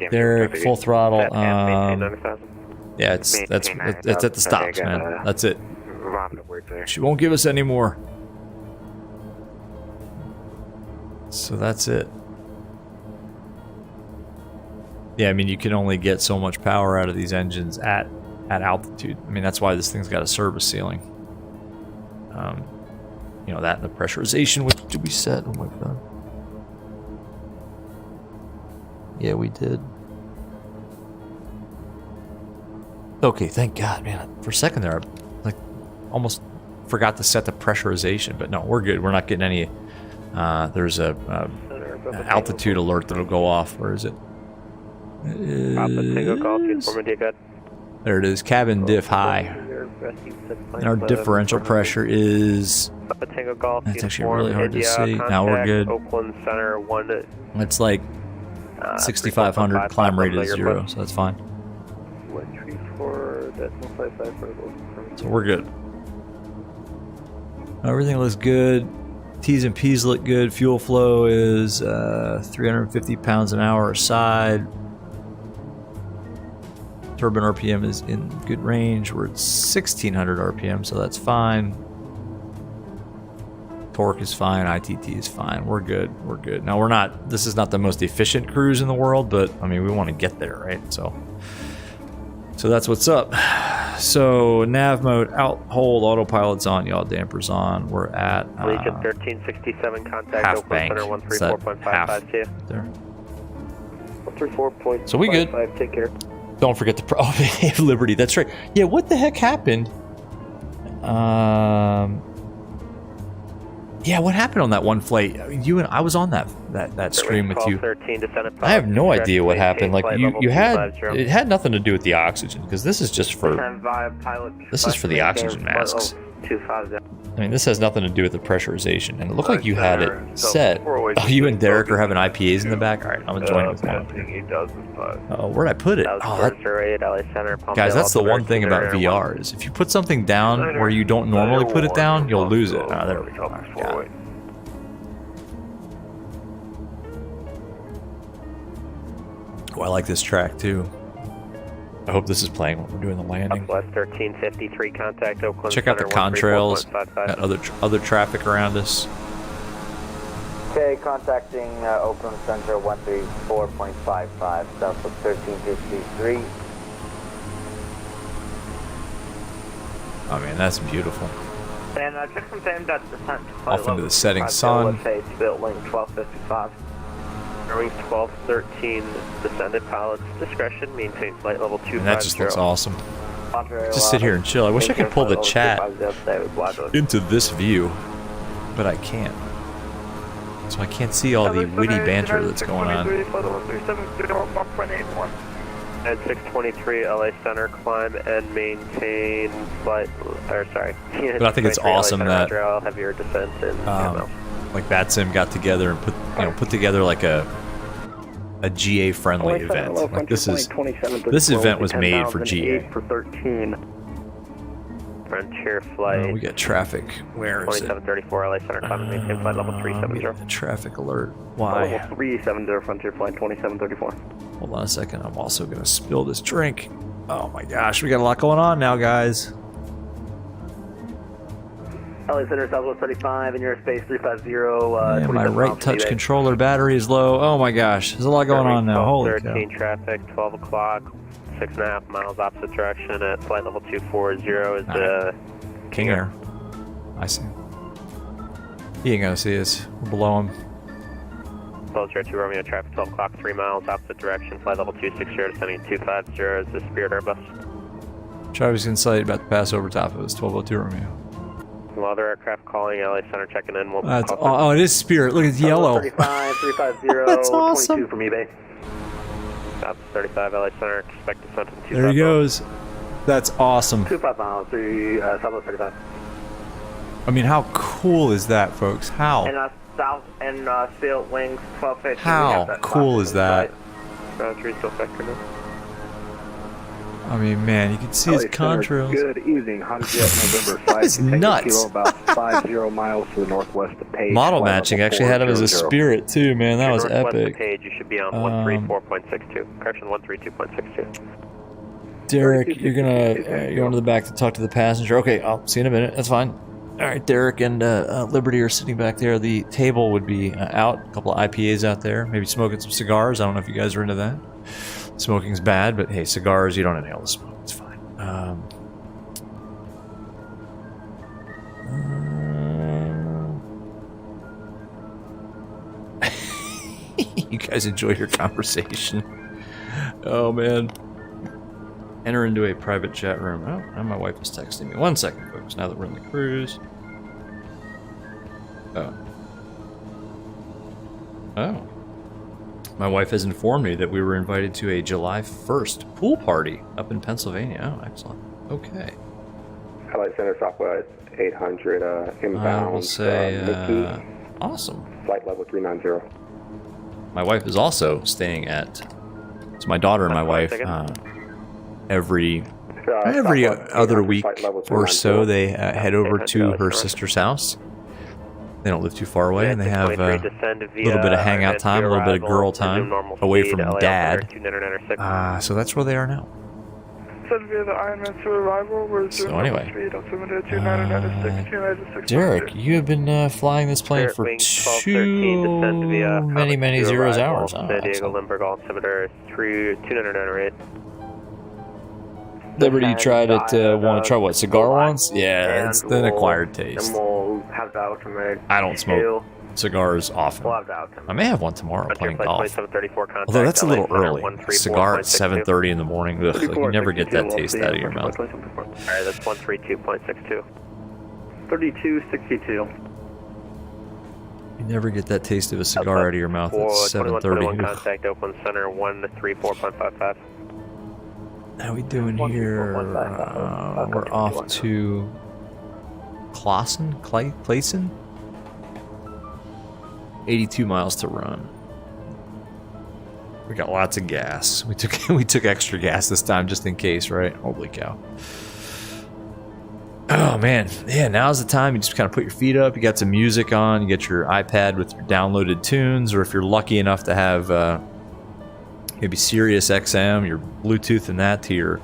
Derek, full throttle. Yeah, it's at the stops, man. That's it. She won't give us any more. So that's it. Yeah, I mean, you can only get so much power out of these engines at altitude. I mean, that's why this thing's got a service ceiling. You know, that and the pressurization. Which did we set? Oh my god. Yeah, we did. Okay, thank God, man. For a second there, I almost forgot to set the pressurization, but no, we're good. We're not getting any. There's a altitude alert that'll go off. Where is it? There it is. Cabin diff high. And our differential pressure is. That's actually really hard to see. Now we're good. It's like 6,500. Climb rate is 0, so that's fine. So we're good. Everything looks good. T's and P's look good. Fuel flow is 350 pounds an hour side. Turbine RPM is in good range. We're at 1600 RPM, so that's fine. Torque is fine. ITT is fine. We're good. We're good. Now, this is not the most efficient cruise in the world, but I mean, we want to get there, right? So So that's what's up. So nav mode out, hold, autopilot's on, yaw dampers on. We're at Legion 1367, contact half Oakland bank. Center Is that 134.55 to you. there? 134.55, So we good. Take care. Don't forget the Liberty. That's right. Yeah, what the heck happened? Yeah, what happened on that one flight? I mean, I was on that stream with you. I have no idea what happened. Like you had, it had nothing to do with the oxygen, because this is just for the oxygen masks. I mean, this has nothing to do with the pressurization, and it looked like you had it set. Oh, you and Derek are having IPAs in the back. All right, I'm enjoying this one. Oh, where'd I put it? Oh, guys, that's the one thing about VR is if you put something down where you don't normally put it down, you'll lose it. Oh, there we go. Got it. Oh, I like this track too. I hope this is playing when we're doing the landing. West 1353, contact Oakland. Check out the contrails, that other traffic around us. Okay, contacting Oakland Center 134.55, Southwest 1353. Oh man, that's beautiful. And check some time that descent. Off into the setting sun. Building 1255. Wings 1213, descended pilot's discretion, maintain flight level 250. And that just looks awesome. Just sit here and chill. I wish I could pull the chat into this view, but I can't. So I can't see all the witty banter that's going on. At 623 LA Center, climb and maintain flight, or sorry. But I think it's awesome that I'll have your descent in like VATSIM got together and put together like a GA friendly event. Like this event was made for GA. For 13. Frontier flight. We got traffic. Where is it? 2734 LA Center, climb and maintain flight level 370. Traffic alert. Why? Level 370 Frontier flight 2734. Hold on a second. I'm also gonna spill this drink. Oh my gosh, we got a lot going on now, guys. LA Center, Southwest 35, in your space 350. Man, my right touch controller battery is low. Oh my gosh, there's a lot going on now. Holy cow. 13 traffic, 12 o'clock, 6.5 miles opposite direction at flight level 240 is the King Air. I see. He ain't gonna see us. We're below him. Close 2 Romeo traffic, 12 o'clock, 3 miles opposite direction, flight level 260, descending 250 is the Spirit Airbus. Travis in sight, about to pass over top of us, 1202 Romeo. Other aircraft calling, LA Center checking in. Oh, it is Spirit. Look, it's yellow. 35, 350, That's awesome. 22 from eBay. South 35, LA Center, expect descent in 250. There he goes. That's awesome. 25 miles, Southwest 35. I mean, how cool is that, folks? How? And south and field wings 1250. How cool is that? I mean, man, you can see his contrails. Good evening. How did you get November 5? That's nuts. About 50 miles to the northwest of Page. Model matching actually had him as a Spirit too, man. That was epic. Page, you should be on 134.62. Correction, 132.62. Derek, you're going to the back to talk to the passenger. Okay, I'll see you in a minute. That's fine. All right, Derek and Liberty are sitting back there. The table would be out. A couple of IPAs out there. Maybe smoking some cigars. I don't know if you guys are into that. Smoking's bad, but hey, cigars, you don't inhale the smoke. It's fine. You guys enjoy your conversation. Oh, man. Enter into a private chat room. Oh, now my wife is texting me. 1 second, folks, now that we're in the cruise. Oh. My wife has informed me that we were invited to a July 1st pool party up in Pennsylvania. Oh, excellent. Okay. LA Center, Southwest 800, inbound. I will say, awesome. Flight level 390. My wife is also staying at, so my daughter and my wife, every other week or so, they head over to her sister's house. They don't live too far away, and they have a little bit of hangout time, a little bit of girl time away from Dad. So that's where they are now. So anyway, Derek, you have been flying this plane for many 0 hours. Oh, Liberty, you tried it, want to try what, cigar once? Yeah, it's an acquired taste. And we'll have the ultimate. I don't smoke cigars often. We'll have the ultimate. I may have one tomorrow playing golf. 2734 contact. Although that's a little early. 134.62. Cigar at 7:30 in the morning. Ugh, like you never get that taste out of your mouth. Alright, that's 132.62. 3262. You never get that taste of a cigar out of your mouth at 7:30. Contact Oakland Center 134.55. How we doing here? We're off to Clayson? 82 miles to run. We got lots of gas. We took extra gas this time just in case, right? Holy cow. Oh man, yeah, now's the time. You just kind of put your feet up, you got some music on, you get your iPad with your downloaded tunes, or if you're lucky enough to have maybe Sirius XM, you're Bluetoothing that to your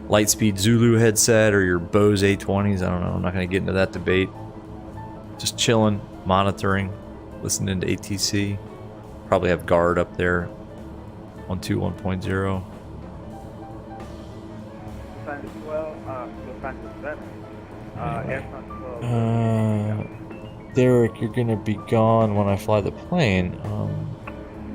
Lightspeed Zulu headset or your Bose A20s. I don't know, I'm not going to get into that debate. Just chilling, monitoring, listening to ATC. Probably have guard up there, 121.0. Derek, you're gonna be gone when I fly the plane.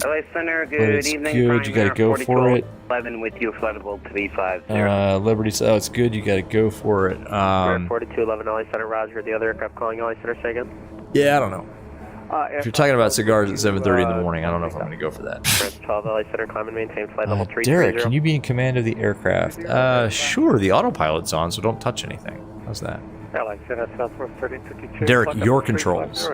LA Center, good evening. Good, you gotta go for it. 11 with you, flightable to B50. Liberty, oh, it's good, you gotta go for it. 4211 LA Center, Roger. The other aircraft calling LA Center, say again? Yeah, I don't know. If you're talking about cigars at 7:30 in the morning, I don't know if I'm gonna go for that. 12 LA Center, climb and maintain flight level 330. Derek, can you be in command of the aircraft? Sure, the autopilot's on, so don't touch anything. How's that? Derek, your controls.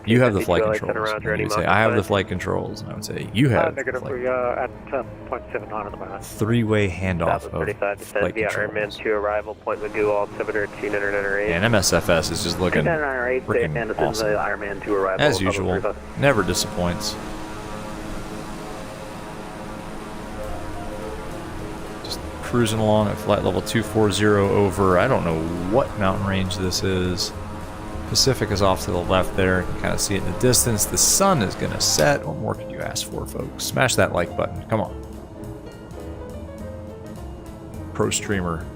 You have the flight controls. You would say, I have the flight controls. And I would say, you have the flight controls. at 0.7 on at the moment. Three-way handoff of flight via controls. Airman to arrival, Point Magoo, altimeter 2908. And MSFS is just looking freaking awesome. Ironman to arrival. As usual, never disappoints. Just cruising along at flight level 240 over, I don't know what mountain range this is. Pacific is off to the left there. You can kind of see it in the distance. The sun is going to set. What more can you ask for, folks? Smash that like button. Come on. Pro streamer.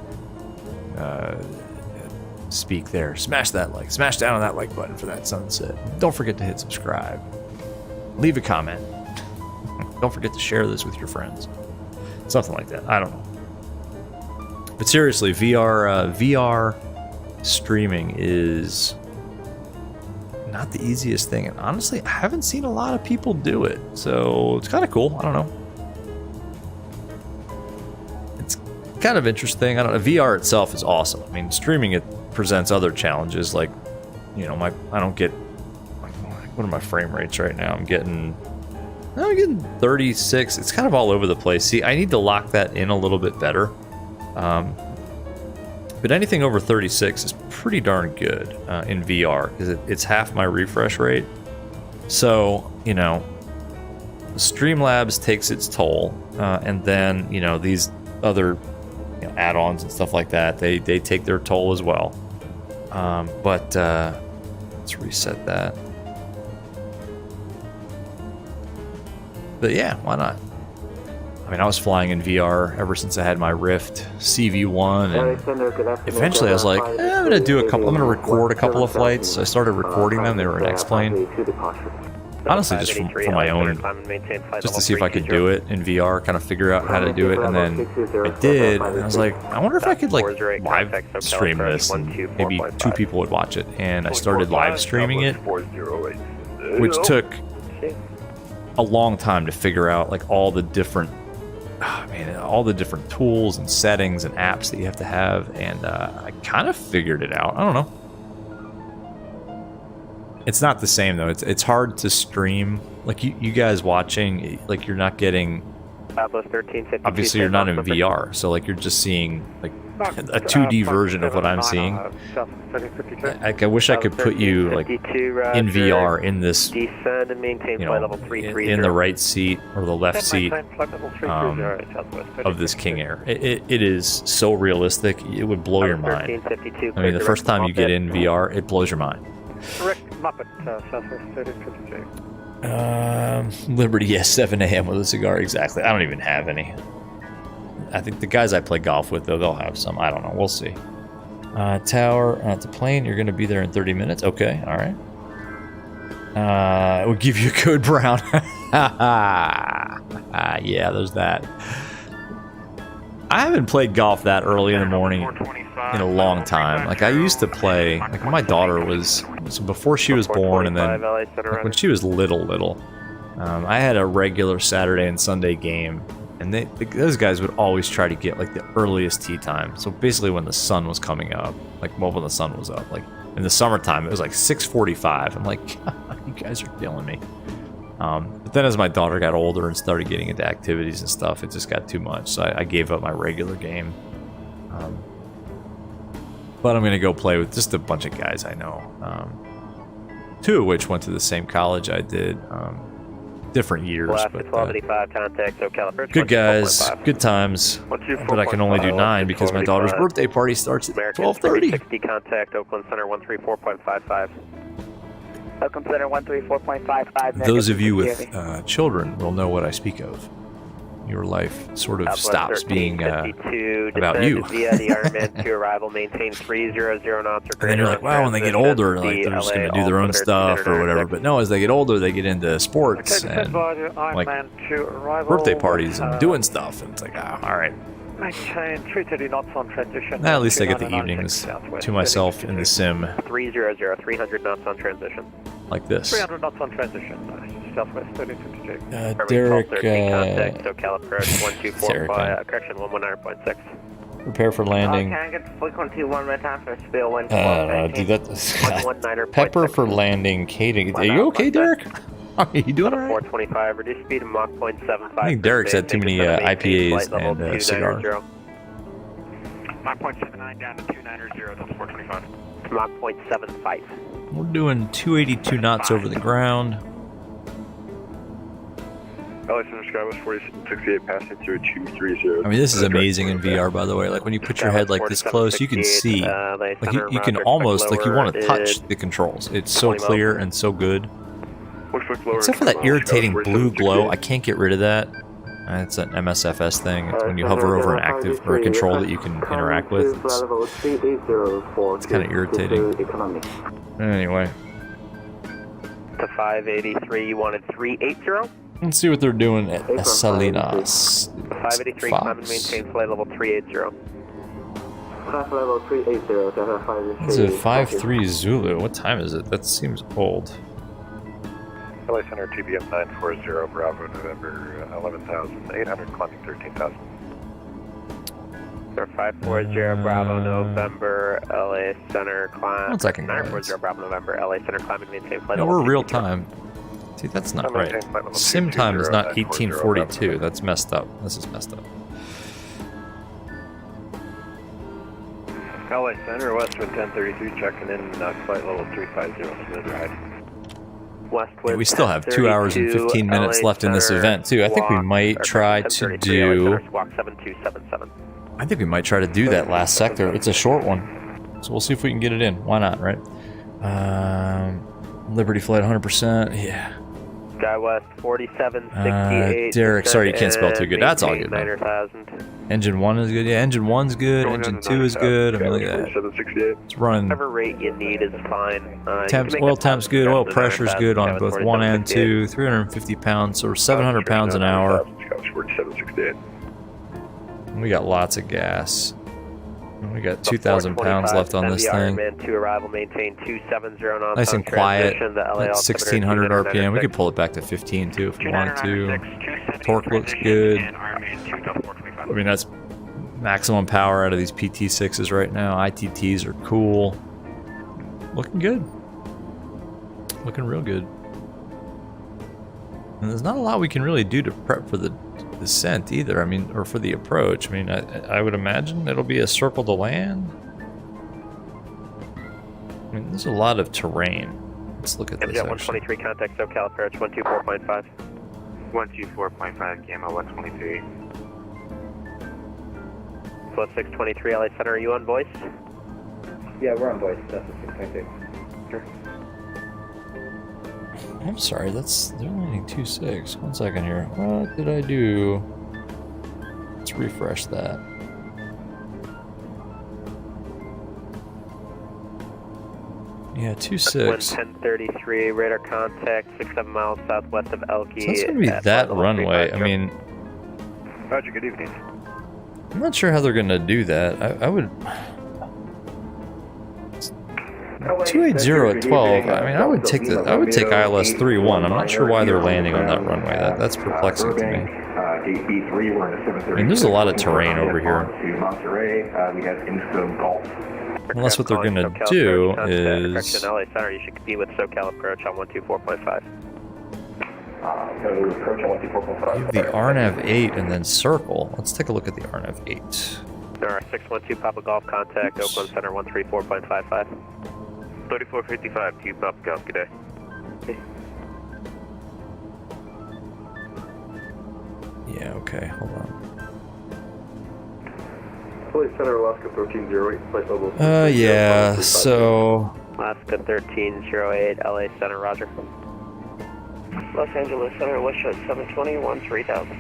Speak there. Smash that like. Smash down on that like button for that sunset. Don't forget to hit subscribe. Leave a comment. Don't forget to share this with your friends. Something like that. I don't know. But seriously, VR streaming is not the easiest thing, and honestly I haven't seen a lot of people do it, so it's kind of cool. I don't know, it's kind of interesting. I don't know, VR itself is awesome. I mean, streaming it presents other challenges, like, you know, I don't get, like, what are my frame rates right now? I'm getting 36. It's kind of all over the place. See, I need to lock that in a little bit better. But anything over 36 is pretty darn good in VR, because it's half my refresh rate. So, you know, Streamlabs takes its toll, and then, you know, these other, you know, add-ons and stuff like that, they take their toll as well. But let's reset that. But yeah, why not? I mean, I was flying in VR ever since I had my Rift CV1, and eventually I was like, I'm gonna record a couple of flights. So I started recording them. They were in X-Plane. Honestly, just for my own, just to see if I could do it in VR, kind of figure out how to do it, and then I did, and I was like, I wonder if I could like live stream this, and maybe 2 people would watch it, and I started live streaming it, which took a long time to figure out, like, all the different tools and settings and apps that you have to have, and I kind of figured it out. I don't know. It's not the same though. It's hard to stream. Like you guys watching, like, you're not getting. Obviously, you're not in VR, so like you're just seeing like a 2D version of what I'm seeing. Like, I wish I could put you like in VR in this, you know, in the right seat or the left seat of this King Air. It is so realistic, it would blow your mind. I mean, the first time you get in VR, it blows your mind. Liberty, yes, 7 a.m. with a cigar, exactly. I don't even have any. I think the guys I play golf with, though, they'll have some. I don't know. We'll see. Tower to plane. You're going to be there in 30 minutes. Okay. All right. We'll give you a code brown. Yeah, there's that. I haven't played golf that early in the morning in a long time. Like I used to play, like when my daughter was, so before she was born, and then like when she was little, I had a regular Saturday and Sunday game, and those guys would always try to get like the earliest tee time. So basically when the sun was coming up, like well, when the sun was up, like in the summertime, it was like 6:45. I'm like, you guys are killing me. But then as my daughter got older and started getting into activities and stuff, it just got too much. So I gave up my regular game. But I'm going to go play with just a bunch of guys I know. 2 of which went to the same college I did. Different years. But, 1285, contact SoCal approach. good guys, good times. But I can only do 9 because my daughter's birthday party starts at 12:30. 60, contact Oakland Center 134.55. Oakland Center 134.55. Those of you with children will know what I speak of. Your life sort of stops being about you. Via the Ironman to arrival, maintain 300 knots. And then you're like, wow, when they get older, like they're just going to do their own stuff or whatever. But no, as they get older, they get into sports and like birthday parties and doing stuff. And it's like, oh, all right. Maintain 330 knots on transition. At least I get the evenings to myself in the sim. 300 knots on transition. Like this. 300 knots on transition. Southwest 3052. Derek, contact SoCal approach 124, correction 119.6. Prepare for landing. Can I get frequency 1 right after spill 1 Dude, that's Pepper for landing. Kate, are you okay, Derek? Are you doing all right? 425, reduce speed to Mach 0.75. I think Derek's had too many IPAs and cigar. Mach 0.79 down to 290, that's 425. Mach 0.75. We're doing 282 knots over the ground. LA Center Skywest 4068 passing through 230. I mean, this is amazing in VR, by the way. Like when you put your head like this close, you can see. Like you can almost like you want to touch the controls. It's so clear and so good. Except for that irritating blue glow, I can't get rid of that. It's an MSFS thing. It's when you hover over an active or a control that you can interact with. It's kind of irritating. Anyway. To 583, you wanted 380? Let's see what they're doing at Salinas. 583, climb and maintain flight level 380. Flight level 380, It's a 5-3 Zulu. What time is it? That seems old. LA Center TBM 940 Bravo November 11,800 climbing 13,000. Sir 540 Bravo November LA Center climb. 1 second, guys. 940 Bravo November LA Center climb and maintain flight No, level. we're real time. See, that's not right. Sim time is not 1842. That's messed up. This is messed up. LA Center Westwood 1033 checking in flight level 350 smooth ride. Yeah, we still have 2 hours and 15 minutes left in this event too. I think we might try to do. I think we might try to do that last sector. It's a short one, so we'll see if we can get it in. Why not, right? Liberty flight 100%. Yeah. SkyWest 4768. Derek, sorry you can't spell too good. That's all good, man. Engine 1 is good. Yeah, engine 1's good. Engine 2 is good. I mean, look at that. It's running. Whatever rate you need is fine. Oil temp's good. Oil pressure's good on both 1 and 2. 350 pounds or 700 pounds an hour. We got lots of gas. We got 2,000 pounds left on this thing. Nice and quiet. At 1,600 RPM. We could pull it back to 15 too if we wanted to. Torque looks good. I mean, that's maximum power out of these PT6s right now. ITTs are cool. Looking good. Looking real good. And there's not a lot we can really do to prep for the descent either. I mean, or for the approach. I mean, I would imagine it'll be a circle to land. I mean, there's a lot of terrain. Let's look at this. 123 contact SoCal approach 124.5. 124.5 Gamma 123. Plus 623 LA Center, are you on voice? Yeah, we're on voice. That's a 6.2. Sure. I'm sorry, they're landing 2.6. 1 second here. What did I do? What's Let's refresh that. Yeah, 26. 1033, radar contact, 6-7 miles southwest of Elkie. So that's gonna be that runway. I mean, Roger, good evening. I'm not sure how they're gonna do that. I would. 280 at 12. I mean, I would take ILS 31. I'm not sure why they're landing on that runway. That's perplexing to me. I mean, there's a lot of terrain over here. Unless what they're gonna do is LA Center, you should be with SoCal approach on 124.5. give the RNAV 8 and then circle. Let's take a look at the RNAV 8. There are 612 Papa Golf contact, Oakland Center 134.55. 3455 to Papa Golf, good day. Yeah, okay, hold on. Center, Alaska 1308, flight level. Yeah, so Alaska 1308, LA Center, roger. Los Angeles Center, WestJet 720, 3000.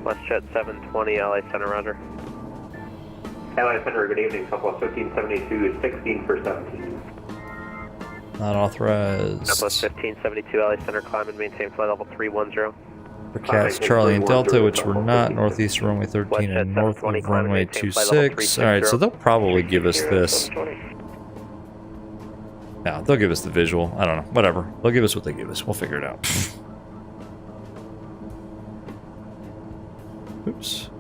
WestJet 720, LA Center, roger. LA Center, good evening. Southwest 1572 is 16 for 17. not authorized. Southwest 1572, LA Center, climb and maintain flight level 310. For Cats, Charlie, and Delta, which were not northeast of runway 13 and north of runway 26. Alright, so they'll probably give us this. Yeah, they'll give us the visual. I don't know. Whatever. They'll give us what they give us. We'll figure it out. Oops.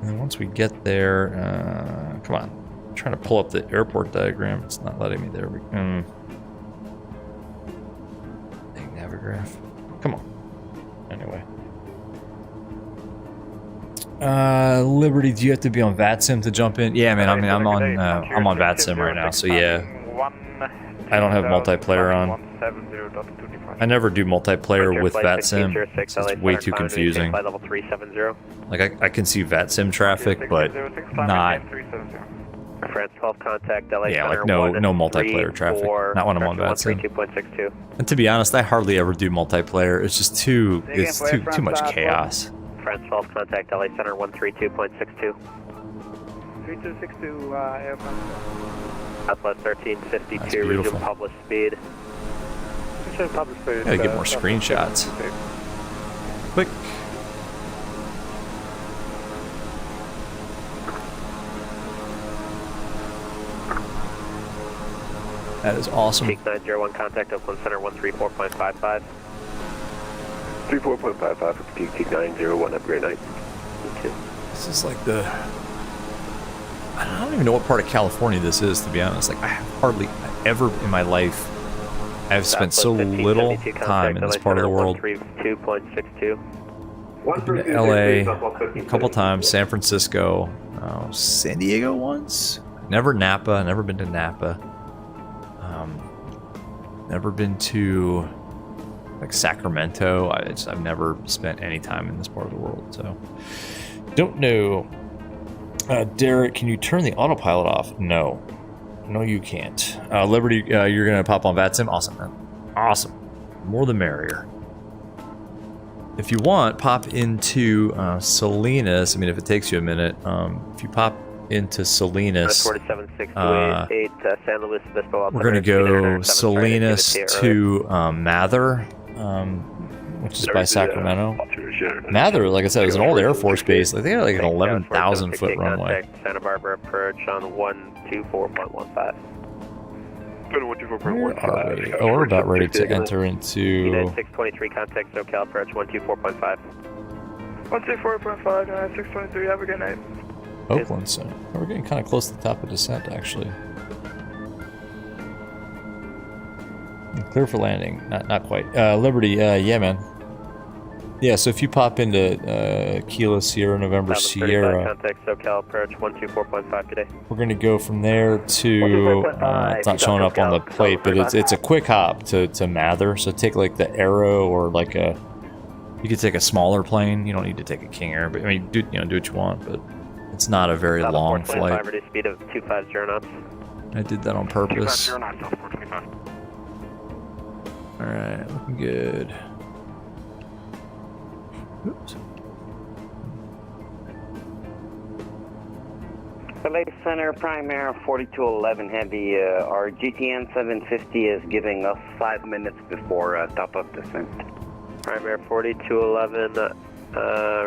And then once we get there, come on. I'm trying to pull up the airport diagram. It's not letting me there. Navigraph. Come on. Anyway. Liberty, do you have to be on VATSIM to jump in? Yeah, man. I mean, I'm on VATSIM right now, so yeah. I don't have multiplayer on. I never do multiplayer with VATSIM. It's way too confusing. Like I can see VATSIM traffic, but not. France 12 contact LA yeah, like no multiplayer traffic. Not when I'm on VATSIM. And to be honest, I hardly ever do multiplayer. It's just too much chaos. France 12 contact LA Center 132.62. 3262 airplane. Southwest 1352, resume published speed. Gotta get more screenshots. Quick. That is awesome. Peak 901 contact Oakland Center 134.55. 34.55 for Peak 901. Have a great night. This is like the... I don't even know what part of California this is, to be honest. Like, I have hardly ever in my life I've spent so little time in this part of the world. I've been to LA a couple times, San Francisco, San Diego once. Never Napa, never been to Napa. Never been to like Sacramento. I've never spent any time in this part of the world, so don't know. Derek, can you turn the autopilot off? No, you can't. Liberty, you're gonna pop on VATSIM. Awesome, man. Awesome. More the merrier. If you want, pop into Salinas. I mean, if it takes you a minute, if you pop into Salinas, we're going to go Salinas to Mather, which is by Sacramento. Mather, like I said, is an old Air Force base. I think they're like an 11,000 foot runway. Santa Barbara approach on 124.15. Where are we? Oh, we're about ready to enter into 623 contact SoCal approach 124.5. 124.5, 623, have a good night. Oakland Center. We're getting kind of close to the top of descent, actually. Clear for landing. Not quite. Liberty, yeah, man. Yeah, so if you pop into Kilo Sierra November Sierra, contact SoCal approach 124.5 today. We're gonna go from there to it's not showing up on the plate, but it's a quick hop to Mather. So take like the Arrow or like you could take a smaller plane. You don't need to take a King Air, but I mean do what you want, but it's not a very long flight. Reduced speed of 250 knots. I did that on purpose. Alright, looking good. Oops. LA Center, Primary 4211 Heavy. Our GTN 750 is giving us 5 minutes before top-up descent. Primary 4211,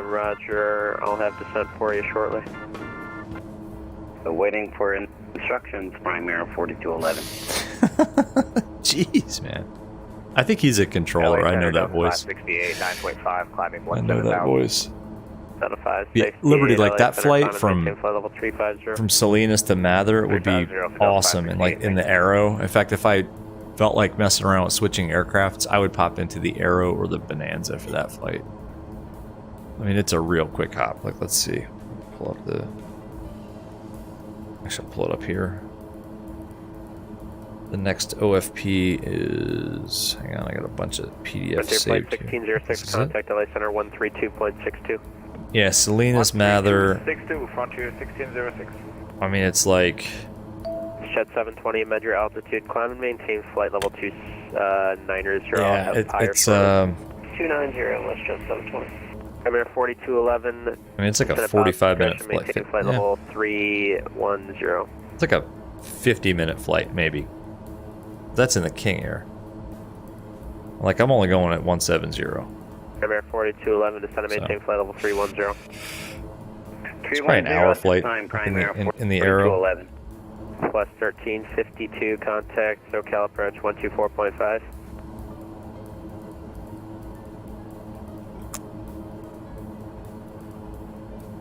roger. I'll have descent for you shortly. Waiting for instructions, Primary 4211. Jeez, man. I think he's a controller. I know that voice. 68, 9.5, climbing I know that voice. 75, Yeah, safety, Liberty, like LA that Center, flight climb from maintain flight level 350. from Salinas to Mather would be awesome, and like in the Aero. In fact, if I felt like messing around with switching aircrafts, I would pop into the Aero or the Bonanza for that flight. I mean, it's a real quick hop. Like, let's see. Pull up the. Actually, I'll pull it up here. The next OFP is. Hang on, I got a bunch of PDFs saved here. 1606, contact LA Center 132.62. Yeah, Salinas, Mather. 62, Frontier 1606. I mean, it's like. Shed 720, med your altitude, climb and maintain flight level 290. Yeah, it's 290, let's just 720. Primary 4211. I mean, it's like a 45-minute flight. Maintain flight level 310. It's like a 50-minute flight, maybe. That's in the King Air. Like, I'm only going at 170. Primary 4211, descend and maintain flight level 310. It's probably an hour flight in the Aero. Plus 1352, contact SoCal approach 124.5.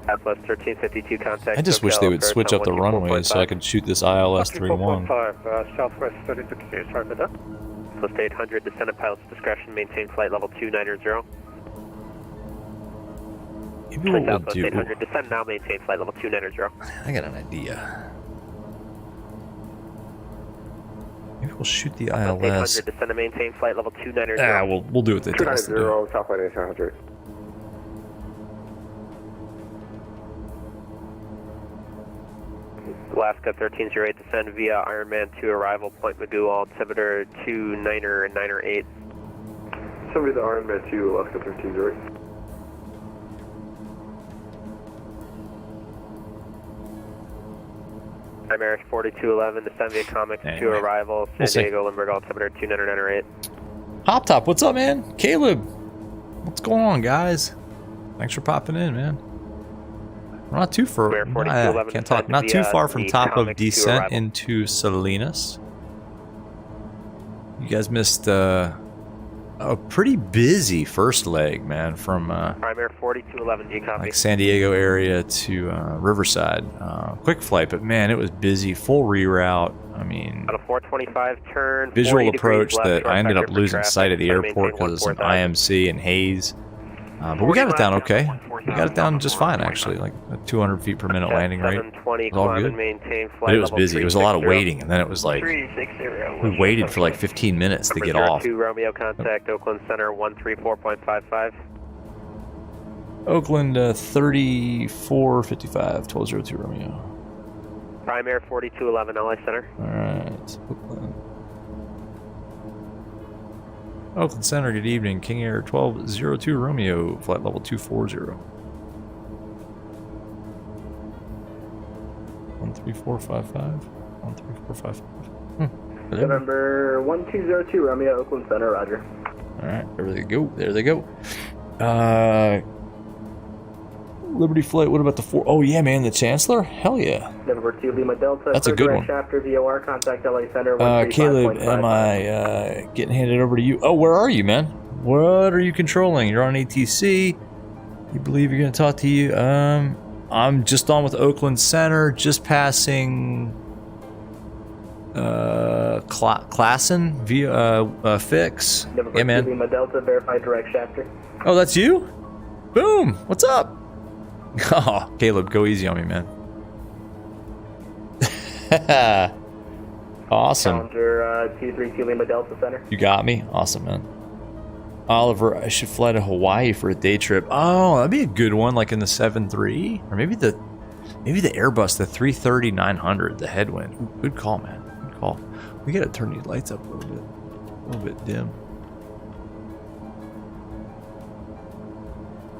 Plus 1352, contact. I just wish they would switch up the runways so I could shoot this ILS 31. Southwest 3052, sorry about that. Plus 800, descend at pilot's discretion, maintain flight level 290. Maybe what we'll Plus do. 800, descend now, maintain flight level 290. I got an idea. Maybe we'll shoot the Plus ILS. 800, descend and maintain flight level 290. Ah, we'll do what they tell us to do. 290, Southwest 800. Alaska 1308, descend via Ironman 2, arrival Point Magoo, altimeter 29er and 9er 8. Somebody to Ironman 2, Alaska 1308. Primary 4211, descend via Comics 2, arrival San Diego, Limburg, altimeter 29er, 9er 8. Hop Top, what's up, man? Caleb, what's going on, guys? Thanks for popping in, man. We're not too far. Can't talk. Not too far from top of descent into Salinas. You guys missed a pretty busy first leg, man, from Primary 4211, G copy. like San Diego area to Riverside. Quick flight, but man, it was busy. Full reroute. I mean, on a 425 turn, visual approach that I ended up losing sight of the airport because of some IMC and haze. But we got it down okay. We got it down just fine, actually, like a 200 feet per minute landing rate. It was all good. But it was busy. It was a lot of waiting, and then it was like we waited for like 15 minutes to get off. 2 Romeo, contact Oakland Center 134.55. Oakland 3455, 1202 Romeo. Primary 4211, LA Center. All right, Oakland. Oakland Center, good evening. King Air 1202 Romeo, flight level 240. 13455. 13455. November 1202 Romeo, Oakland Center, roger. Alright, there they go. There they go. Liberty flight, what about the 4? Oh, yeah, man, the Chancellor? Hell yeah. November 2 Lima Delta. That's a good one. After VOR, contact LA Center. Caleb, am I getting handed over to you? Oh, where are you, man? What are you controlling? You're on ATC. You believe you're going to talk to you? I'm just on with Oakland Center, just passing Klassen via Fix. November yeah, man. 2 Lima Delta, verify direct shafter. Oh, that's you? Boom! What's up? Oh, Caleb, go easy on me, man. Awesome. Calendar 232 Lima Delta Center. You got me? Awesome, man. Oliver, I should fly to Hawaii for a day trip. Oh, that'd be a good one, like in the 7-3. Or maybe the Airbus, the 330-900, the headwind. Ooh, good call, man. Good call. We gotta turn these lights up a little bit dim.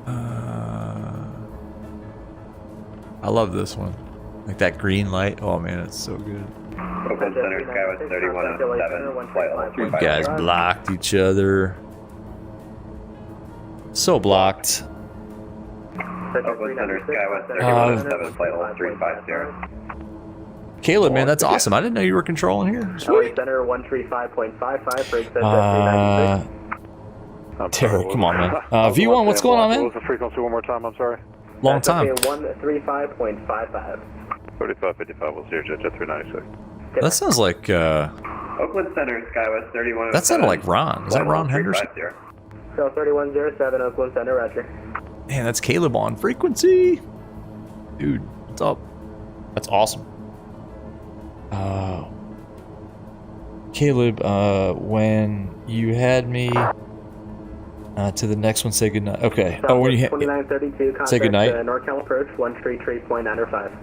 I love this one. Like that green light. Oh man, it's so good. Oakland Center, Skywest 3107, flight level You 35. guys blocked each other. So blocked. Oakland Center, Skywest 3107, flight level 350. Caleb, man, that's awesome. I didn't know you were controlling here. Sweet. Center 135.55 for XS 396. Terry, come on, man. V1, what's going on, man? What was the frequency one more time? I'm sorry. Long time. 135.55. 3555 will 0 Jet 396. That sounds like, Oakland Center, Skywest 3107. that sounded like Ron. Is that Ron Henderson? So 3107, Oakland Center, roger. Man, that's Caleb on frequency. Dude, what's up? That's awesome. Caleb, when you had me to the next one, say goodnight. Okay. Oh, when you had 2932, say goodnight. NorCal approach 133.905.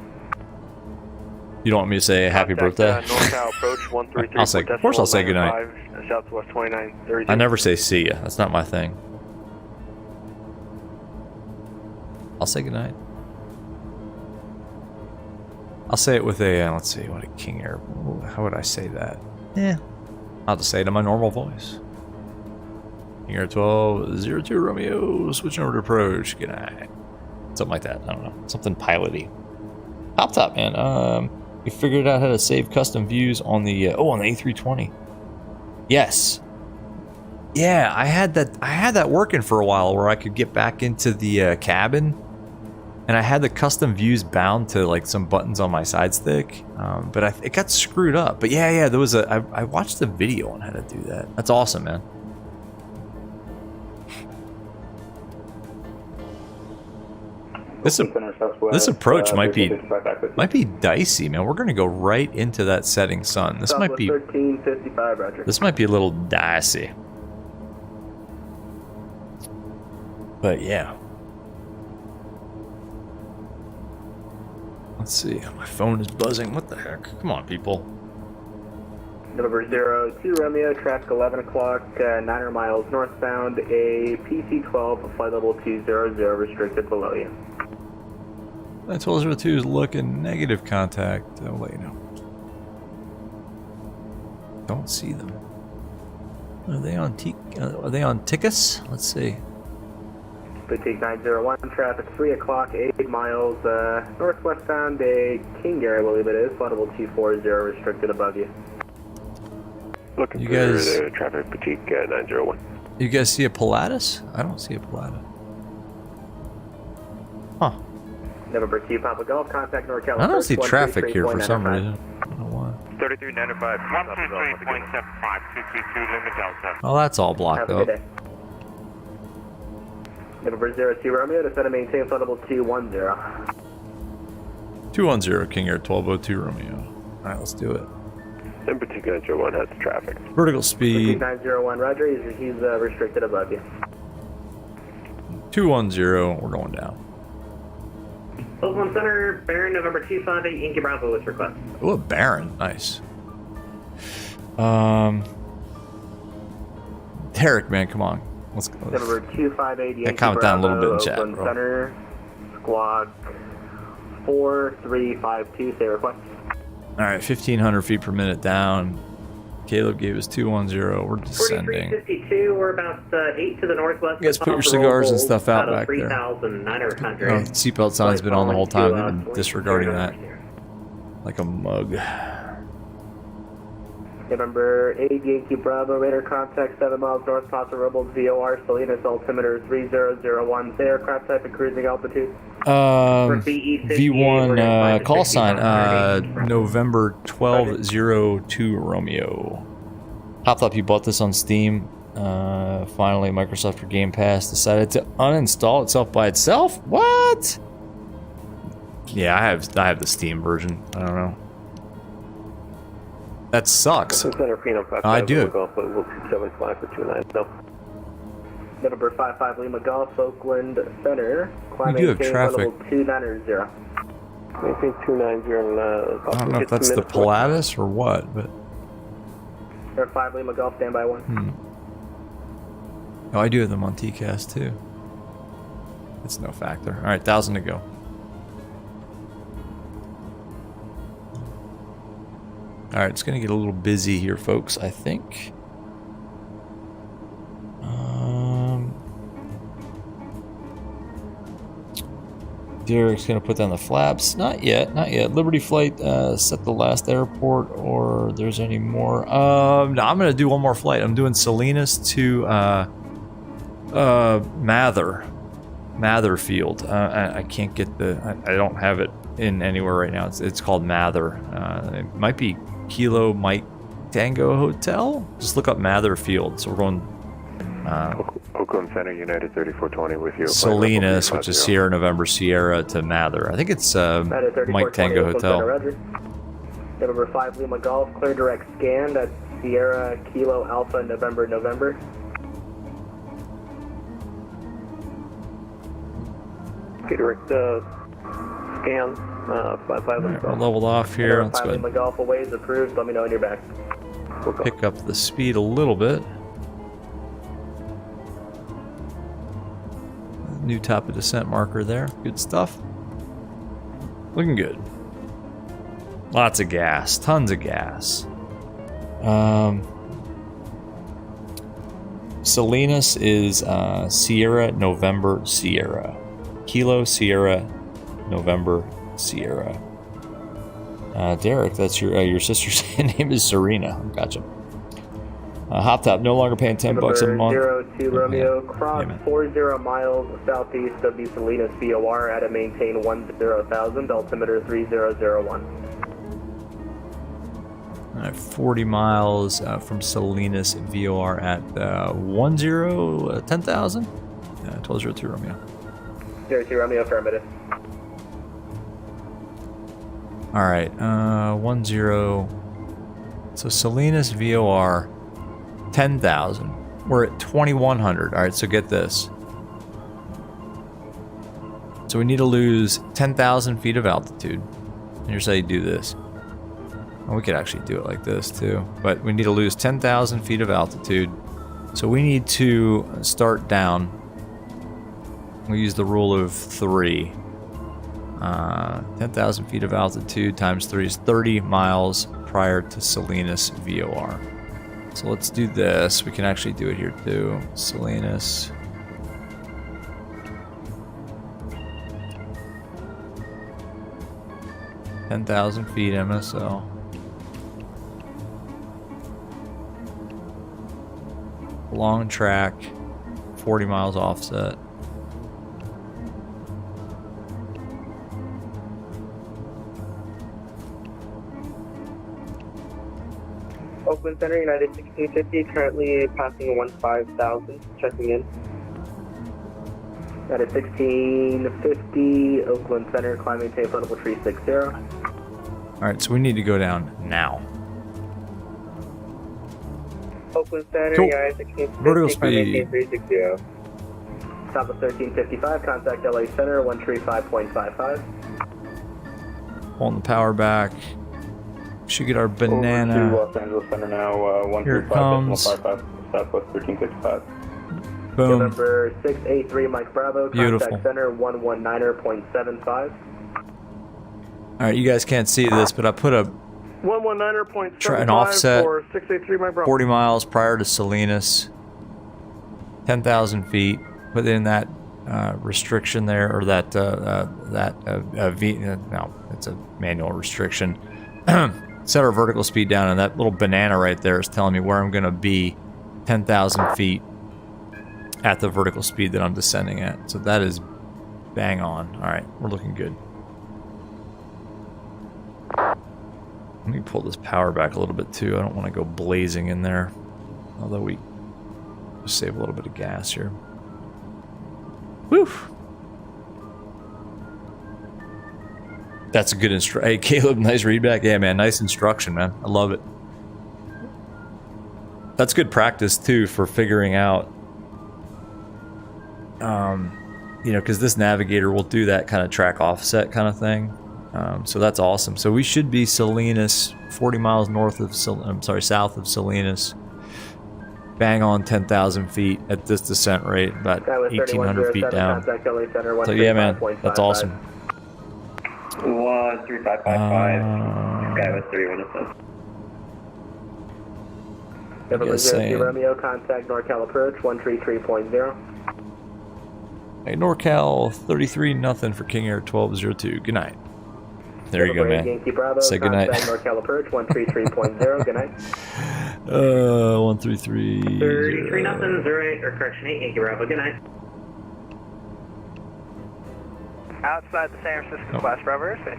You don't want me to say happy birthday? NorCal approach 133. I'll say, of course I'll say goodnight. Southwest 2932. I never say see ya. That's not my thing. I'll say goodnight. I'll say it with a, let's see, what a King Air. How would I say that? Yeah. I'll just say it in my normal voice. King Air 1202 Romeo, switching over to approach. Good night. Something like that. I don't know. Something piloty. Top, man. We figured out how to save custom views on the, on the A320. Yes. Yeah, I had that working for a while where I could get back into the cabin. And I had the custom views bound to like some buttons on my side stick, but it got screwed up. But yeah, there was I watched a video on how to do that. That's awesome, man. This approach might be dicey, man. We're gonna go right into that setting sun. This might be 1355, roger. This might be a little dicey. But yeah. Let's see. My phone is buzzing. What the heck? Come on, people. November 02 Romeo, traffic 11 o'clock, 900 miles northbound, a PC-12, flight level 200, restricted below you. That 1202 is looking negative contact. I'll let you know. Don't see them. Are they on Tickus? Let's see. Boutique 901, traffic 3 o'clock, 8 miles northwestbound, a King Air, I believe it is, flight level 240, restricted above you. Looking you for guys, the traffic boutique 901. You guys see a Pilatus? I don't see a Pilatus. Huh. November 2 Papa Golf, contact NorCal. I don't see traffic here for some reason. I don't know why. 3395. 123.75, 222 Lima Delta. Oh, that's all blocked Have a up. good day. November 02 Romeo, descend and maintain flight level 210. 210 King Air 1202 Romeo. Alright, let's do it. Number 2901 has traffic. Vertical speed. 901 Roger, he's restricted above you. 210, we're going down. Oakland Center, Baron, November 258, Yankee Bravo with request. Oh, a Baron. Nice. Derek, man, come on. Let's go. November 258, Yankee comment down a little bit in chat, Oakland bro. Center, squawk 4352, say request. Alright, 1,500 feet per minute down. Caleb gave us 210. We're descending. 4352, we're about 8 to the northwest. You guys put your cigars and stuff out back there. 3,900. Seatbelt sign's been on the whole time. They've been disregarding that. Like a mug. November 8, Yankee Bravo, radar contact 7 miles north, Paso Robles, VOR, Salinas, altimeter 3001, say aircraft type and cruising altitude. V1 call sign, November 1202 Romeo. Popped up, you bought this on Steam. Finally, Microsoft for Game Pass decided to uninstall itself by itself? What? Yeah, I have the Steam version. I don't know. That sucks. I do. November 55 Lima Golf, Oakland Center. We do have traffic. 290. Maintain 290. I don't know if that's the Pilatus or what, but. Or 5 Lima Golf, standby 1. Oh, I do have them on TCAS too. It's no factor. All right, 1,000 to go. All right, it's going to get a little busy here, folks, I think. Derek's going to put down the flaps. Not yet, not yet. Liberty Flight set the last airport, or there's any more. No, I'm going to do one more flight. I'm doing Salinas to Mather Field. I can't get I don't have it in anywhere right now. It's called Mather. It might be Kilo Mike Tango Hotel. Just look up Mather Field. So we're going Oakland Center, United 3420 with you. Salinas, which is Sierra November Sierra to Mather. I think it's Mike Tango Hotel. November 5 Lima Golf, clear direct scan. That's Sierra Kilo Alpha November November. Okay, direct scan. 5 Lima Golf. We're leveled off here. Let's 5 go Lima Golf away is approved. Let me know when you're back. pick up the speed a little bit. New top of descent marker there. Good stuff. Looking good. Lots of gas. Tons of gas. Salinas is Sierra November Sierra. Kilo Sierra November Sierra. Derek, that's your sister's name is Serena. Gotcha. Hop top, no longer paying $10 a month. 02 Romeo, cross 40 miles southeast of the Salinas VOR at a maintain 10,000, altimeter 3001. All right, 40 miles from Salinas VOR at 10,000. 1202 Romeo. 02 Romeo, affirmative. All right, 10. So Salinas VOR, 10,000. We're at 2,100. All right, so get this. So we need to lose 10,000 feet of altitude. And here's how you do this. Well, we could actually do it like this too, but we need to lose 10,000 feet of altitude. So we need to start down. We use the rule of 3. 10,000 feet of altitude times 3 is 30 miles prior to Salinas VOR. So let's do this. We can actually do it here too. Salinas. $10,000 feet MSL. Long track, 40 miles offset. Oakland Center, United 1650, currently passing 15,000, checking in. United 1650, Oakland Center, climbing tape level 360. Alright, so we need to go down now. Oakland Center, Cool. United 1650, Vertical speed. 360. Top of 1355, contact LA Center, 135.55. Pulling the power back. Should get our banana. Over to Los Angeles Center now, Here it comes. 135.55, Southwest 1365. Boom. November 683, Mike Bravo, Beautiful. contact center, 119.75. Alright, you guys can't see this, but I put a 119.75 an offset for 683, Mike Bravo. 40 miles prior to Salinas. 10,000 feet. Put in that restriction there, or that no, it's a manual restriction. Set our vertical speed down, and that little banana right there is telling me where I'm going to be 10,000 feet at the vertical speed that I'm descending at. So that is bang on. All right, we're looking good. Let me pull this power back a little bit too. I don't want to go blazing in there, although we just save a little bit of gas here. Whew. That's a good instruction. Hey, Caleb, nice readback. Yeah, man, nice instruction, man. I love it. That's good practice, too, for figuring out, you know, because this navigator will do that kind of track offset kind of thing. So that's awesome. So we should be Salinas, 40 miles north of, south of Salinas. bang on 10,000 feet at this descent rate, about 1,800 feet down. So yeah, man, that's awesome. 3555, Skywest 3107. Romeo, contact NorCal approach 133.0. Hey, NorCal 33 nothing for King Air 1202. Good night. There you go, man. Say good night. NorCal approach 133.0. Good night. 133. 33 nothing, 08, or correction 8 Yankee Bravo. Good night. Outside the San Francisco Class Bravo airspace.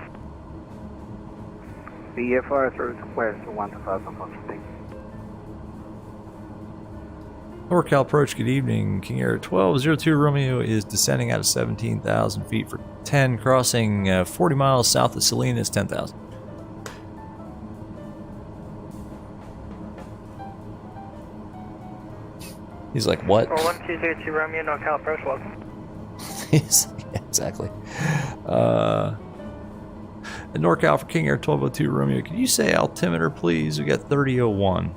VFR through Quest 1,000 function. NorCal approach, good evening. King Air 1202 Romeo is descending out of 17,000 feet for 10, crossing 40 miles south of Salinas, 10,000. He's like, what? 1202 Romeo, NorCal approach, welcome. Yes, exactly. NorCal for King Air 1202 Romeo, can you say altimeter, please? We got 3001.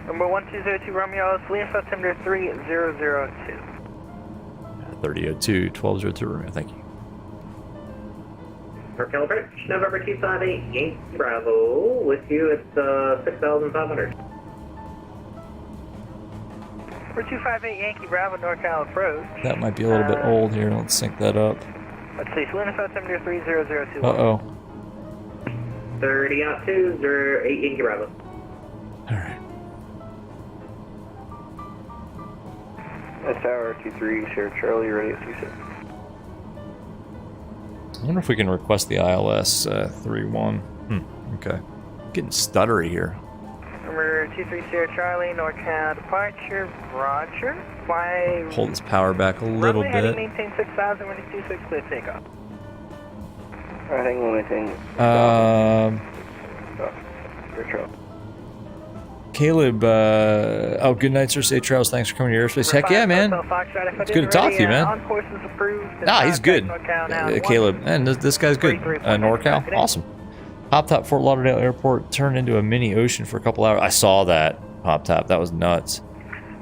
Number 1202 Romeo, Salinas altimeter 3002. 3002, 1202 Romeo, thank you. NorCal approach, November 258 Yankee Bravo. With you, it's 6,500. Number 258 Yankee Bravo, NorCal approach. That might be a little bit old here. Let's sync that up. Let's see, Salinas altimeter 3002. Uh-oh. 30-2, 08 Yankee Bravo. Alright. That's Tower 23, Sierra Charlie, ready at 26. I wonder if we can request the ILS 31. Okay. Getting stuttery here. Number 23 Sierra Charlie, NorCal departure, roger. Fly. Hold this power back a little runway heading bit. maintain 6,000, ready 26, clear takeoff. Alright, hang on, maintain. Caleb, oh, good night, sir. Safe travels. Thanks for coming to Aerospace. Heck yeah, man. It's good to talk to you, man. Nah, he's good. Caleb, man, this guy's good. NorCal, awesome. Pop Top Fort Lauderdale Airport turned into a mini ocean for a couple hours. I saw that, Pop Top. That was nuts.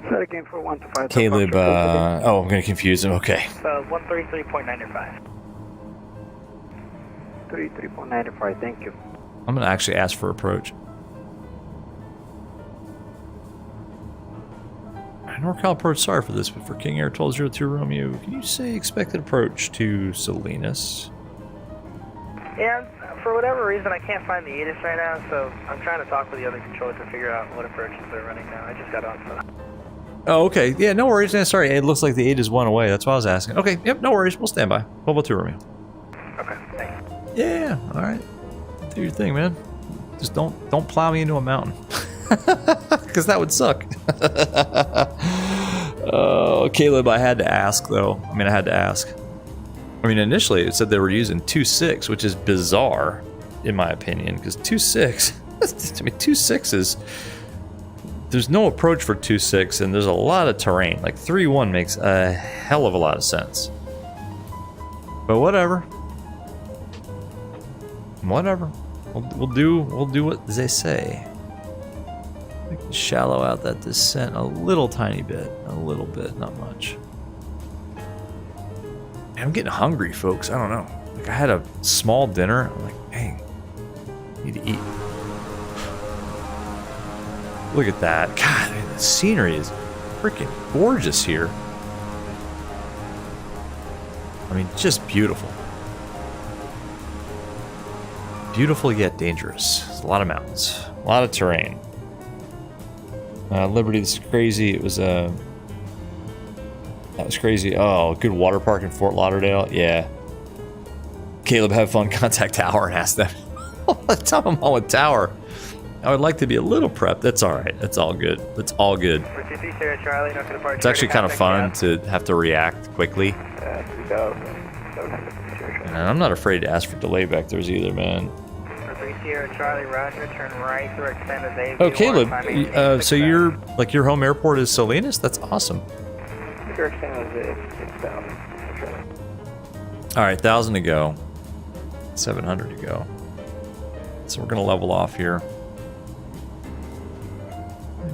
Set again for 1 to 5. Caleb, oh, I'm going to confuse him. Okay. 133.95. 33.95, thank you. I'm going to actually ask for approach. NorCal approach, sorry for this, but for King Air 1202 Romeo, can you say expected approach to Salinas? Yeah, for whatever reason, I can't find the ATIS right now, so I'm trying to talk with the other controllers to figure out what approaches they're running now. I just got on, so. Oh, okay. Yeah, no worries. Yeah, sorry, it looks like the ATIS went away. That's why I was asking. Okay, yep, no worries. We'll stand by. 1202 Romeo. Okay, thanks. Yeah, all right. Do your thing, man. Just don't plow me into a mountain. Because that would suck. Caleb, I had to ask, though. I mean, I had to ask. I mean, initially it said they were using 2.6, which is bizarre, in my opinion, because 2.6, I mean, 2.6 is, there's no approach for 2.6, and there's a lot of terrain. Like 3.1 makes a hell of a lot of sense. But whatever. Whatever. We'll do what they say. We can shallow out that descent a little tiny bit. A little bit, not much. I'm getting hungry, folks. I don't know. Like, I had a small dinner. I'm like, dang, I need to eat. Look at that. God, man, the scenery is freaking gorgeous here. I mean, just beautiful. Beautiful yet dangerous. There's a lot of mountains. A lot of terrain. Liberty, this is crazy. It was that was crazy. Oh, good water park in Fort Lauderdale. Yeah. Caleb, have fun. Contact Tower and ask them. Tell them all with Tower. I would like to be a little prepped. That's all right. That's all good. That's all good. It's actually kind of fun to have to react quickly. And I'm not afraid to ask for delay vectors either, man. Oh, Caleb, so your home airport is Salinas? That's awesome. All right, 1,000 to go. 700 to go. So we're going to level off here.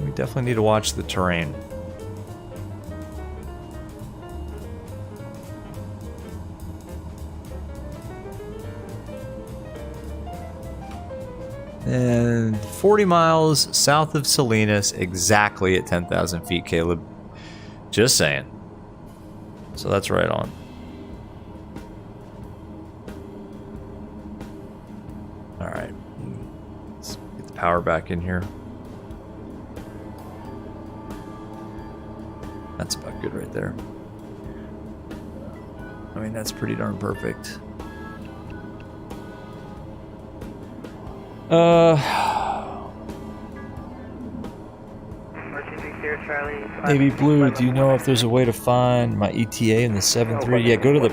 We definitely need to watch the terrain. And 40 miles south of Salinas, exactly at 10,000 feet, Caleb. Just saying. So that's right on. All right. Let's get the power back in here. That's about good right there. I mean, that's pretty darn perfect. Navy Blue, do you know if there's a way to find my ETA in the 7.3? Yeah, go to the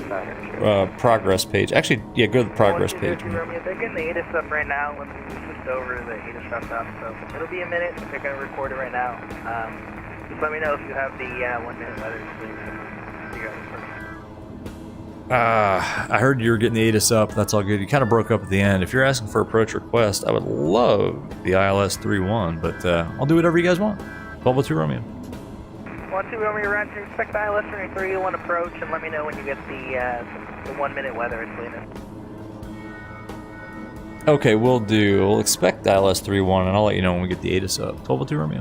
progress page. Actually, yeah, go to the progress page. They're getting the ADA stuff right now. When we switched over to the ADA stuff up, so it'll be a minute. They're going to record it right now. Just let me know if you have the 1 minute weather, please. I heard you were getting the ATIS up. That's all good. You kind of broke up at the end. If you're asking for approach request, I would love the ILS 3-1, but I'll do whatever you guys want. 1202 Romeo. 12 Romeo, roger. Expect the ILS 3-1 approach, and let me know when you get the 1 minute weather at Salinas. Okay, we'll do. We'll expect the ILS 3-1, and I'll let you know when we get the ATIS up. 1202 Romeo.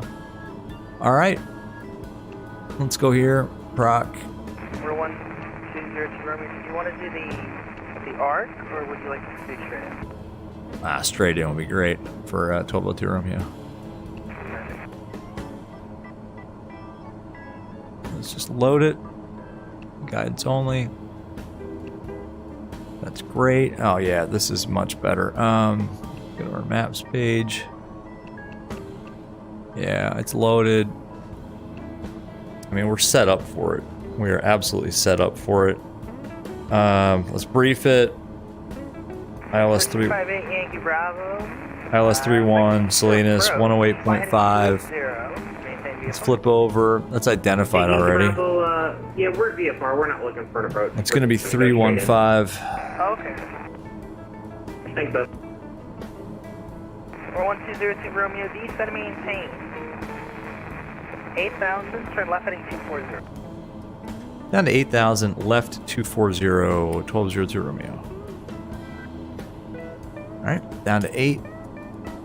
All right. Let's go here. Proc. We're 1202 Romeo. Do you want to do the arc, or would you like to do straight in? Straight in would be great for 1202 Romeo. Let's just load it. Guidance only. That's great. Oh yeah, this is much better. Go to our maps page. Yeah, it's loaded. I mean, we're set up for it. We are absolutely set up for it. Let's brief it. ILS 3. Yankee Bravo. ILS 3-1, Salinas 108.5. Let's flip over. That's identified already. Yeah, we're VFR. We're not looking for an approach. It's going to be 315. Okay. Thanks, bud. We're 1202 Romeo. D, set to maintain. 8,000, turn left heading 240. Down to 8,000, left 240, 1202 Romeo. Alright, down to 8.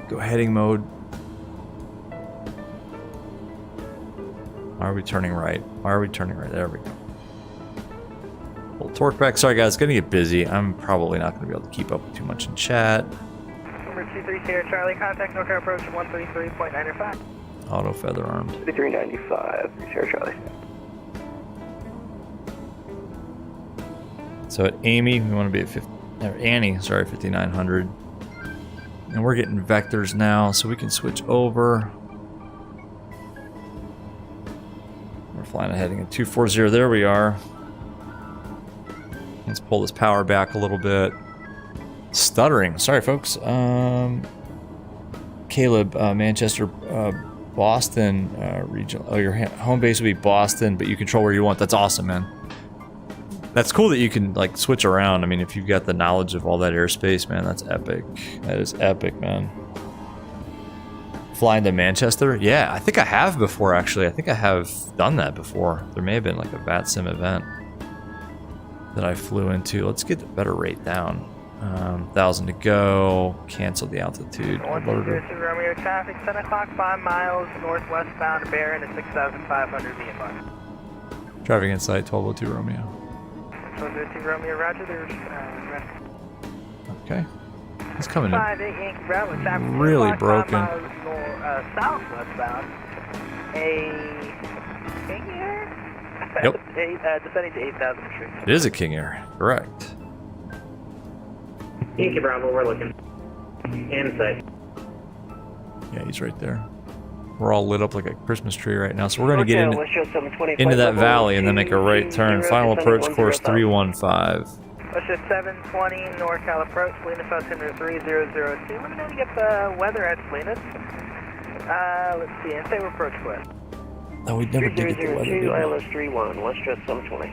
Go heading mode. Why are we turning right? Why are we turning right? There we go. Pull torque back. Sorry guys, it's gonna get busy. I'm probably not gonna be able to keep up with too much in chat. Number 23 Sierra Charlie, contact NorCal approach 133.95. Auto feather armed. 3395, Sierra Charlie. So at Amy, we want to be at 50, Annie, sorry, 5900. And we're getting vectors now, so we can switch over. We're flying ahead at 240. There we are. Let's pull this power back a little bit. Stuttering. Sorry, folks. Caleb, Manchester, Boston region. Oh, your home base would be Boston, but you control where you want. That's awesome, man. That's cool that you can like switch around. I mean, if you've got the knowledge of all that airspace, man, that's epic. That is epic, man. Flying to Manchester? Yeah, I think I have before, actually. I think I have done that before. There may have been like a VATSIM event that I flew into. Let's get the better rate down. 1,000 to go. Cancel the altitude. 1202 Romeo traffic, 10 o'clock, 5 miles northwestbound to Barron at 6,500 VFR. Traffic in sight, 1202 Romeo. 1202 Romeo, roger, there's Okay. It's coming in 58 Yankee Bravo, traffic really 5 broken. miles southwestbound. A King Air? Yep. Descending to 8,000 restricted. It is a King Air, correct. Yankee Bravo, we're looking. Inside. Yeah, he's right there. We're all lit up like a Christmas tree right now, so we're going to get into that valley and then make a right turn. Final approach course 315. Let's just 720 NorCal approach, Salinas altimeter 3002. Let me know when you get the weather at Salinas. Let's see, and say we're approach west. No, we never did get the weather, did we? ILS 31, let's just 720.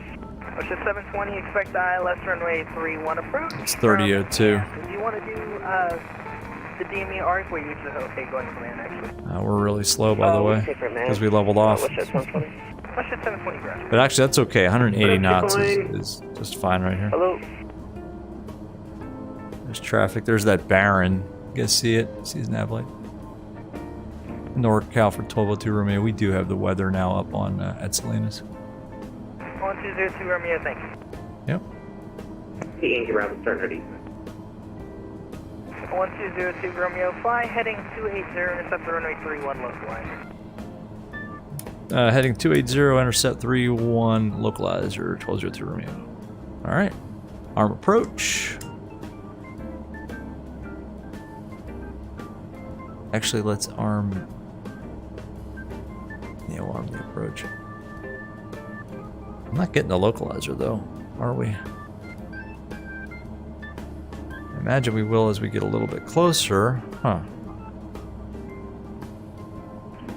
Let's just 720, expect the ILS runway 31 approach. It's 3002. Do you want to do the DME ARC where you just okay going from in actually. We're really slow, by the way, because we leveled off. What's that 720? What's that 720 garage? But actually, that's okay. 180 knots is just fine right here. Hello. There's traffic. There's that Baron. You guys see it? See his nav light? NorCal for 1202 Romeo. We do have the weather now up on at Salinas. 1202 Romeo, thank you. Yep. Yankee Bravo, start ready. 1202 Romeo, fly heading 280, intercept the runway 31 localizer. Heading 280, intercept 31 localizer, 1202 Romeo. Alright. Arm approach. Actually, let's arm. Yeah, we'll arm the approach. I'm not getting the localizer though, are we? I imagine we will as we get a little bit closer. Huh.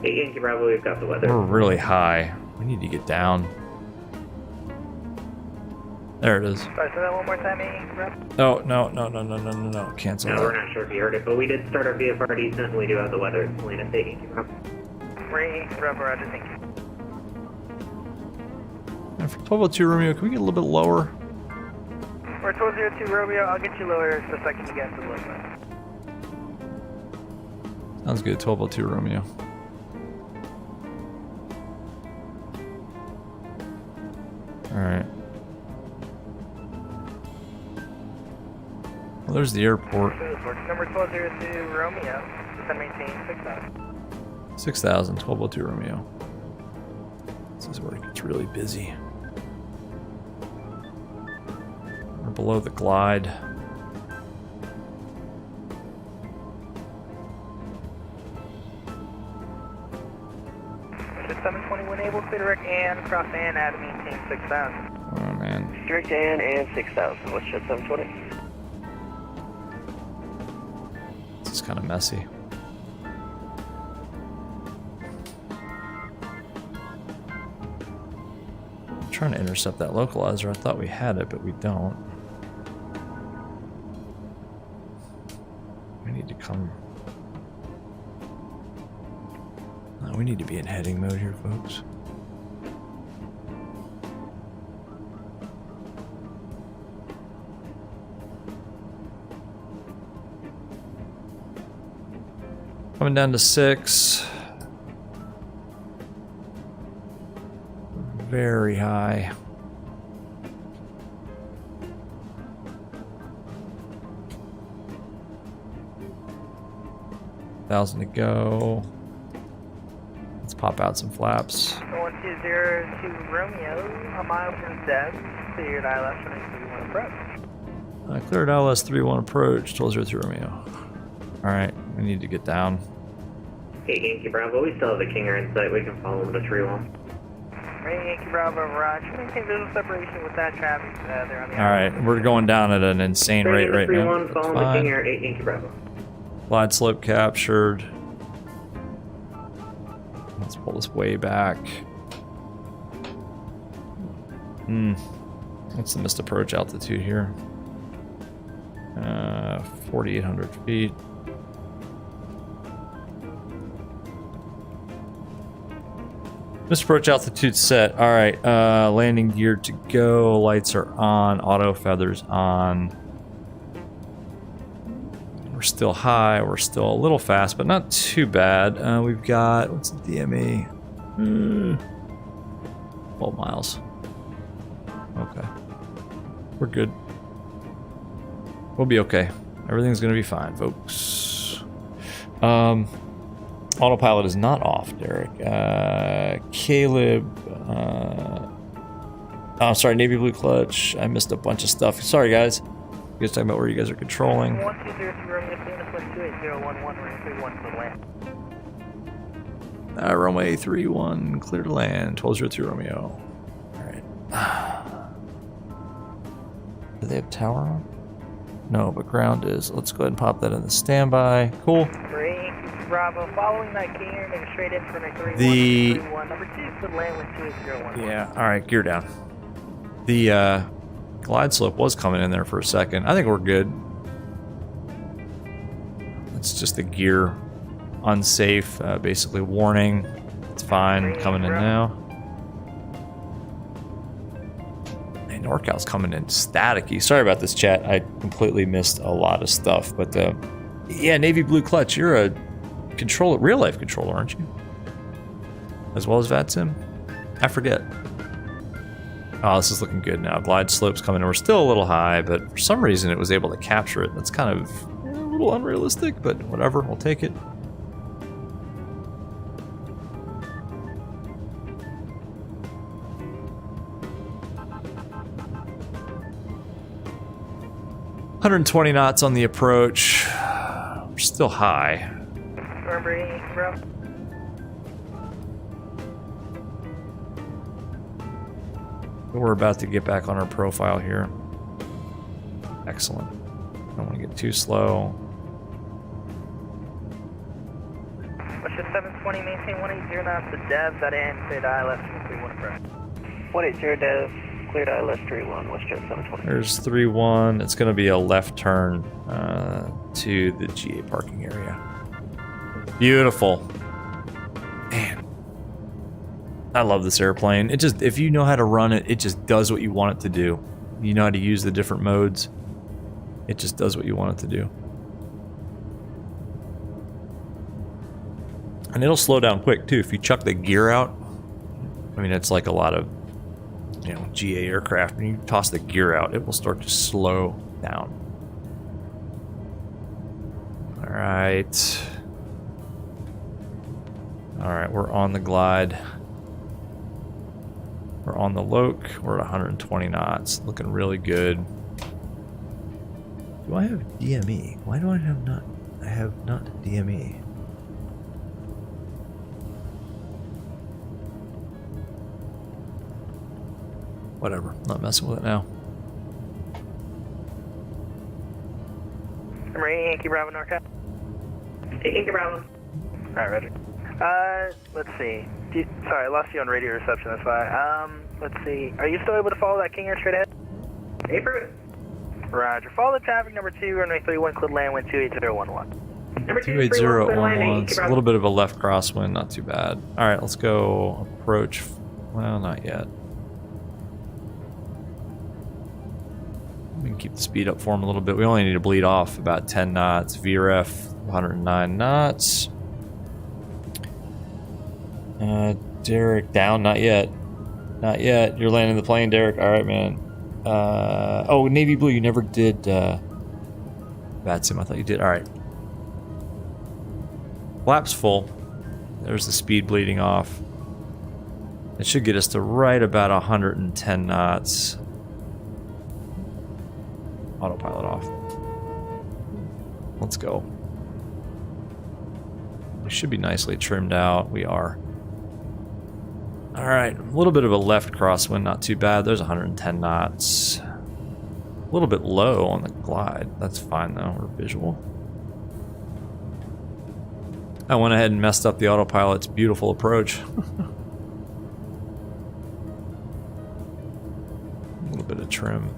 Hey, Yankee Bravo, we've got the weather. We're really high. We need to get down. There it is. Sorry, say that one more time, Yankee Bravo. No. Cancel No, that. we're not sure if you heard it, but we did start our VFR descent and we do have the weather at Salinas. Hey, Yankee Bravo. Yankee Bravo, roger, thank you. And for 1202 Romeo, can we get a little bit lower? We're 1202 Romeo, I'll get you lower the second you get to the low. Sounds good, 1202 Romeo. Alright. Well, there's the airport. Number 1202 Romeo, descend maintain 6,000. 6,000, 1202 Romeo. This is where it gets really busy. We're below the glide. Just 721 able to direct and cross and add maintain 6,000. Oh man. Direct and 6,000. What's your 720? This is kind of messy. I'm trying to intercept that localizer. I thought we had it, but we don't. We need to come. No, we need to be in heading mode here, folks. Coming down to 6. Very high. $1,000 to go. Let's pop out some flaps. 1202 Romeo, a mile from Deb, cleared ILS 31 approach. Cleared ILS 31 approach, 1202 Romeo. Alright, we need to get down. Hey, Yankee Bravo, we still have the Kinger in sight. We can follow him to tree wall. Yankee Bravo, Roger. Maintain visual separation with that traffic. They're on the Alright, we're going down at an insane rate right now. 3-1, following the Kinger, 8 Yankee Bravo. Glide slope captured. Let's pull this way back. What's the missed approach altitude here? 4,800 feet. Missed approach altitude set. Alright, landing gear to go. Lights are on. Auto feathers on. We're still high. We're still a little fast, but not too bad. We've got, what's the DME? 12 miles. Okay. We're good. We'll be okay. Everything's gonna be fine, folks. Autopilot is not off, Derek. Caleb. Oh, sorry, Navy Blue Clutch. I missed a bunch of stuff. Sorry, guys. You guys talking about where you guys are controlling. 1202 Romeo, Salinas 28011, running 31 to the land. Runway 31, clear to land. 1202 Romeo. Alright. Do they have tower on? No, but ground is. Let's go ahead and pop that in the standby. Cool. Bravo, following that gear, make a straight in for 31. Number 2 to land with 2801. Yeah, alright, gear down. The glide slope was coming in there for a second. I think we're good. Let's It's just the gear unsafe, basically warning. It's fine, coming in now. Man, NorCal's coming in staticky. Sorry about this, chat. I completely missed a lot of stuff, but yeah, navy blue clutch. You're a controller, real life controller, aren't you? As well as VATSIM? I forget. Oh, this is looking good now. Glide slope's coming in. We're still a little high, but for some reason it was able to capture it. That's kind of a little unrealistic, but whatever, we'll take it. $120 knots on the approach. We're still high. We're about to get back on our profile here. Excellent. Don't want to get too slow. What's your 720, maintain 180 knots to Dev, that in, cleared ILS 31 approach. 180 Dev, cleared ILS 31, what's your 720? There's 31. It's going to be a left turn to the GA parking area. Beautiful. Man. I love this airplane. It just, if you know how to run it, it just does what you want it to do. You know how to use the different modes. It just does what you want it to do. And it'll slow down quick too. If you chuck the gear out, I mean, it's like a lot of, you know, GA aircraft. When you toss the gear out, it will start to slow down. All right. All right, we're on the glide. We're on the Loke. We're at 120 knots. Looking really good. Do I have DME? Why do I have not? I have not DME. Whatever. Not messing with it now. I'm ready, Yankee Bravo NorCal. Yankee Bravo. Alright, Roger. Let's see. Sorry, I lost you on radio reception, that's why. Let's see. Are you still able to follow that King Air straight ahead? April. Roger. Follow the traffic number 2, runway 31, cleared land wind 28011. Number 28011. It's a little bit of a left crosswind, not too bad. Alright, let's go approach. Well, not yet. We can keep the speed up for him a little bit. We only need to bleed off about 10 knots. VRF 109 knots. Derek, down? Not yet. Not yet. You're landing the plane, Derek. All right, man. Oh, Navy Blue, you never did VATSIM. I thought you did. All right. Flap's full. There's the speed bleeding off. It should get us to right about 110 knots. Autopilot off. Let's go. We should be nicely trimmed out. We are. All right, a little bit of a left crosswind, not too bad. There's 110 knots. A little bit low on the glide. That's fine though, we're visual. I went ahead and messed up the autopilot's beautiful approach. A little bit of trim.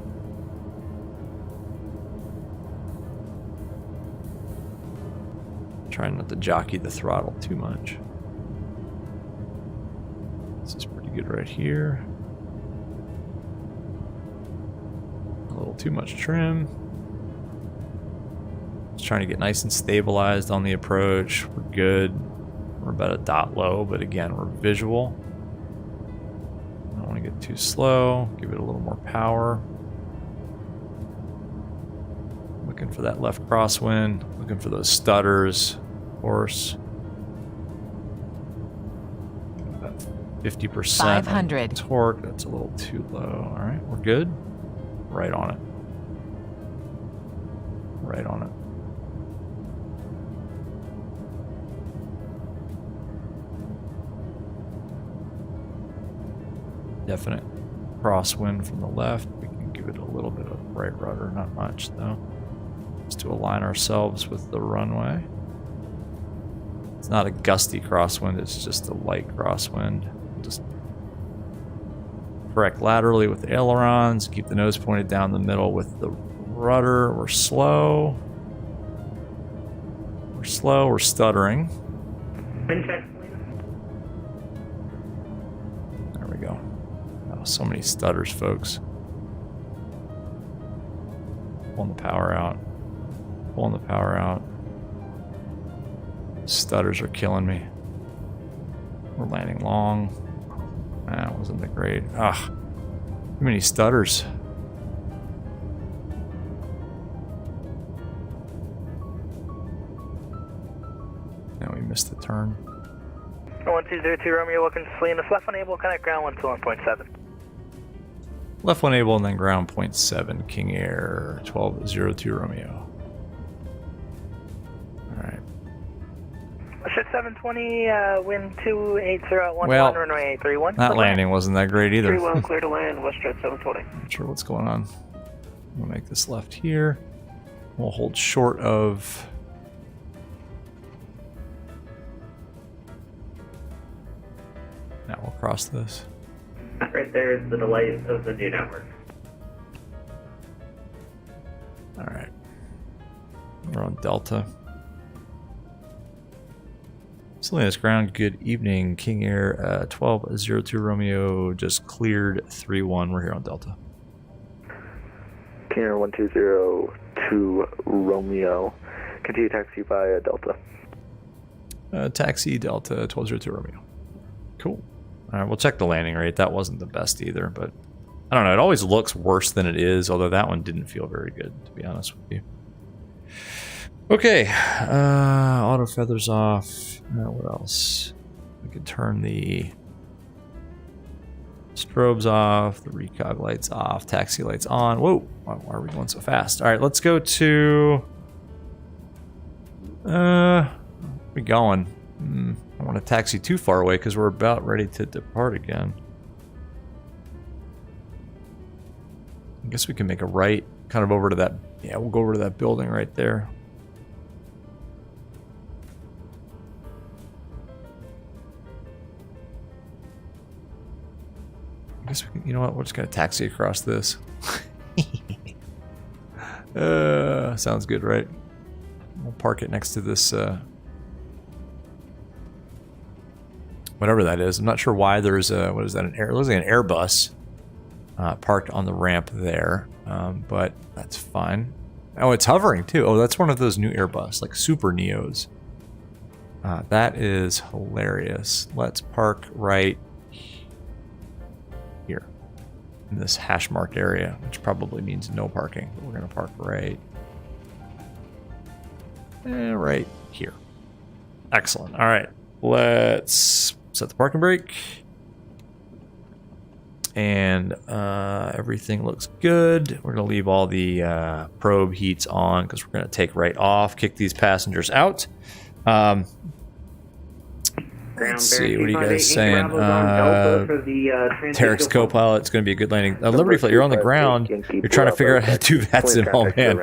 Trying not to jockey the throttle too much. This is pretty good right here. A little too much trim. Just trying to get nice and stabilized on the approach. We're good. We're about a dot low, but again, we're visual. I don't want to get too slow. Give it a little more power. Looking for that left crosswind. Looking for those stutters. Of course. 50% 500 torque. That's a little too low. All right, we're good. Right on it. Right on it. Definite crosswind from the left. We can give it a little bit of right rudder, not much though. Just to align ourselves with the runway. It's not a gusty crosswind, it's just a light crosswind. Just correct laterally with the ailerons, keep the nose pointed down the middle with the rudder. We're slow. We're slow, we're stuttering. There we go. Oh, so many stutters, folks. Pulling the power out. Pulling the power out. Stutters are killing me. We're landing long. That wasn't that great. Ah, too many stutters. Now we missed the turn. 1202 Romeo, looking to Salinas. Left unable, connect ground 121.7. Left one able and then ground 0.7. King Air 1202 Romeo. Alright. Ship 720, wind 28011, Well, runway 831. that landing wasn't that great either. 31, clear to land, West Jet 720. Not sure what's going on. We'll make this left here. We'll hold short of... Now we'll cross this. Right there is the delay of the new network. Alright. We're on Delta. Salinas ground, good evening. King Air 1202 Romeo just cleared 3-1. We're here on Delta. King Air 1202 Romeo. Continue taxi via Delta. Taxi Delta 1202 Romeo. Cool. Alright, we'll check the landing rate. That wasn't the best either, but I don't know. It always looks worse than it is, although that one didn't feel very good, to be honest with you. Okay, auto feathers off. What else? We could turn the strobes off, the recog lights off, taxi lights on. Whoa, why are we going so fast? All right, let's go to... where we going? I don't want to taxi too far away because we're about ready to depart again. I guess we can make a right, kind of over to that... Yeah, we'll go over to that building right there. I guess we can, you know what, we're just gonna taxi across this. Sounds good, right? We'll park it next to this, whatever that is. I'm not sure why there's a, what is that, it looks like an Airbus parked on the ramp there, but that's fine. Oh, it's hovering too. Oh, that's one of those new Airbus, like Super Neos. That is hilarious. Let's park right here in this hash marked area, which probably means no parking, but we're gonna park right here. Excellent. All right, let's set the parking brake, and everything looks good. We're gonna leave all the probe heats on because we're gonna take right off, kick these passengers out. Let's see, what are you guys saying? Tarek's co-pilot, it's going to be a good landing. Liberty Flight, you're on the ground. You're trying to figure out how to do VATSIM. Oh, man.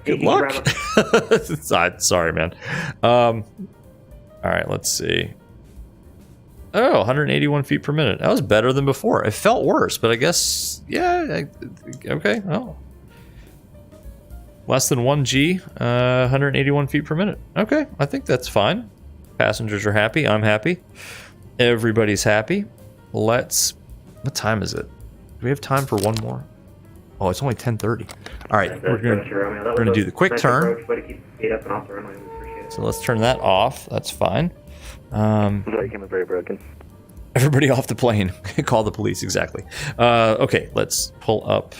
Good luck. Sorry, man. All right, let's see. Oh, 181 feet per minute. That was better than before. It felt worse, but I guess, yeah, okay. Oh. Less than 1G, 181 feet per minute. Okay, I think that's fine. Passengers are happy. I'm happy. Everybody's happy. Let's... What time is it? Do we have time for one more? Oh, it's only 10:30. All right, we're gonna do the quick turn. So let's turn that off. That's fine. Sorry, came very broken. Everybody off the plane. Call the police, exactly. Okay, let's pull up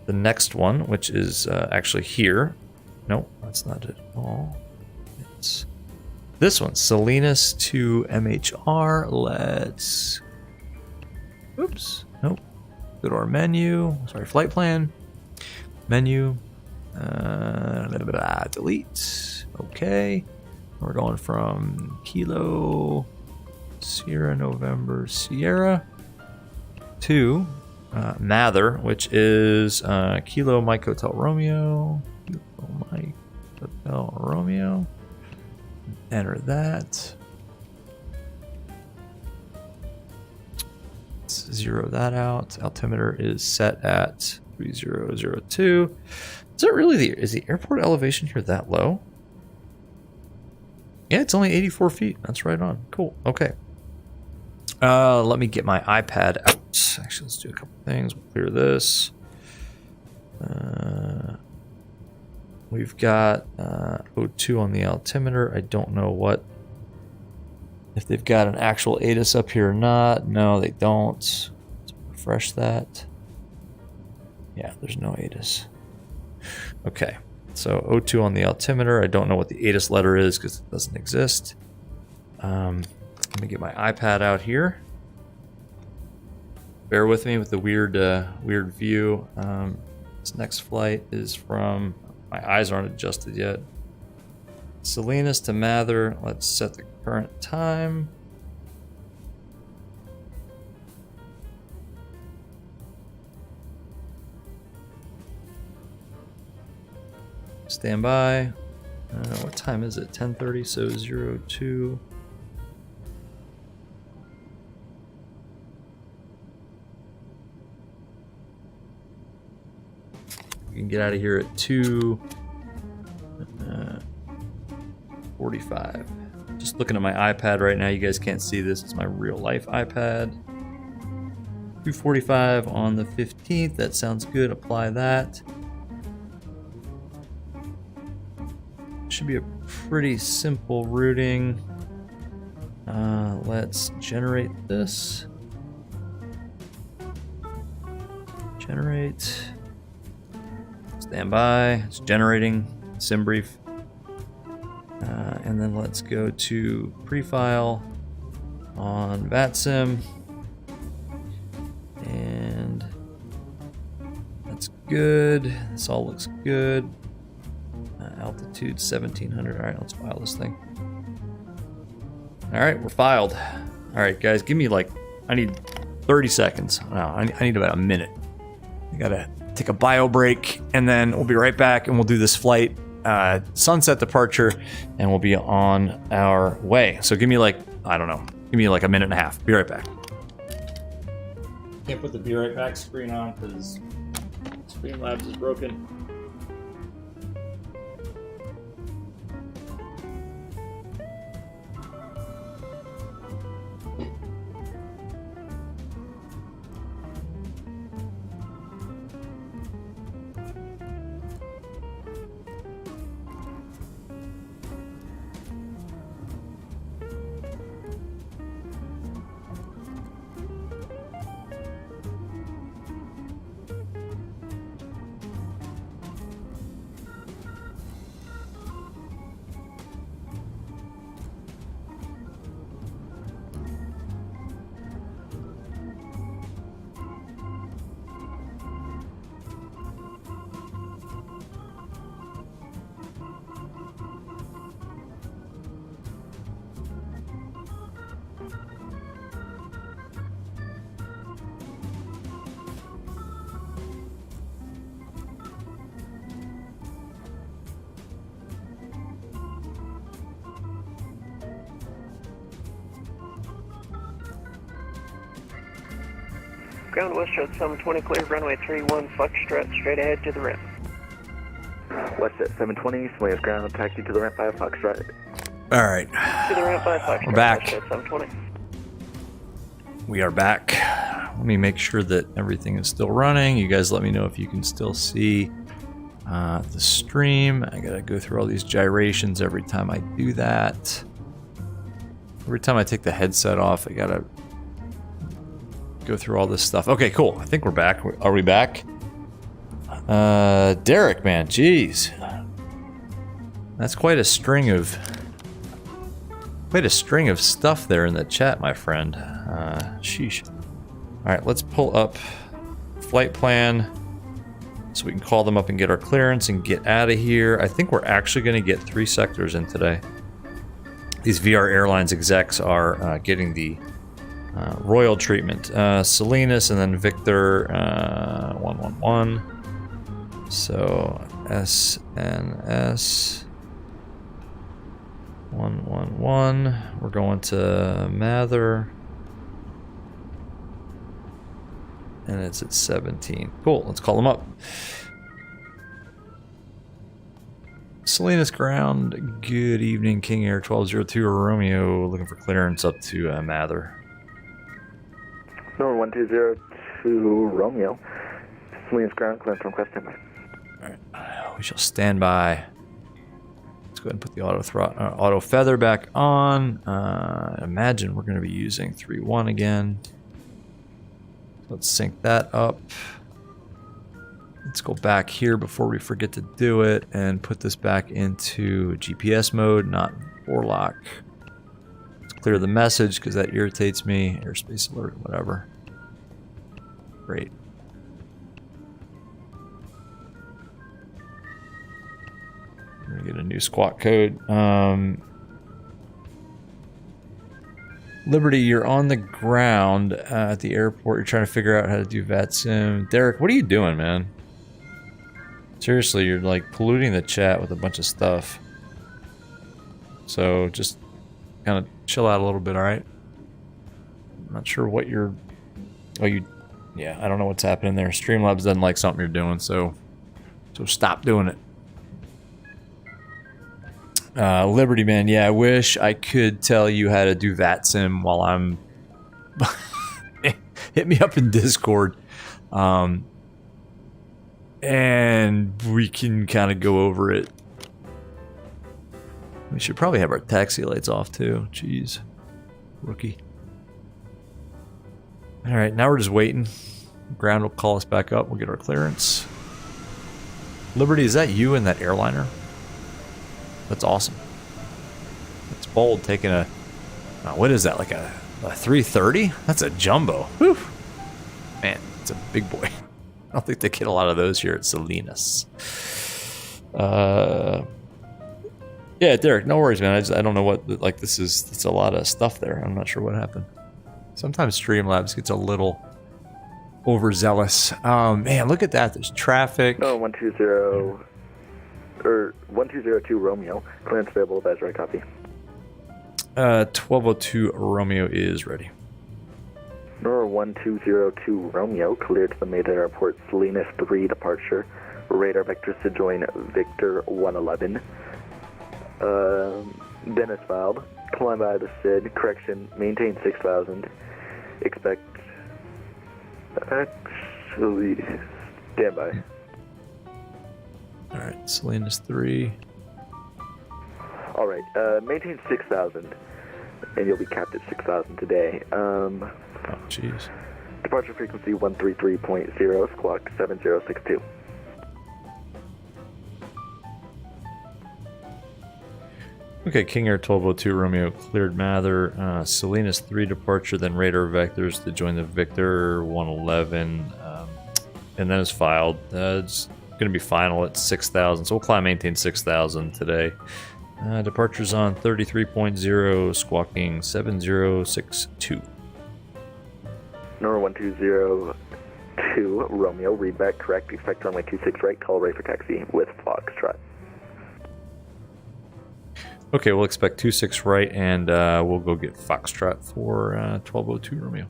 the next one, which is actually here. No, that's not it at all. It's this one, Salinas to MHR. Let's... Oops. Nope. Go to our menu. Sorry, flight plan. Menu. Delete. Okay. We're going from Kilo Sierra November Sierra to Mather, which is Kilo Mike Hotel Romeo. Kilo Mike Hotel Romeo. Enter that. Let's zero that out. Altimeter is set at 3002. Is it really is the airport elevation here that low? Yeah, it's only 84 feet. That's right on. Cool. Okay. Let me get my iPad out. Actually, let's do a couple things. We'll clear this. We've got O2 on the altimeter. I don't know if they've got an actual ATIS up here or not. No, they don't. Let's refresh that. Yeah, there's no ATIS. Okay, so O2 on the altimeter. I don't know what the ATIS letter is because it doesn't exist. Let me get my iPad out here. Bear with me with the weird view. This next flight is from, my eyes aren't adjusted yet. Salinas to Mather. Let's set the current time. Stand by. What time is it? 10:30, so 02. We can get out of here at 2:45. Just looking at my iPad right now. You guys can't see this. It's my real life iPad. 2:45 on the 15th. That sounds good. Apply that. Should be a pretty simple routing. Let's generate this. Generate. Stand by. It's generating. Sim brief. And then let's go to prefile on VATSIM. And that's good. This all looks good. Altitude 1700. All right, let's file this thing. All right, we're filed. All right, guys, give me I need 30 seconds. No, I need about a minute. I gotta take a bio break, and then we'll be right back, and we'll do this flight, sunset departure, and we'll be on our way. So give me I don't know, give me a minute and a half. Be right back. Can't put the be right back screen on because Streamlabs is broken. Ground West Shot 720, clear runway 31, Foxtrot, straight ahead to the ramp. West at 720, Sways ground, taxi to the ramp by Foxtrot. All right. To the ramp by Foxtrot. We're back. West Shot 720. We are back. Let me make sure that everything is still running. You guys let me know if you can still see the stream. I gotta go through all these gyrations every time I do that. Every time I take the headset off, I gotta go through all this stuff. Okay, cool. I think we're back. Are we back? Derek, man, jeez. That's quite a string of stuff there in the chat, my friend. Sheesh. All right, let's pull up flight plan so we can call them up and get our clearance and get out of here. I think we're actually going to get 3 sectors in today. These VR Airlines execs are getting the royal treatment. Salinas and then Victor 111. So SNS 111. We're going to Mather. And it's at 17. Cool, let's call them up. Salinas ground. Good evening, King Air 1202 Romeo. Looking for clearance up to Mather. Number 1202 Romeo. Salinas ground, clearance from Quest. Alright, we shall stand by. Let's go ahead and put the auto feather back on. Imagine we're going to be using 3.1 again. Let's sync that up. Let's go back here before we forget to do it and put this back into GPS mode, not Warlock. Let's clear the message because that irritates me. Airspace alert, whatever. Great. We're gonna get a new squawk code. Liberty, you're on the ground at the airport. You're trying to figure out how to do VATSIM. Derek, what are you doing, man? Seriously, you're like polluting the chat with a bunch of stuff. So just kind of chill out a little bit, alright? I'm not sure what you're... Oh, you... Yeah, I don't know what's happening there. Streamlabs doesn't like something you're doing, so stop doing it. Liberty, man, yeah, I wish I could tell you how to do VATSIM while I'm... Hit me up in Discord. And we can kind of go over it. We should probably have our taxi lights off too. Jeez. Rookie. Alright, now we're just waiting. Ground will call us back up. We'll get our clearance. Liberty, is that you in that airliner? That's awesome. It's bold taking a... what is that, like a 330? That's a jumbo. Whew. Man, it's a big boy. I don't think they get a lot of those here at Salinas. Yeah, Derek, no worries, man. I don't know what, like, this is, it's a lot of stuff there. I'm not sure what happened. Sometimes Streamlabs gets a little overzealous. Man, look at that. There's traffic. No, 120, or 1202 Romeo. Clearance available, that's right, copy. 1202 Romeo is ready. Nora 1202 Romeo, cleared to the Meta Airport Salinas 3 departure. Radar vectors to join Victor 111. Dennis filed. Climb by the SID. Correction, maintain 6,000. Expect... Actually... Stand by. Alright, Salinas 3. Alright, maintain 6,000. And you'll be capped at 6,000 today. Oh, jeez. Departure frequency 133.0, squawk 7062. Okay, King Air 1202 Romeo cleared Mather. Salinas 3 departure, then radar vectors to join the Victor 111. And then it's filed. It's going to be final at 6,000. So we'll climb maintain 6,000 today. Departures on 33.0, squawking 7062. Nora 1202 Romeo, read back correct, expect runway 26 right, call right for taxi with Foxtrot. Okay, we'll expect 26 right, and we'll go get Foxtrot for 1202 Romeo.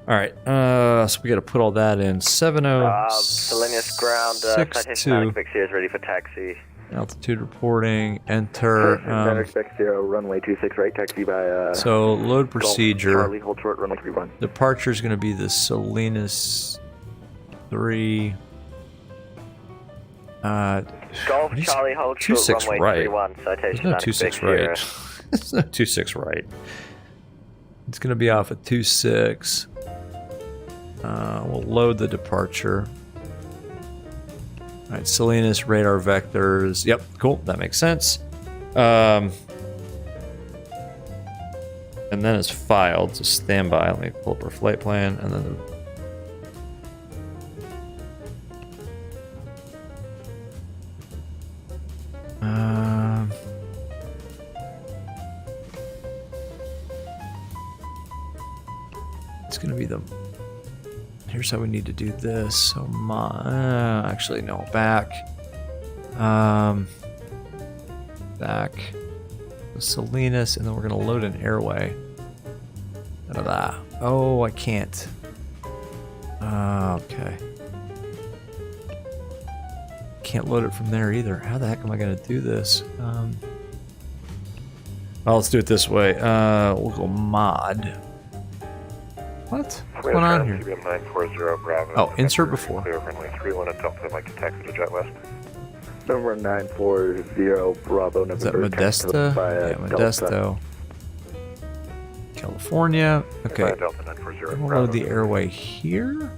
Alright, so we gotta put all that in. 70... Salinas ground, citation fix here is ready for taxi. Altitude reporting, enter. Expect 0, runway 26 right, taxi by... so, load procedure. Charlie, hold short, runway 31. Departure is going to be the Salinas 3. Golf Charlie, hold short, runway right. 31, citation. There's no 26 right. There's no 26 right. It's going to be off at 26. We'll load the departure. Alright, Salinas, radar vectors. Yep, cool. That makes sense. And then it's filed, so stand by. Let me pull up our flight plan, and then it's gonna be the... Here's how we need to do this. So actually no, back. Back. Salinas, and then we're gonna load an airway. Da-da-da. Oh, I can't. Okay. can't load it from there either. How the heck am I going to do this? Well, let's do it this way. We'll go mod. What's going on here? Oh, insert before. Number 940 Bravo, November. Is that Modesto? Yeah, Modesto. California. Okay. We'll load the airway here.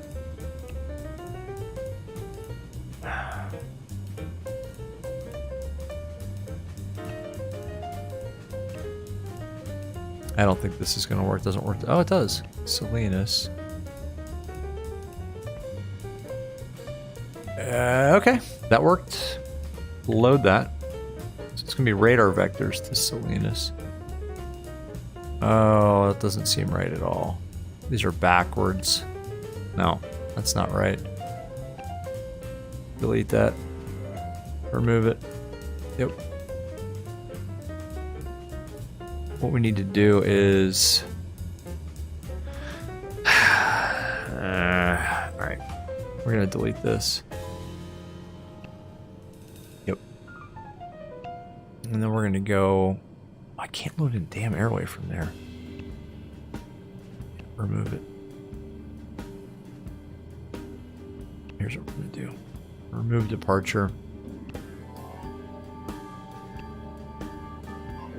I don't think this is going to work. Doesn't work. Oh, it does. Salinas. Okay, that worked. Load that. So it's going to be radar vectors to Salinas. Oh, that doesn't seem right at all. These are backwards. No, that's not right. Delete that. Remove it. Yep. What we need to do is... Alright. We're going to delete this. Yep. And then we're going to go... I can't load in damn airway from there. Remove it. Here's what we're going to do. Remove departure.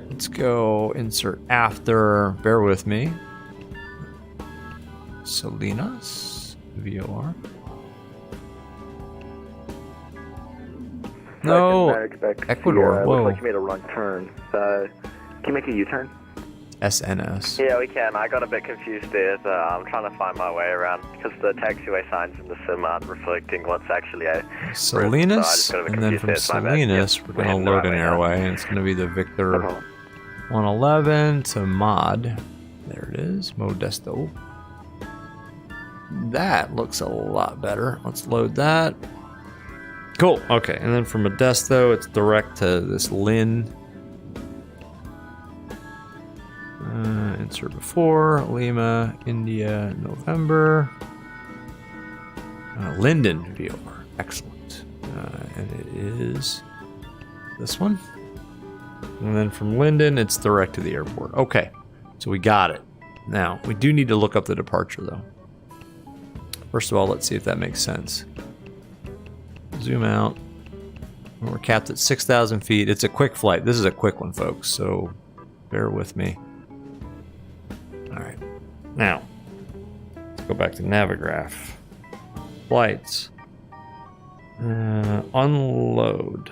Let's go insert after. Bear with me. Salinas. VOR. No. Ecuador. Whoa. Looks like you made a wrong turn. Can you make a U-turn? SNS. Yeah, we can. I got a bit confused there. I'm trying to find my way around because the taxiway signs in the sim aren't reflecting what's actually a Salinas, and then from Salinas, we're going to load an airway, and it's going to be the Victor 111 to mod. There it is, Modesto. That looks a lot better. Let's load that. Cool. Okay, and then from Modesto, it's direct to this Lynn. Insert before, Lima, India, November. Linden VOR. Excellent. And it is this one. And then from Linden, it's direct to the airport. Okay, so we got it. Now, we do need to look up the departure, though. First of all, let's see if that makes sense. Zoom out. We're capped at 6,000 feet. It's a quick flight. This is a quick one, folks, so bear with me. Alright, now, let's go back to Navigraph. Flights. Unload.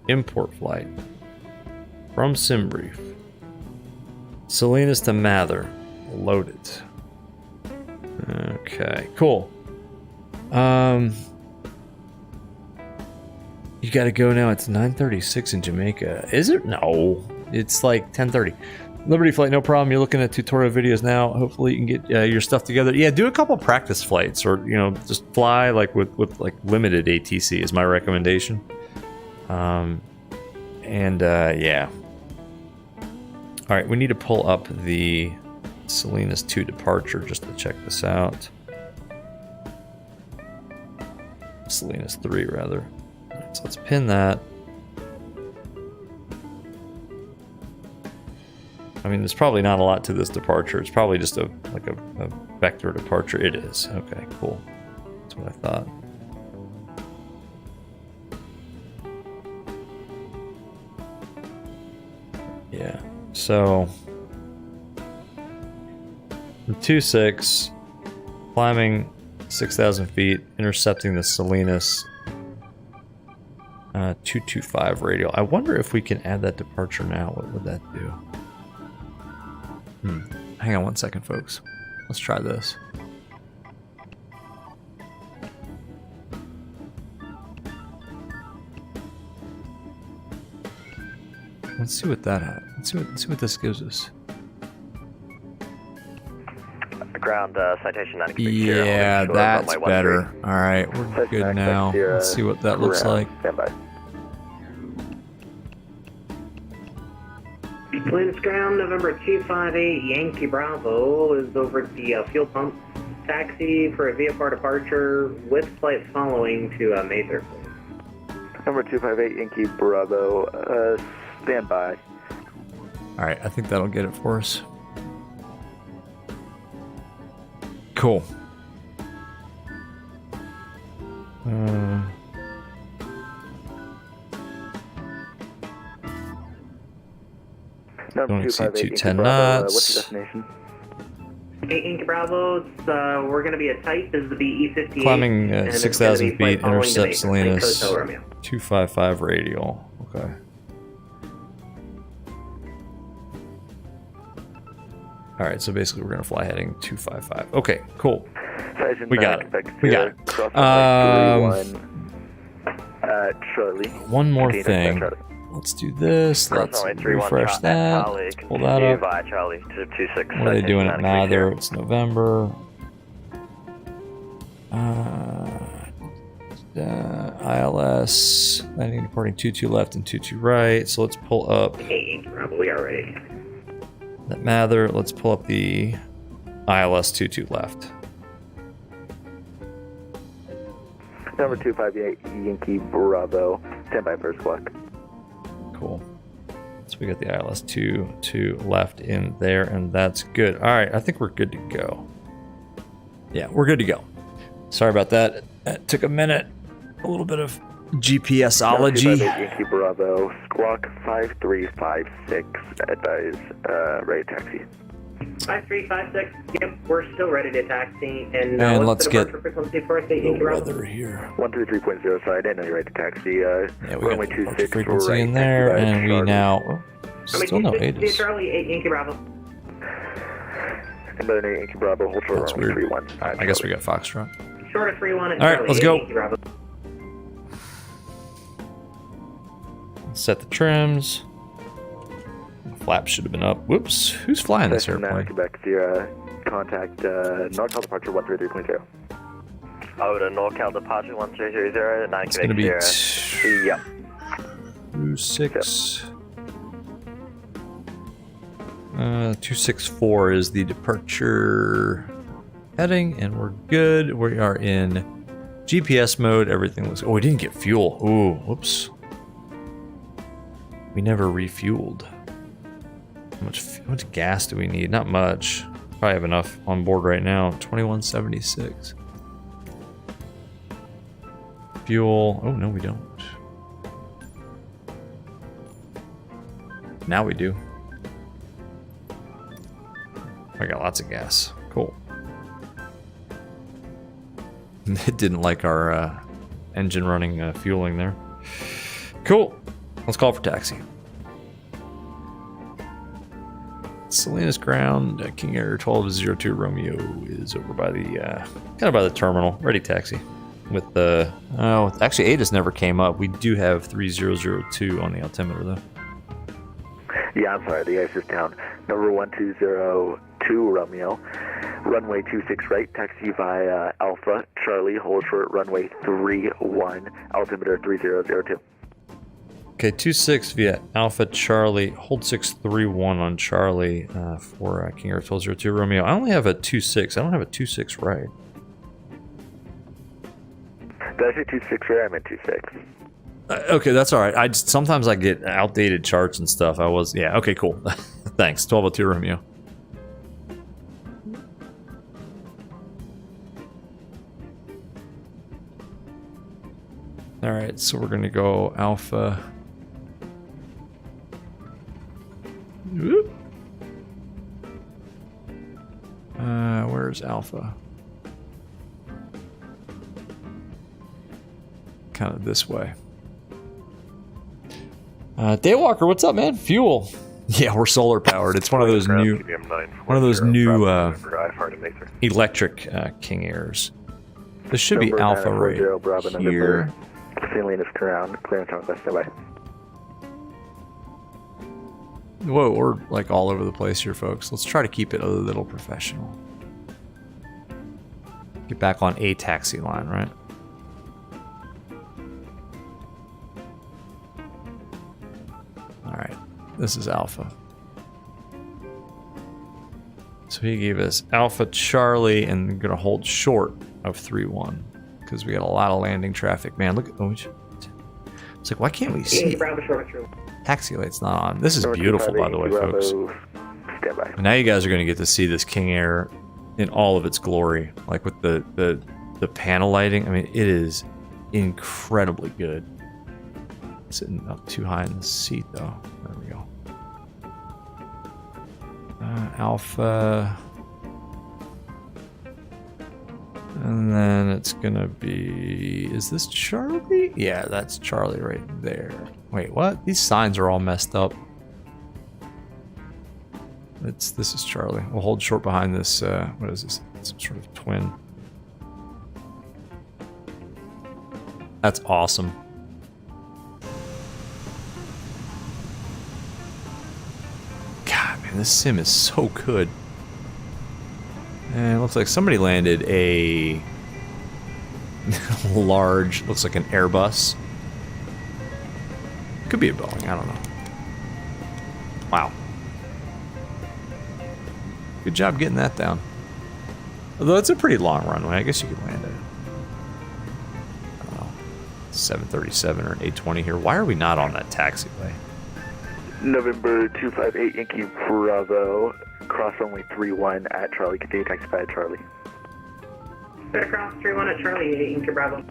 Import flight. From SimBrief. Salinas to Mather. Load it. Okay, cool. You gotta go now. It's 9:36 in Jamaica. Is it? No. It's like 10:30. Liberty flight, no problem. You're looking at tutorial videos now. Hopefully you can get your stuff together. Yeah, do a couple practice flights, or just fly like with like limited ATC is my recommendation. Yeah. All right, we need to pull up the Salinas 2 departure just to check this out. Salinas 3 rather. All right, so let's pin that. I mean, there's probably not a lot to this departure. It's probably just a vector departure. It is. Okay, cool. That's what I thought. Yeah. So, 2-6, climbing 6,000 feet, intercepting the Salinas 225 radial. I wonder if we can add that departure now. What would that do? Hang on one second, folks. Let's try this. Let's see what that had. Let's see what this gives us. Ground citation 90. Yeah, that's better. All right, we're good now. Let's see what that looks like. Standby. Salinas ground, November 258, Yankee Bravo is over at the fuel pump. Taxi for a VFR departure with flight following to Mather, please. Number 258 Yankee Bravo, stand by. Alright, I think that'll get it for us. Cool. Don't exceed 210 knots. What's your destination? 8 Yankee Bravo, we're going to be at type. This is the BE-58. Climbing and it's 6,000 gonna be feet, flight following intercept the Salinas. Hotel Romeo. 255 radial. Okay. Alright, so basically we're going to fly heading 255. Okay, cool. We got it. We got it. Charlie. One more thing. Let's do this. Let's refresh that. Let's pull that up. Charlie, 26. What are they doing at Mather? It's November. ILS. Landing departing 22 left and 22 right. So let's pull up. 8 Yankee Bravo, we are ready. That Mather. Let's pull up the ILS 22 left. Number 258 Yankee Bravo, stand by first block. Cool. So we got the ILS 22 left in there, and that's good. All right, I think we're good to go. Yeah, we're good to go. Sorry about that. It took a minute. A little bit of GPSology. Yankee Bravo, squawk 5356, advise ready taxi. 5356, yep, we're still ready to taxi. And let's get frequency for us, 8 Yankee Bravo? weather here. 123.0, sorry, I didn't know you're ready to taxi. Yeah, we runway got the 26 frequency right, in there, and we Charlie. now still no ATIS. Charlie, 8 Yankee Bravo. And then 8 Yankee Bravo, hold for That's runway weird. 31. I guess we got Foxtrot. Short of 31 and All right, Charlie, let's 8 go. Yankee Bravo. Set the trims. Flaps should have been up. Whoops. Who's flying this airplane? Quebec Sierra, contact NorCal departure 133.0. Over to NorCal departure 1330, 9 It's going to be Yep. 26. 264 is the departure heading, and we're good. We are in GPS mode. Everything looks. Oh, we didn't get fuel. Ooh, whoops. We never refueled. How much gas do we need? Not much. Probably have enough on board right now. 2176. Fuel. Oh, no, we don't. Now we do. I got lots of gas. Cool. It didn't like our engine running fueling there. Cool. Let's call for taxi. Salinas ground, King Air 1202 Romeo is over by the kind of by the terminal. Ready taxi. With the actually ATIS never came up. We do have 3002 on the altimeter though. Yeah, I'm sorry, the ice is down. Number 1202 Romeo, runway 26 right, taxi via Alpha Charlie, hold short runway 31, altimeter 3002. Okay, 26 via Alpha Charlie, hold 631 on Charlie for King Air 1202 Romeo. I only have a 26. I don't have a 26 right. Did I say 26 right? I meant 26. Okay, that's all right. Sometimes I get outdated charts and stuff. Yeah. Okay, cool. Thanks. 1202 Romeo. All right, so we're gonna go Alpha. Whoop. Where's Alpha? Kind of this way. Daywalker, what's up, man? Fuel. Yeah, we're solar powered. It's one of those new, electric King Airs. This should be Alpha right here. Salinas ground, clearance on west by. Whoa, we're like all over the place here, folks. Let's try to keep it a little professional. Get back on a taxi line, right? Alright, this is Alpha. So he gave us Alpha Charlie and we're gonna hold short of 3-1 because we got a lot of landing traffic. Man, look at It's like, why can't we see it? Taxi light's not on. This is beautiful, by the way, folks. And now you guys are going to get to see this King Air in all of its glory, like with the panel lighting. I mean, it is incredibly good. Sitting up too high in the seat, though. There we go. Alpha. And then it's gonna be... Is this Charlie? Yeah, that's Charlie right there. Wait, what? These signs are all messed up. This is Charlie. We'll hold short behind this, what is this? Some sort of twin. That's awesome. God, man, this sim is so good. And it looks like somebody landed a large, looks like an Airbus. Could be a Boeing, I don't know. Wow. Good job getting that down. Although it's a pretty long runway, I guess you could land it. I don't know, 737 or an 820 here. Why are we not on that taxiway? November 258 Yankee Bravo, cross runway 31 at Charlie, continue taxify at Charlie. Cross 31 at Charlie, Yankee Bravo.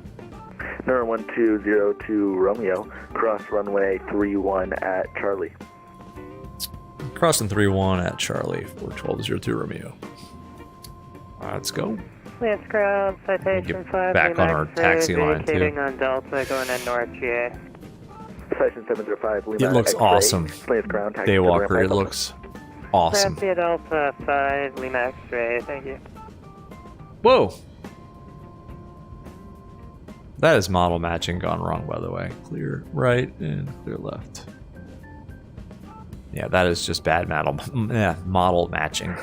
Number 1202 Romeo, cross runway 31 at Charlie. Crossing 31 at Charlie for 1202 Romeo. Let's go. Lance Ground, citation 5. Back on our taxi line, too. On Delta, going in North GA. Citation 705 Lima. It looks awesome. Ground, Daywalker, it looks awesome. Clear Delta 5, Lima X-ray, thank you. Whoa! That is model matching gone wrong, by the way. Clear right and clear left. Yeah, that is just bad model matching.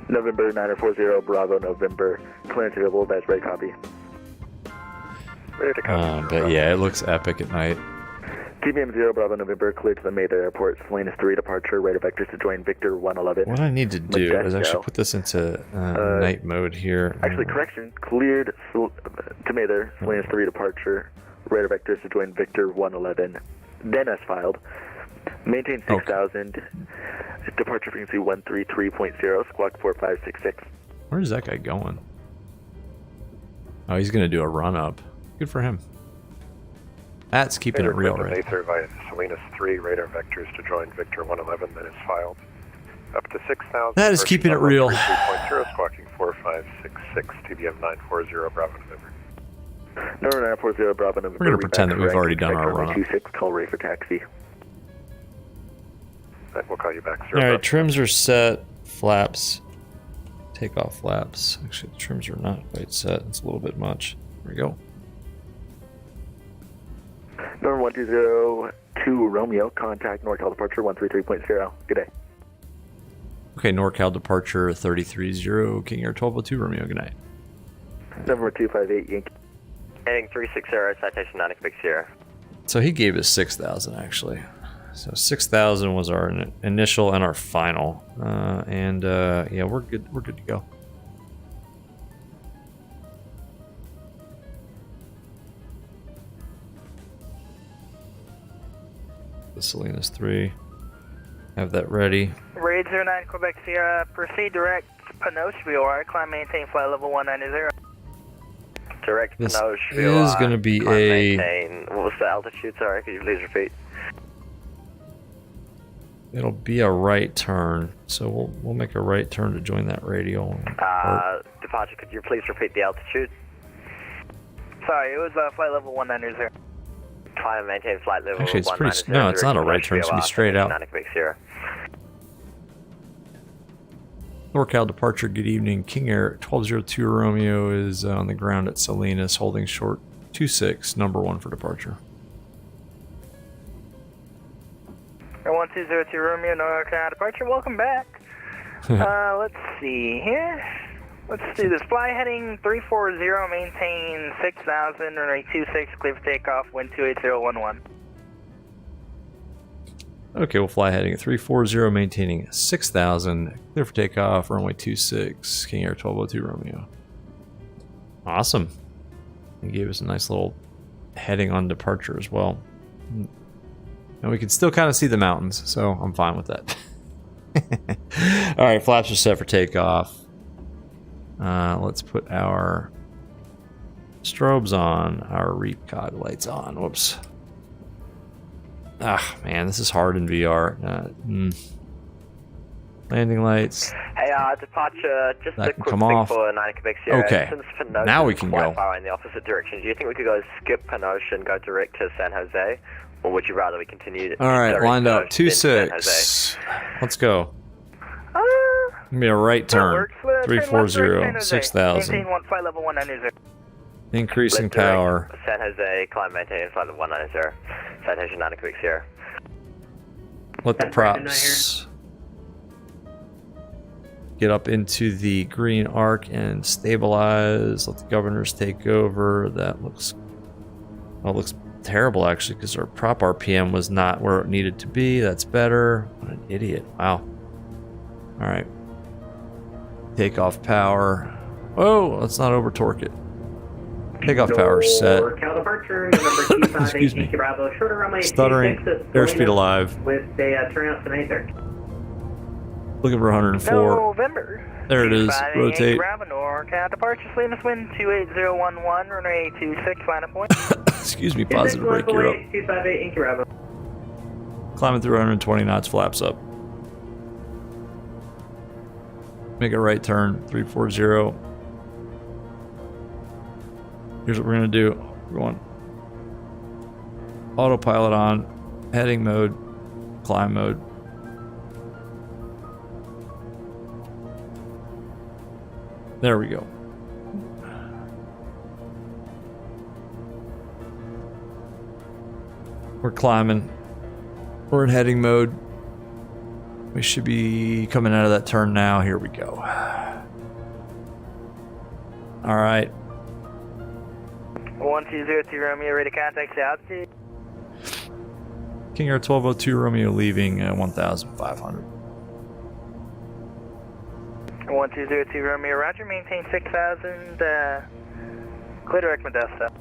November 940 Bravo November. Clearance available, that's right copy. But yeah, it looks epic at night. TBM 0 Bravo November, clear to the Mayday Airport. Salinas 3 departure, radar vectors to join Victor 111. What I need to do is actually put this into night mode here. Actually, correction, cleared to Mayday, Salinas 3 departure, radar vectors to join Victor 111. Then as filed. Maintain 6,000, departure frequency 133.0, squawk 4566. Where's that guy going? Oh, he's going to do a run up. Good for him. That's keeping it real, right? Via Salinas 3, radar vectors to join Victor 111, that is filed. Up to 6,000. That is keeping it real. 3.0, squawking 4566, TBM 940, Bravo November. Number 940, Bravo November. We're going to pretend that we've already done our run up. 26, call ready for taxi. We'll call you back, sir. Alright, trims are set. Flaps. Takeoff flaps. Actually, the trims are not quite set. It's a little bit much. There we go. Number 1202 Romeo, contact NorCal departure 133.0. Good day. Okay, NorCal departure 330, King Air 1202 Romeo. Good night. Number 258 Yankee. Heading 360, citation 9 Quebec Sierra. So he gave us 6,000 actually. So 6,000 was our initial and our final, yeah, we're good. We're good to go. The Salinas 3, have that ready. Raid 09 Quebec Sierra, proceed direct Panoche VOR, climb maintain flight level 190. Direct This Panoche is going to be a. maintain. What was the altitude? Sorry, could you please repeat? It'll be a right turn, so we'll make a right turn to join that radial. Departure, could you please repeat the altitude? Sorry, it was flight level 190. Try and maintain flight level. Actually, it's pretty. No, it's not a right turn. It's gonna be straight out. NorCal departure. Good evening, King Air 1202 Romeo is on the ground at Salinas, holding short 26, number 1 for departure. 1202 Romeo, NorCal departure. Welcome back. Let's see here. Let's do this. Fly heading 340, maintain 6,000, runway 26, clear for takeoff, wind 28011. Okay, we'll fly heading at 340, maintaining 6,000, clear for takeoff, runway 26, King Air 1202 Romeo. Awesome. He gave us a nice little heading on departure as well. And we can still kind of see the mountains, so I'm fine with that. All right, flaps are set for takeoff. Let's put our strobes on, our recog lights on. Whoops. Ah, man, this is hard in VR. Landing lights. Hey, departure, just That a can quick come thing off. for 9 Quebec Sierra. Okay, Since Pinoche now we is can quite go. far in the opposite direction, do you think we could go skip Pinoche and go direct to San Jose? Or would you rather we continue All right, direct lined up. Pinoche, then San 2-6. Let's go. Uh, Give me a right turn. works. Turn left, 340, San Jose. 6,000. Maintain flight level 190. Increasing Left direct, power. San Jose, climb maintain flight level 190. Citation 9 Quebec Sierra. Let the props get up into the green arc and stabilize. Let the governors take over. That looks, well, it looks terrible actually, because our prop RPM was not where it needed to be. That's better. What an idiot. Wow. All right. Takeoff power. Oh, let's not over torque it. Takeoff power set. Cal departure, number 258 Excuse me. Yankee Bravo, shorter runway Stuttering. 26, Airspeed alive. with a turnout to 930. Looking for 104. November. There it is. 258 Rotate. Yankee Bravo, NorCal departure, Salinas wind 28011, runway 26, final point. Excuse me, positive brake gear up. 258 Yankee Bravo. Climbing through 120 knots, flaps up. Make a right turn, 340. Here's what we're gonna do. We're going autopilot on, heading mode, climb mode. There we go. We're climbing. We're in heading mode. We should be coming out of that turn now. Here we go. All right. 1202 Romeo, ready to contact altitude. King Air 1202 Romeo leaving 1,500. 1202 Romeo, roger, maintain 6,000, clear direct Modesto.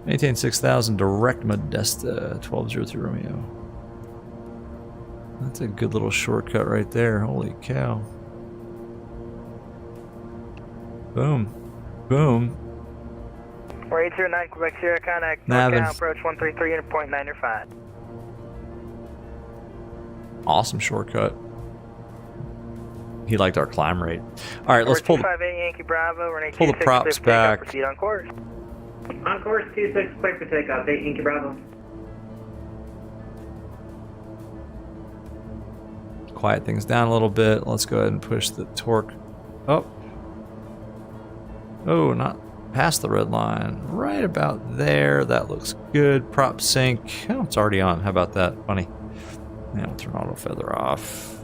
Maintain 6,000 direct Modesta 1202 Romeo. That's a good little shortcut right there. Holy cow. Boom. Boom. We're 809 Quebec Sierra, contact Navin. NorCal, approach 133 and point 905. Awesome shortcut. He liked our climb rate. All right, let's pull 258 Yankee Bravo, runway pull the 26, props clear for takeoff, back. proceed on course. On course 26, clear for takeoff, 8 Yankee Bravo. Quiet things down a little bit. Let's go ahead and push the torque up. Oh, not past the red line. Right about there. That looks good. Prop sync. Oh, it's already on. How about that? Funny. Yeah, we'll turn auto feather off.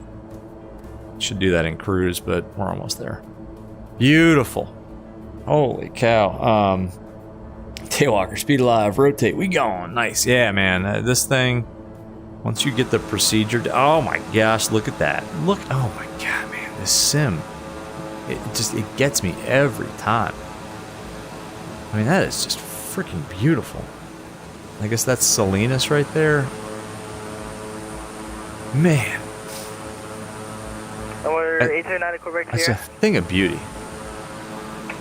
Should do that in cruise, but we're almost there. Beautiful. Holy cow. Tailwalker, speed alive, rotate. We gone. Nice. Yeah, man. This thing, once you get the procedure, oh my gosh, look at that. Look, oh my god, man. This sim, it gets me every time. I mean, that is just freaking beautiful. I guess that's Salinas right there. Man. We're 809 Quebec That's a Sierra. thing of beauty.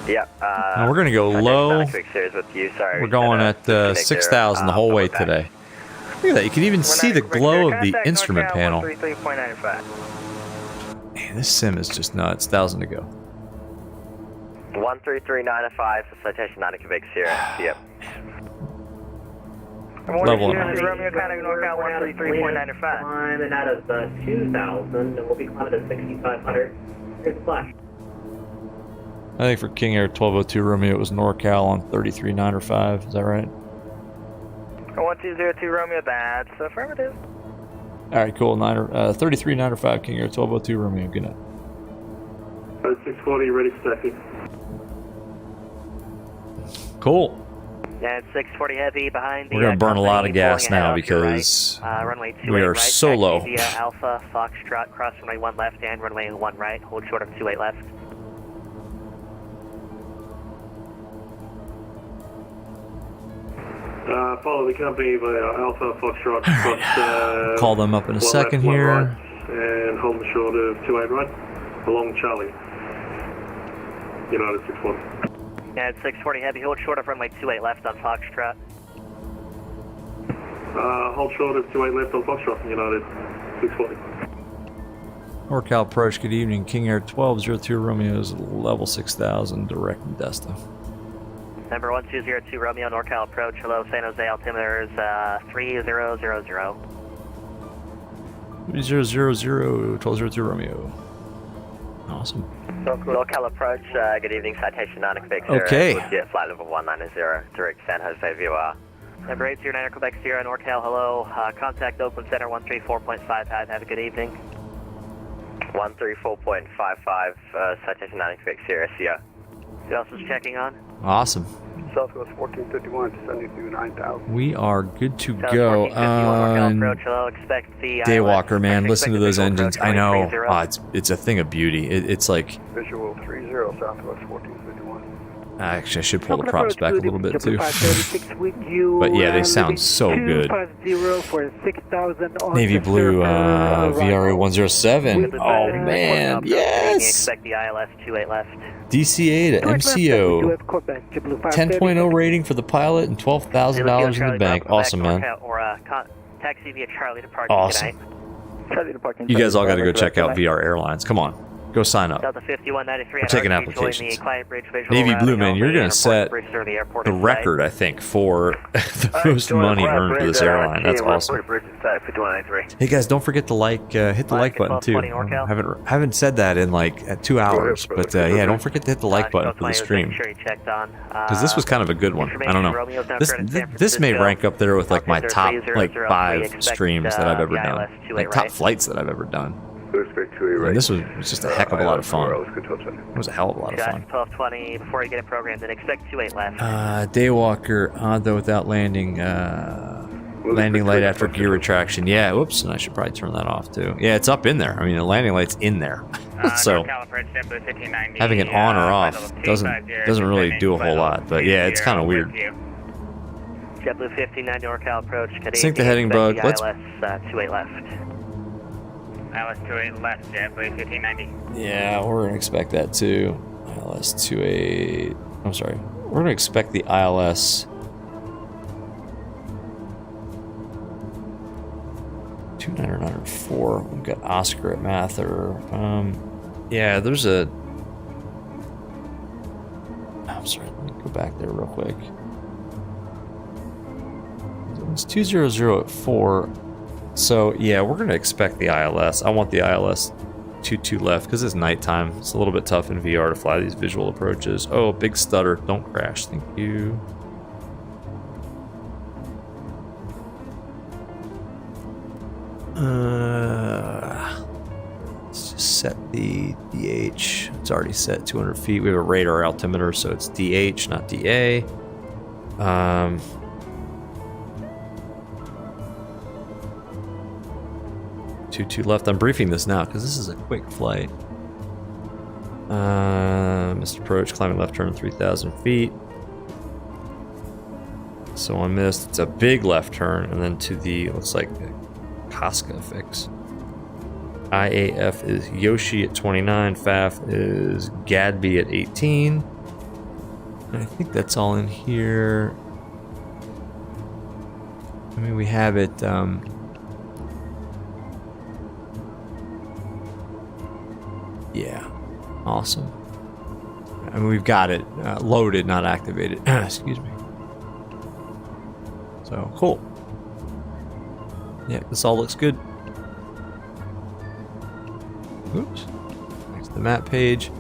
Yeah. Now we're going to go low. We're going at 6,000 the whole way today. Look at that. You can even see the glow of the instrument panel. 133.95. Man, this sim is just nuts. 1,000 to go. 133.95 for citation 9 Quebec Sierra. Yep. Level Romeo, contact NorCal 133.95. Climbing out of 2,000, and we'll be climbing to 6,500. Here's the flash. I think for King Air 1202 Romeo, it was NorCal on 33.95. Is that right? 1202 Romeo, that's affirmative. All right, cool. 33.95 King Air 1202 Romeo. Good night. 640, ready for taxi. Cool. Yeah, it's 640 heavy behind the. We're gonna burn a lot of gas now because runway 28 we are right, so low. Via Alpha, Foxtrot, cross runway 1 left and runway 1 right, hold short of 28 left. Follow the company via Alpha Foxtrot. Call them up in a second here. And hold short of 28 right, along Charlie. United 640. Yeah, it's 640 heavy, hold short of runway 28 left on Foxtrot. Hold short of 28 left on Foxtrot, United 640. NorCal approach, good evening. King Air 1202 Romeo's level 6000, direct and Desta. Number 1202 Romeo, NorCal approach, hello, San Jose, altimeter is 3000. 1202 Romeo. Awesome. NorCal approach, good evening, citation 9 Quebec Sierra. Okay. Flight level 190, direct San Jose VOA. Number 809 Quebec Sierra, NorCal, hello, contact Oakland Center 134.55, have a good evening. 134.55, citation 9 Quebec Sierra, Sierra. Who else is checking on? Awesome. Southwest 1451, descending through 9000. We are good to go. Daywalker, man, listen to those engines. I know. It's a thing of beauty. It's like... Visual 30, Southwest 1451. Actually, I should pull the props back a little bit too. But yeah, they sound so good. Navy Blue, VRA 107. Oh man, yes! Expect the ILS 28 left. DCA to MCO. 10.0 rating for the pilot and $12,000 in the bank. Awesome, man. Taxi via Charlie departure. Awesome. You guys all got to go check out VR Airlines. Come on. Go sign up. We're taking applications. Navy Blue, man, you're going to set the record, I think, for the most money earned for this airline. That's awesome. Hey guys, don't forget to hit the like button too. Haven't said that in like 2 hours, but yeah, don't forget to hit the like button for the stream, because this was kind of a good one. I don't know. This may rank up there with like my top like 5 streams that I've ever done, like top flights that I've ever done. And this was just a heck of a lot of fun. It was a hell of a lot of fun. 1220, before you get it programmed, then expect 28 left. Daywalker, odd though without landing. Landing light after gear retraction. Yeah, whoops, and I should probably turn that off too. Yeah, it's up in there. I mean, the landing light's in there. So having it on or off doesn't really do a whole lot. But yeah, it's kind of weird. JetBlue 1590 NorCal approach. Sync the heading bug. Let's. ILS 28 left. ILS 28 left, JetBlue 1590. Yeah, we're gonna expect that too. ILS 28. I'm sorry. We're gonna expect the ILS 2904. We've got Oscar at Mather. Yeah, there's a. I'm sorry. Let me go back there real quick. It's 200 at 4. So yeah, we're gonna expect the ILS. I want the ILS 22 left because it's nighttime. It's a little bit tough in VR to fly these visual approaches. Oh, big stutter! Don't crash. Thank you. Let's just set the DH. It's already set 200 feet. We have a radar altimeter, so it's DH, not DA. 22 left. I'm briefing this now because this is a quick flight. Missed approach, climbing left turn 3,000 feet. So I missed. It's a big left turn, and then to the, looks like Casca fix. IAF is Yoshi at 29. FAF is Gadby at 18. And I think that's all in here. I mean, we have it. Yeah, awesome. I mean, we've got it loaded, not activated. Excuse me. So cool. Yeah, this all looks good. Oops. Next to the map page.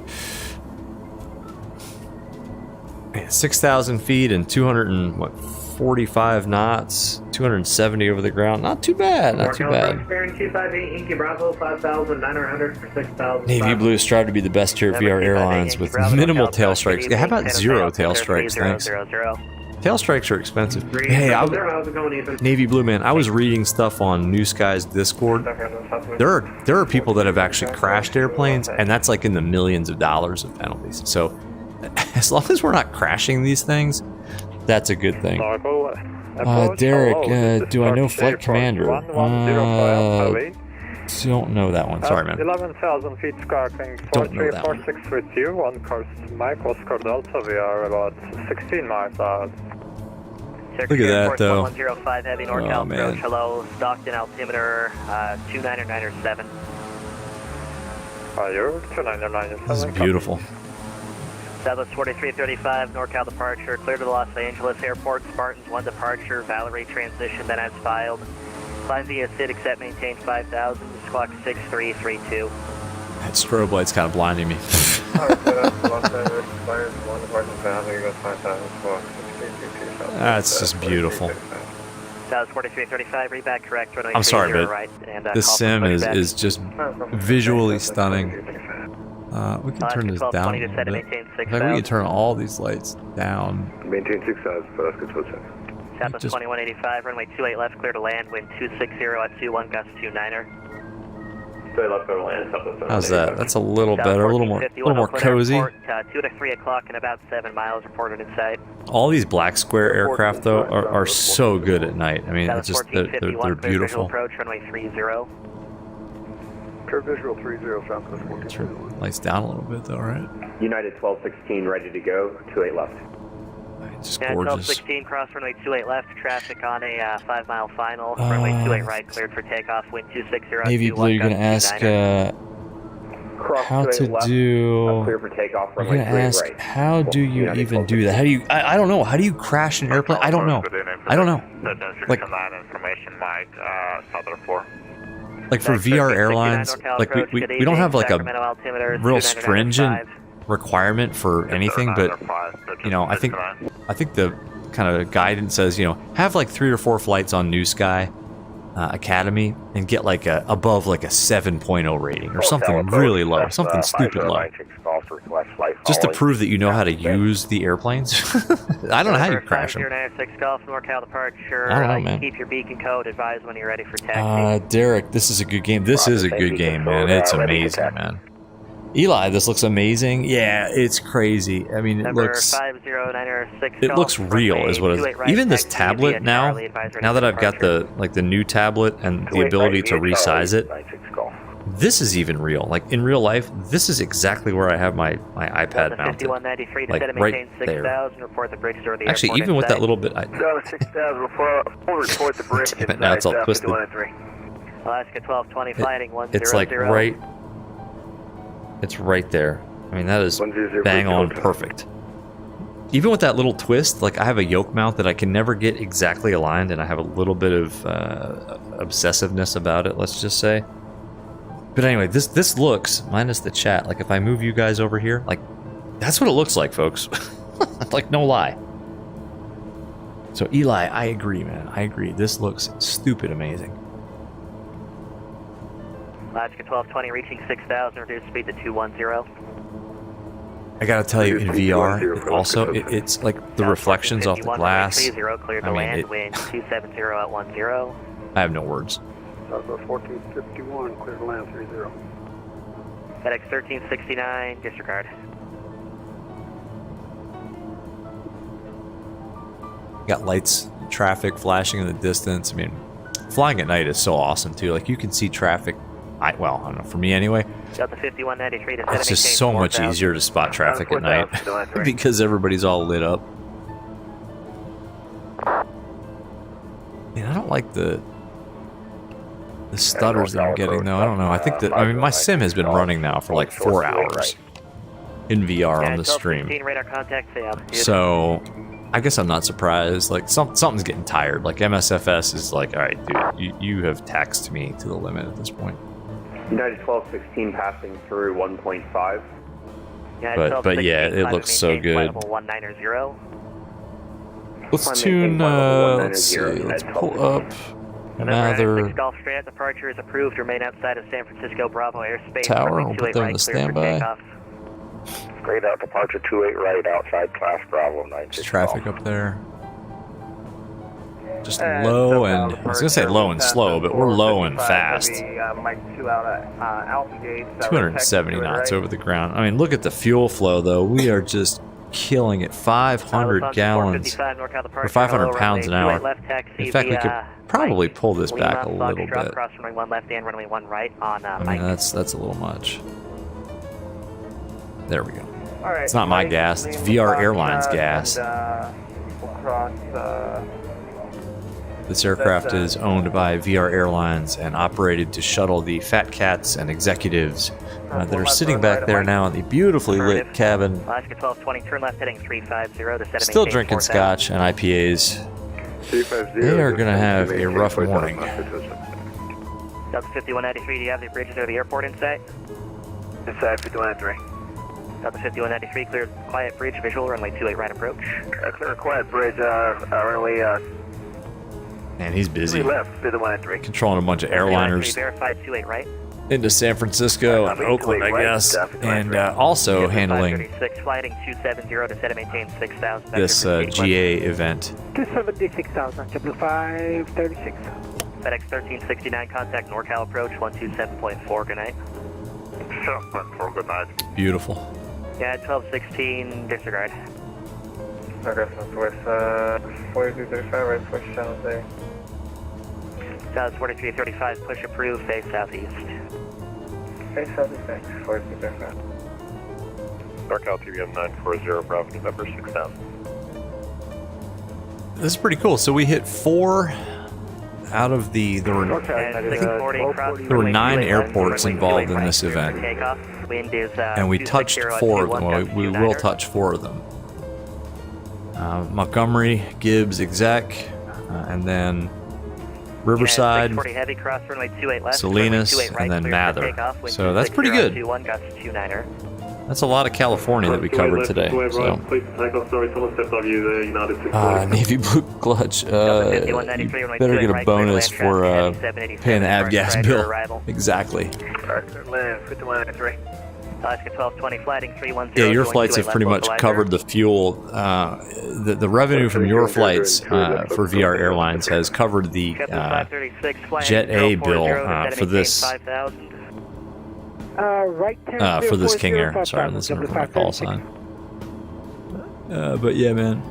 Man, 6,000 feet and 245 knots. 270 over the ground. Not too bad. Not too bad. 258 Inky Bravo 5,900 for 6,000. Navy Blue strive to be the best tier of VR airlines with minimal tail strikes. Yeah, how about 0 tail strikes? Thanks. Tail strikes are expensive. Hey, Navy Blue, man, I was reading stuff on New Sky's Discord. There are people that have actually crashed airplanes, and that's like in the millions of dollars of penalties. So as long as we're not crashing these things, that's a good thing. Derek, do I know Flight Commander? Don't know that one. Sorry, man. 11,000 feet scarping. Don't know that one. 4346 with you. On course Mike, Oscar Delta. We are about 16 miles out. Look at that, though. 105 heavy NorCal approach. Hello, Stockton altimeter 29907. Are you 29907? This is beautiful. Southwest 4335 NorCal departure. Clear to the Los Angeles airport. Spartans 1 departure. Valerie transition then as filed. Climb via SID except maintain 5000. Squawk 6332. That strobe light's kind of blinding me. That's just beautiful. South 4335, read back correct. I'm sorry, but right, and, this sim is just visually stunning. We can turn this down a little bit. In fact, we can turn all these lights down. Maintain 6,000, but that's good to listen. Southwest 2185, runway 28 left, clear to land, wind 260 at 21, gust 29er. How's that? That's a little better, a little more cozy. 2 to 3 o'clock and about 7 miles reported in sight. All these black square aircraft though are so good at night. I mean, it's just they're beautiful. Approach runway 30. Clear visual 30, Southwest 14. Turn lights down a little bit though, right? United 1216 ready to go. 28 left. Just United gorgeous. 1216 cross runway 28 left. Traffic on a 5 mile final. Runway 28 right, cleared for takeoff. Wind 260. Navy Blue, you're gonna ask how to do. Clear for takeoff. You're gonna ask how do you even do that? How do you? I don't know. How do you crash an airplane? I don't know. I don't know. Like for VR airlines, like we don't have like a real stringent requirement for anything, but you know, I think the kind of guidance says, you know, have like 3 or 4 flights on New Sky Academy and get like above like a 7.0 rating or something really low, something stupid low, just to prove that you know how to use the airplanes. I don't know how you crash them. 096 Golf NorCal departure. I don't know, man. Keep your beacon code. Advise when you're ready for taxi. Derek, this is a good game. This is a good game, man. It's amazing, man. Eli, this looks amazing. Yeah, it's crazy. I mean, it looks real, is what it is. Even this tablet now that I've got the new tablet and the ability to resize it, this is even real. Like in real life, this is exactly where I have my iPad mounted. Like right there. Actually, even with that little bit, damn it, now it's all twisted. Alaska 1220 fighting 100. It's like right. It's right there. I mean, that is bang on perfect. Even with that little twist, like I have a yoke mount that I can never get exactly aligned, and I have a little bit of obsessiveness about it, let's just say. But anyway, this looks, minus the chat, like if I move you guys over here, like that's what it looks like, folks. Like no lie. So Eli, I agree, man. I agree. This looks stupid amazing. Alaska 1220 reaching 6,000, reduced speed to 210. I gotta tell you, in VR, also, it's like the reflections off the glass. I mean, wind 270 at 10. I have no words. Southwest 1451, clear to land 30. FedEx 1369, disregard. Got lights, traffic flashing in the distance. I mean, flying at night is so awesome too. Like you can see traffic. Well, I don't know, for me anyway, it's just so much easier to spot traffic at night because everybody's all lit up. Man, I don't like the stutters that I'm getting though. I don't know. I think that, I mean, my sim has been running now for like 4 hours in VR on the stream. So I guess I'm not surprised. Like something's getting tired. Like MSFS is like, all right, dude, you have taxed me to the limit at this point. United 1216 passing through 1.5. But yeah, it looks so good. Let's tune, let's see, let's pull up another Golf straight departure is approved. Remain outside of San Francisco Bravo airspace. Tower, we'll put them in the standby. Straight out departure 28 right outside class Bravo 96. There's traffic up there. Just low and, I was gonna say low and slow, but we're low and fast. 270 knots over the ground. I mean, look at the fuel flow though. We are just killing it. 500 gallons or 500 pounds an hour. In fact, we could probably pull this back a little bit. Cross runway 1 left and runway 1 right on I mean, that's a little much. There we go. All right, It's not my gas. It's VR Airlines gas. This aircraft is owned by VR Airlines and operated to shuttle the fat cats and executives that are sitting back there now in the beautifully lit cabin. Alaska 1220, turn left heading 350 to Still drinking scotch and IPAs. They are going to have a rough morning. Delta 5193, do you have the bridges or the airport in sight? Inside 5193. Delta 5193, clear quiet bridge, visual, runway 28 right approach. Clear quiet bridge, runway Man, he's busy. left, 5193. Controlling a bunch of airliners Verified 28 right. into San Francisco and Oakland, I guess. And also handling 36, flighting 270 to set and maintain 6,000. this GA event. 276,000, JetBlue 536. FedEx 1369, contact NorCal approach 127.4, good night. 7.4, good night. Beautiful. Yeah, 1216, disregard. Okay, Northwest 4335, right, push channel there. South 4335, push approved, face southeast. Face southeast, thanks, 4335. NorCal TBM 940, Bravo, November 6000. This is pretty cool. So we hit 4 out of there were 9 airports involved in this event, and we touched 4 of them. Well, we will touch 4 of them. Montgomery, Gibbs, Exec, and then Riverside, Salinas, and then Mather. So that's pretty good. That's a lot of California that we covered today. So. Navy Blue Clutch, you better get a bonus for paying the avgas bill. Exactly. Yeah, your flights have pretty much covered the fuel. The revenue from your flights for VR Airlines has covered the Jet A bill for this King Air. Sorry, I'm listening for my call sign. But yeah, man.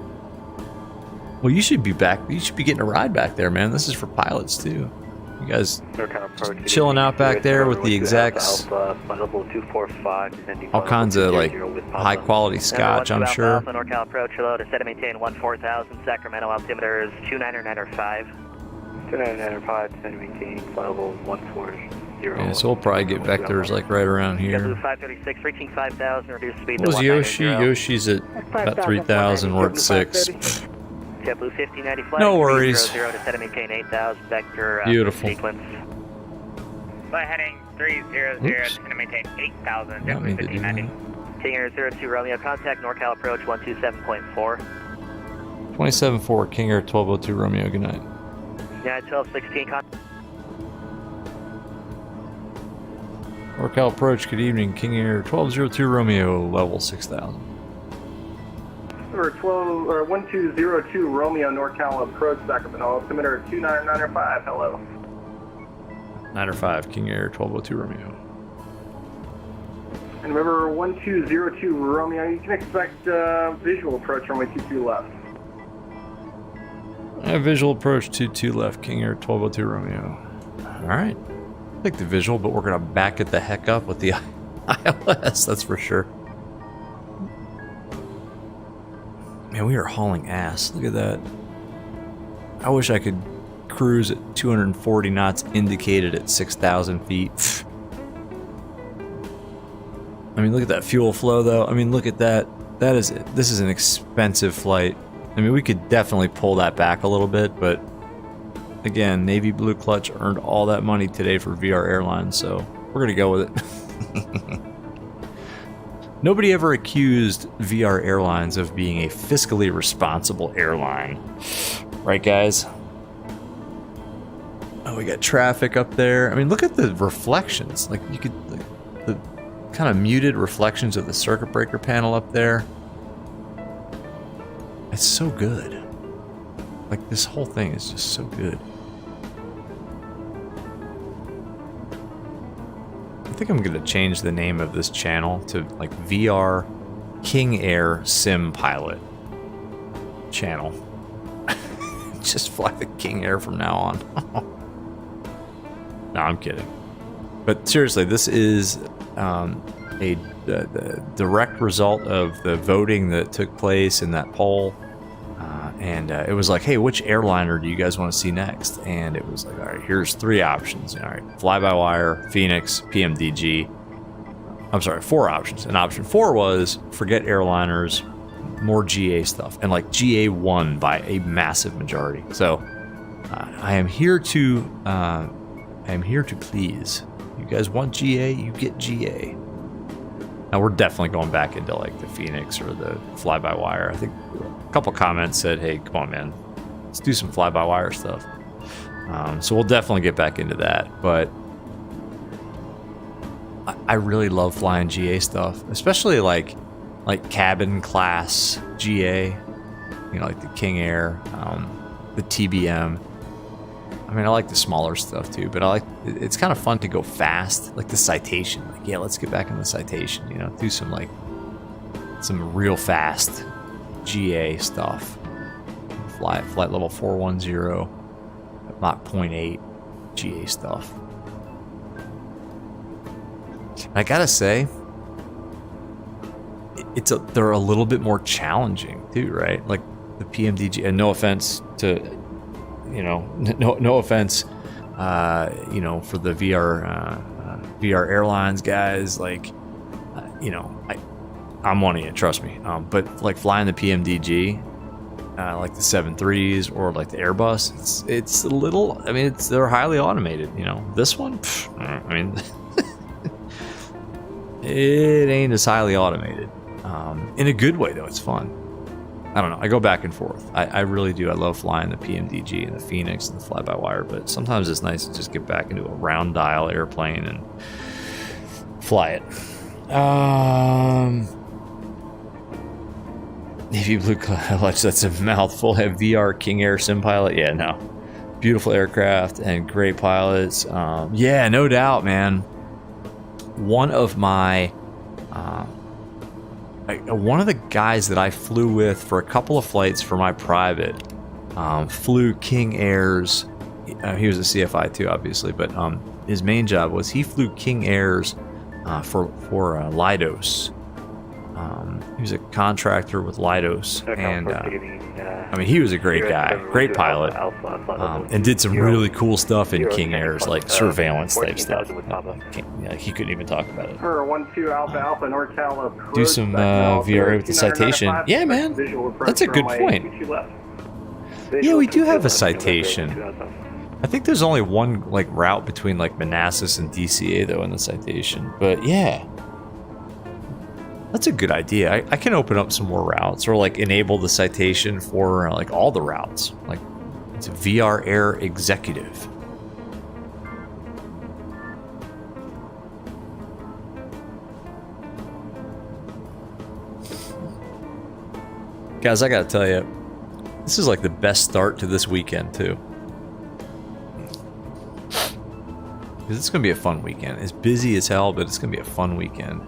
Well, you should be back. You should be getting a ride back there, man. This is for pilots too. You guys chilling out back there with the execs. All kinds of like high quality scotch, I'm sure. NorCal approach, hello, to set and maintain 14,000. Sacramento altimeter is 29905. 29905, set and maintain, level 140. Yeah, so we'll probably get vectors like right around here. JetBlue 536, reaching 5,000, reduced speed What was Yoshi? Yoshi's at about 3,000, we're at 6. JetBlue 5090 flight. No worries. 0 to set and maintain 8,000 vector Beautiful. sequence. Flight heading 300 to maintain 8,000. JetBlue 5090. King Air 02 Romeo, contact NorCal approach 127.4. 27-4, King Air 1202 Romeo, good night. Yeah, 1216, contact. NorCal approach, good evening, King Air 1202 Romeo, level 6,000. Number 1202 Romeo NorCal approach Sacramento altimeter 29905. Hello. 905 King Air 1202 Romeo. And remember 1202 Romeo, you can expect visual approach runway 22 left. Visual approach 22 left King Air 1202 Romeo. All right. Take the visual, but we're gonna back it the heck up with the ILS. That's for sure. Man, we are hauling ass. Look at that. I wish I could cruise at 240 knots indicated at 6,000 feet. I mean, look at that fuel flow, though. I mean, look at that. This is an expensive flight. I mean, we could definitely pull that back a little bit, but again, Navy Blue Clutch earned all that money today for VR Airlines, so we're gonna go with it. Nobody ever accused VR Airlines of being a fiscally responsible airline. Right, guys? Oh, we got traffic up there. I mean, look at the reflections. Like, you could... Like, the kind of muted reflections of the circuit breaker panel up there. It's so good. Like, this whole thing is just so good. I think I'm gonna change the name of this channel to like VR King Air Sim Pilot channel. Just fly the King Air from now on. No, I'm kidding. But seriously, this is the direct result of the voting that took place in that poll. And it was like, hey, which airliner do you guys want to see next? And it was like, all right, here's 3 options. All right, fly-by-wire, Phoenix, PMDG. I'm sorry, 4 options. And option 4 was forget airliners, more GA stuff. And like GA won by a massive majority. So I am here to please. You guys want GA, you get GA. Now we're definitely going back into like the Phoenix or the fly-by-wire. I think a couple comments said, hey, come on, man, let's do some fly-by-wire stuff. So we'll definitely get back into that. But I really love flying GA stuff, especially like cabin class GA, you know, like the King Air, the TBM. I mean, I like the smaller stuff too, but it's kind of fun to go fast, like the Citation. Like, yeah, let's get back in the Citation, you know, do some real fast GA stuff. Flight level 410, Mach 0.8 GA stuff. I gotta say, they're a little bit more challenging too, right? Like the PMDG, and no offense to, you know, no offense, you know, for the VR airlines guys, like, you know, I'm one of you, trust me. But like flying the PMDG, like the 737s or like the Airbus, it's a little. I mean, they're highly automated. You know, this one, I mean, it ain't as highly automated. In a good way though, it's fun. I don't know. I go back and forth. I really do. I love flying the PMDG and the Phoenix and the fly-by-wire, but sometimes it's nice to just get back into a round dial airplane and fly it. Navy Blue Clutch, that's a mouthful. Have VR King Air Sim Pilot? Yeah, no. Beautiful aircraft and great pilots. Yeah, no doubt, man. One of my... one of the guys that I flew with for a couple of flights for my private flew King Airs. He was a CFI too, obviously, but his main job was he flew King Airs for LANDO. He was a contractor with LANDO, and I mean, he was a great guy, great pilot, and did some really cool stuff in King Airs, like surveillance type stuff. He couldn't even talk about it. For 12 Alpha Alpha NorCal, do some VRA with the Citation. Yeah, man, that's a good point. Yeah, we do have a Citation. I think there's only one like route between like Manassas and DCA though in the Citation, but yeah. That's a good idea. I can open up some more routes or like enable the Citation for like all the routes. Like it's a VR Air Executive. Guys, I gotta tell you, this is like the best start to this weekend too. Because it's gonna be a fun weekend. It's busy as hell, but it's gonna be a fun weekend.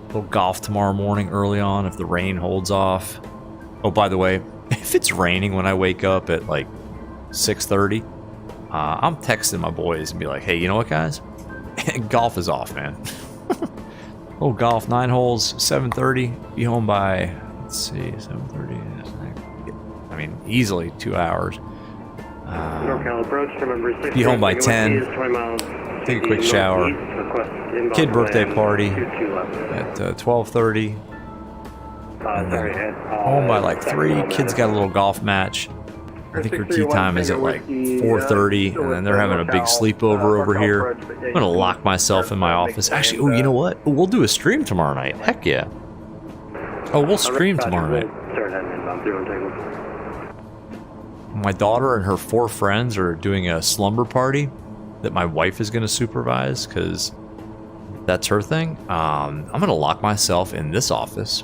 Go golf tomorrow morning early on if the rain holds off. Oh, by the way, if it's raining when I wake up at like 6:30, I'm texting my boys and be like, hey, you know what, guys? Golf is off, man. Oh, golf, 9 holes, 7:30. Be home by, let's see, 7:30. I mean, easily 2 hours. Be home by 10. Take a quick shower. Kid birthday party at 12:30. And then home by like 3. Kids got a little golf match. I think her tea time is at like 4:30, and then they're having a big sleepover over here. I'm gonna lock myself in my office. Actually, oh, you know what? We'll do a stream tomorrow night. Heck yeah. Oh, we'll stream tomorrow night. My daughter and her 4 friends are doing a slumber party that my wife is going to supervise because that's her thing. I'm going to lock myself in this office.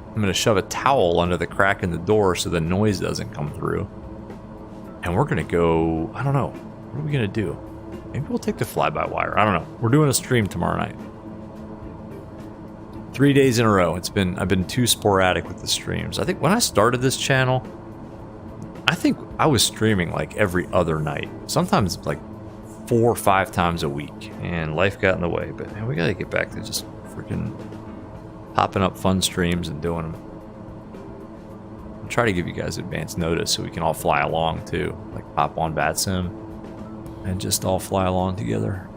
I'm going to shove a towel under the crack in the door so the noise doesn't come through. And we're going to go, I don't know, what are we going to do? Maybe we'll take the fly-by-wire. I don't know. We're doing a stream tomorrow night. 3 days in a row. I've been too sporadic with the streams. I think when I started this channel, I think I was streaming like every other night. Sometimes like 4 or 5 times a week, and life got in the way. But man, we gotta get back to just freaking popping up fun streams and doing them. I'll try to give you guys advance notice so we can all fly along too. Like pop on VATSIM and just all fly along together.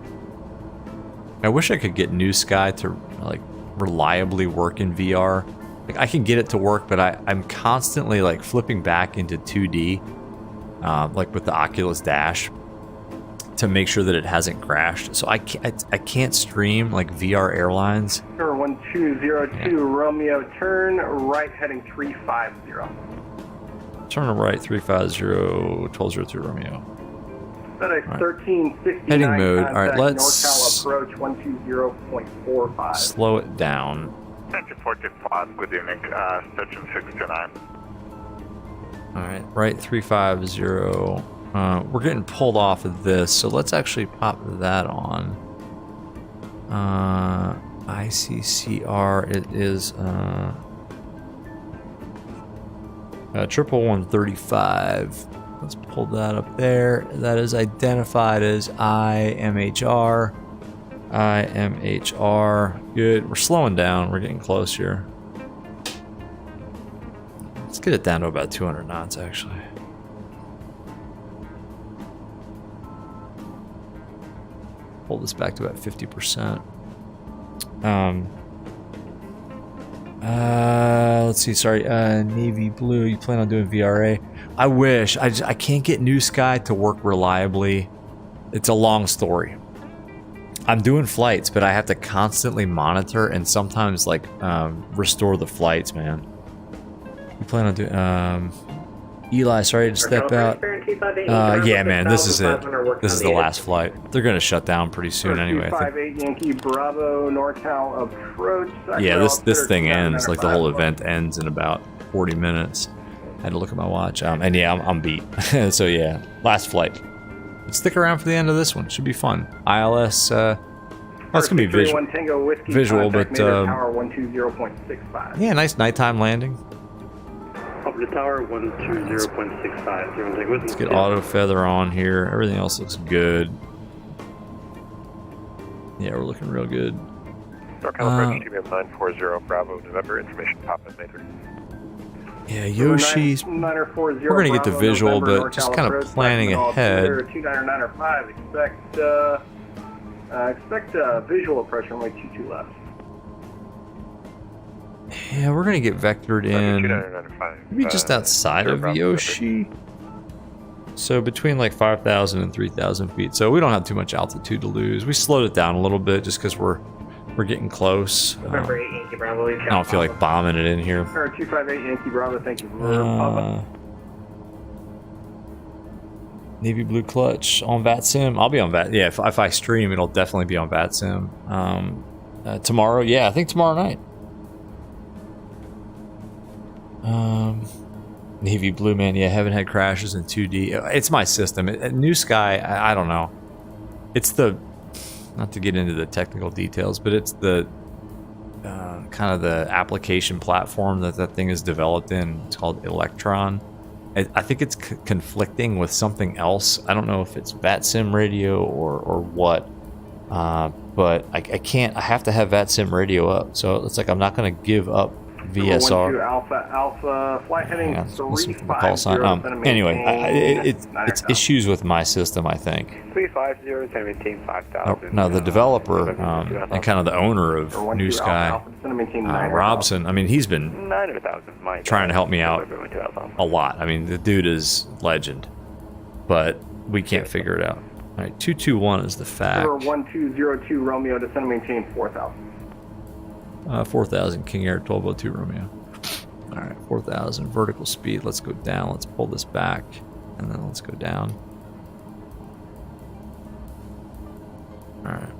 I wish I could get New Sky to like reliably work in VR. Like I can get it to work, but I'm constantly like flipping back into 2D, like with the Oculus Dash, to make sure that it hasn't crashed. So I can't stream like VR Airlines. 1202 Romeo, turn right heading 350. Turn to right 350 1202 Romeo. FedEx 1369. Heading mode. All right, let's NorCal approach 120.45. slow it down. 1045, good evening, station 69. All right, right 350. We're getting pulled off of this, so let's actually pop that on. ICCR, it is 11135. Let's pull that up there. That is identified as IMHR. IMHR. Good. We're slowing down. We're getting close here. Let's get it down to about 200 knots, actually. Pull this back to about 50%. Let's see. Sorry. Navy blue. You plan on doing VRA? I wish. I can't get New Sky to work reliably. It's a long story. I'm doing flights, but I have to constantly monitor and sometimes like restore the flights, man. You plan on doing Eli, sorry to step out. Yeah, man, this is it. This is the last flight. They're gonna shut down pretty soon anyway. 258 Yankee Bravo, NorCal approach. Yeah, this thing ends. Like the whole event ends in about 40 minutes. I had to look at my watch. And yeah, I'm beat. So yeah, last flight. But stick around for the end of this one. Should be fun. ILS. Well, it's gonna be visual, but yeah, nice nighttime landing. Up to tower 120.65. Let's get auto feather on here. Everything else looks good. Yeah, we're looking real good. NorCal approach TBM 940 Bravo, November, information pop in later. Yeah, Yoshi. We're gonna get the visual, but just kind of planning ahead. 2995. Expect visual approach runway 22 left. Yeah, we're gonna get vectored in maybe just outside of Yoshi. So between like 5,000 and 3,000 feet. So we don't have too much altitude to lose. We slowed it down a little bit just because we're getting close. I don't feel like bombing it in here. 258 Yankee Bravo, thank you. Navy blue clutch on VATSIM. I'll be on VAT. Yeah, if I stream, it'll definitely be on VATSIM. Tomorrow, yeah, I think tomorrow night. Navy blue, man. Yeah, haven't had crashes in 2D. It's my system. New Sky, I don't know. It's the, not to get into the technical details, but it's the kind of the application platform that thing is developed in. It's called Electron. I think it's conflicting with something else. I don't know if it's VATSIM radio or what. But I can't. I have to have VATSIM radio up. So it's like I'm not going to give up VSR. Alpha, flight heading 350. Anyway, it's issues with my system, I think. 350, 17, 5,000. No, the developer and kind of the owner of New Sky, Robson. I mean, he's been trying to help me out a lot. I mean, the dude is legend, but we can't figure it out. All right, 221 is the fact. 1202 Romeo, descend and maintain 4,000. 4,000 King Air 1202 Romeo. All right, 4,000 vertical speed. Let's go down. Let's pull this back, and then let's go down. All right.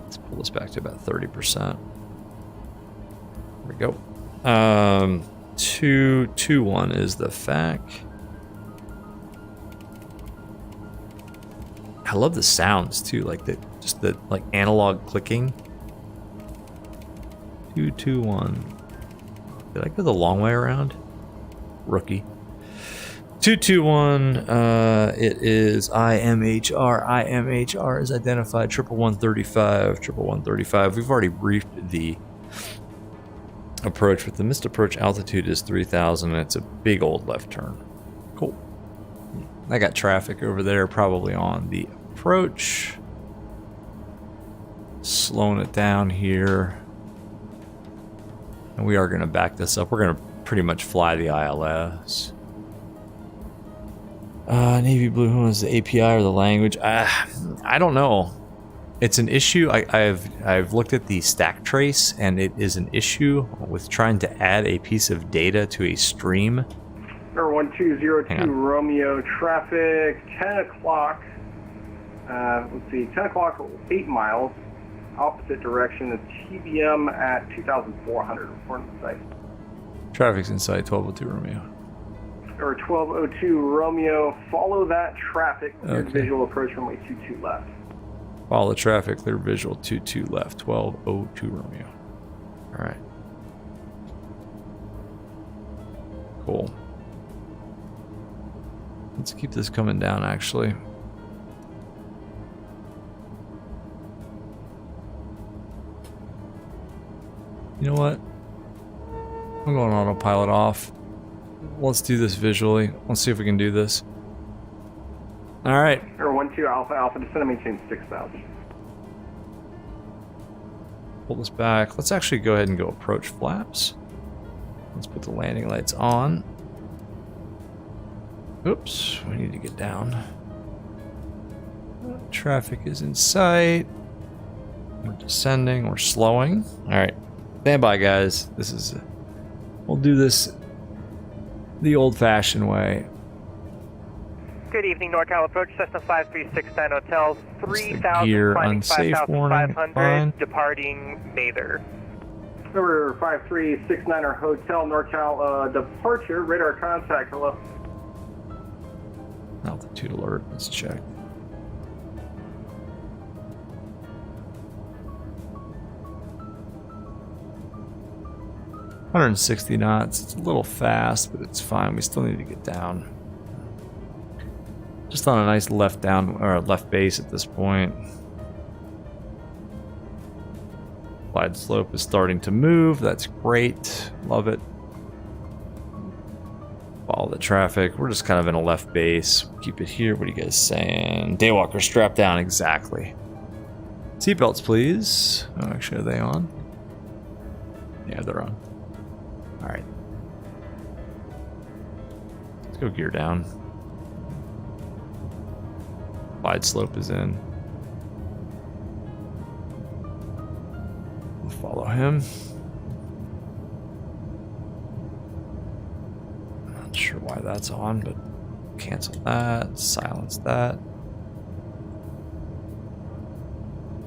Let's pull this back to about 30%. There we go. 221 is the FAC. I love the sounds too, like the analog clicking. 221. Did I go the long way around? Rookie. 221, it is IMHR. IMHR is identified. 11135, 11135. We've already briefed the approach, but the missed approach altitude is 3,000, and it's a big old left turn. Cool. I got traffic over there, probably on the approach. Slowing it down here. And we are going to back this up. We're going to pretty much fly the ILS. Navy Blue, who is the API or the language? I don't know. It's an issue. I've looked at the stack trace, and it is an issue with trying to add a piece of data to a stream. Number 1202 Romeo traffic, 10 o'clock. Let's see, 10 o'clock, 8 miles, opposite direction. The TBM at 2,400. Reporting the site. Traffic's in sight. 1202 Romeo. Or 1202 Romeo, follow that traffic, Okay. visual approach runway 22 left. Follow the traffic, clear visual 22 left, 1202 Romeo. Alright. Cool. Let's keep this coming down, actually. You know what? I'm going autopilot off. Let's do this visually. Let's see if we can do this. Alright. Or 12 Alpha Alpha, descend and maintain 6,000. Pull this back. Let's actually go ahead and go approach flaps. Let's put the landing lights on. Oops, we need to get down. Traffic is in sight. We're descending, we're slowing. Alright. Stand by, guys. This is... we'll do this the old-fashioned way. Good evening, NorCal approach, Cessna 5369 Hotel, Gear 3,000, unsafe warning. 5,500, Fine. departing Mather. Number 5369 Hotel, NorCal departure, radar contact, hello. Altitude alert, let's check. $160 knots. It's a little fast, but it's fine. We still need to get down. Just on a nice left down or left base at this point. Glide slope is starting to move. That's great. Love it. Follow the traffic. We're just kind of in a left base. Keep it here. What are you guys saying? Daywalker, strap down. Exactly. Seatbelts, please. Oh, actually, are they on? Yeah, they're on. All right. Let's go gear down. Wide slope is in. We'll follow him. Not sure why that's on, but cancel that. Silence that.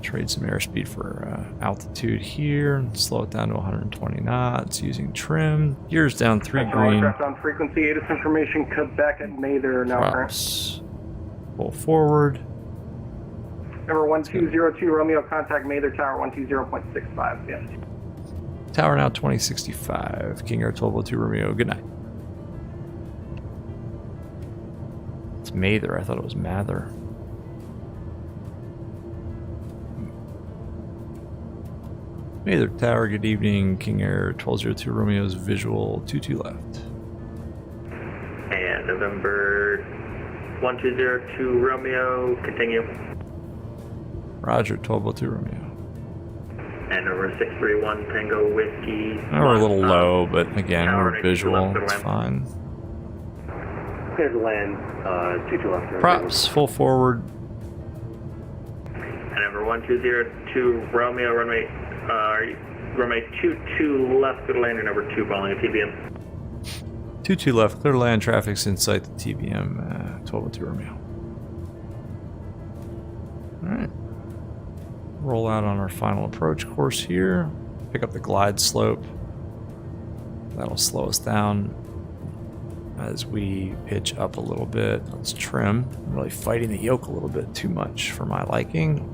Trade some airspeed for altitude here and slow it down to 120 knots using trim. Gears down 3 green. Aircraft on frequency, ATIS information, Quebec at Mather now current. Props. Pull forward. Number 1202 Romeo, contact Mather Tower 120.65, yes. Tower now 2065. King Air 1202 Romeo, good night. It's Mather, I thought it was Mather. Mather Tower, good evening. King Air 1202 Romeo's visual 22 left. And November 1202 Romeo, continue. Roger, 1202 Romeo. And over 631 Tango Whiskey. We're a little low, but again, we're visual. It's fine. Clear to land, 22 left. Props, full forward. And number 1202 Romeo, runway 22 left, good landing number 2, following a TBM. 22 left, clear to land, traffic's in sight to TBM, 1202 Romeo. Alright. Roll out on our final approach course here. Pick up the glide slope. That'll slow us down as we pitch up a little bit. Let's trim. I'm really fighting the yoke a little bit too much for my liking.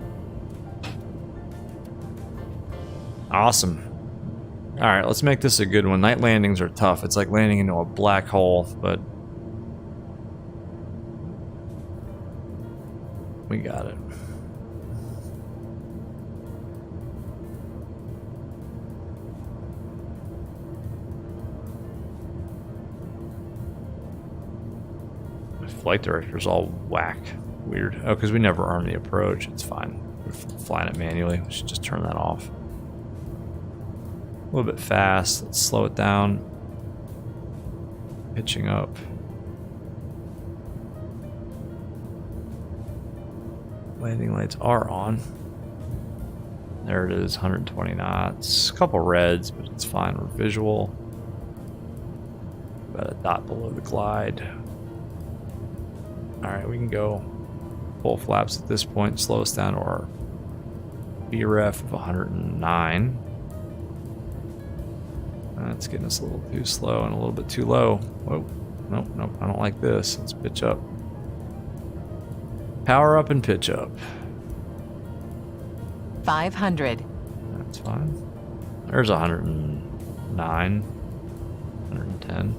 Awesome. Alright, let's make this a good one. Night landings are tough. It's like landing into a black hole, but we got it. My flight director's all whack. Weird. Oh, because we never arm the approach. It's fine. We're flying it manually. We should just turn that off. A little bit fast. Let's slow it down. Pitching up. Landing lights are on. There it is, 120 knots. A couple reds, but it's fine. We're visual. About a dot below the glide. Alright, we can go full flaps at this point. Slow us down to our BRF of 109. That's getting us a little too slow and a little bit too low. Whoa. Nope, nope, I don't like this. Let's pitch up. Power up and pitch up. 500. That's fine. There's 109. 110.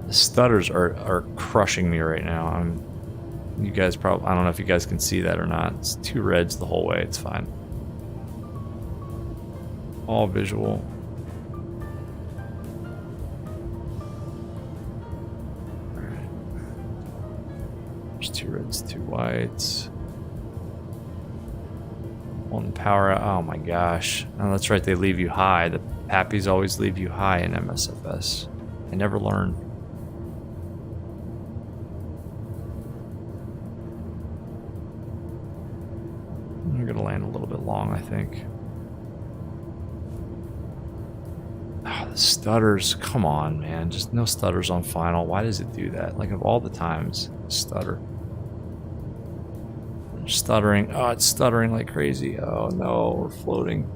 The stutters are crushing me right now. You guys probably, I don't know if you guys can see that or not. It's 2 reds the whole way. It's fine. All visual. Alright. There's 2 reds, 2 whites. One power out. Oh my gosh. Oh, that's right. They leave you high. The Pappies always leave you high in MSFS. I never learn. I'm gonna land a little bit long, I think. Oh, the stutters. Come on, man. Just no stutters on final. Why does it do that? Like, of all the times, stutter. Stuttering. Oh, it's stuttering like crazy. Oh no, we're floating.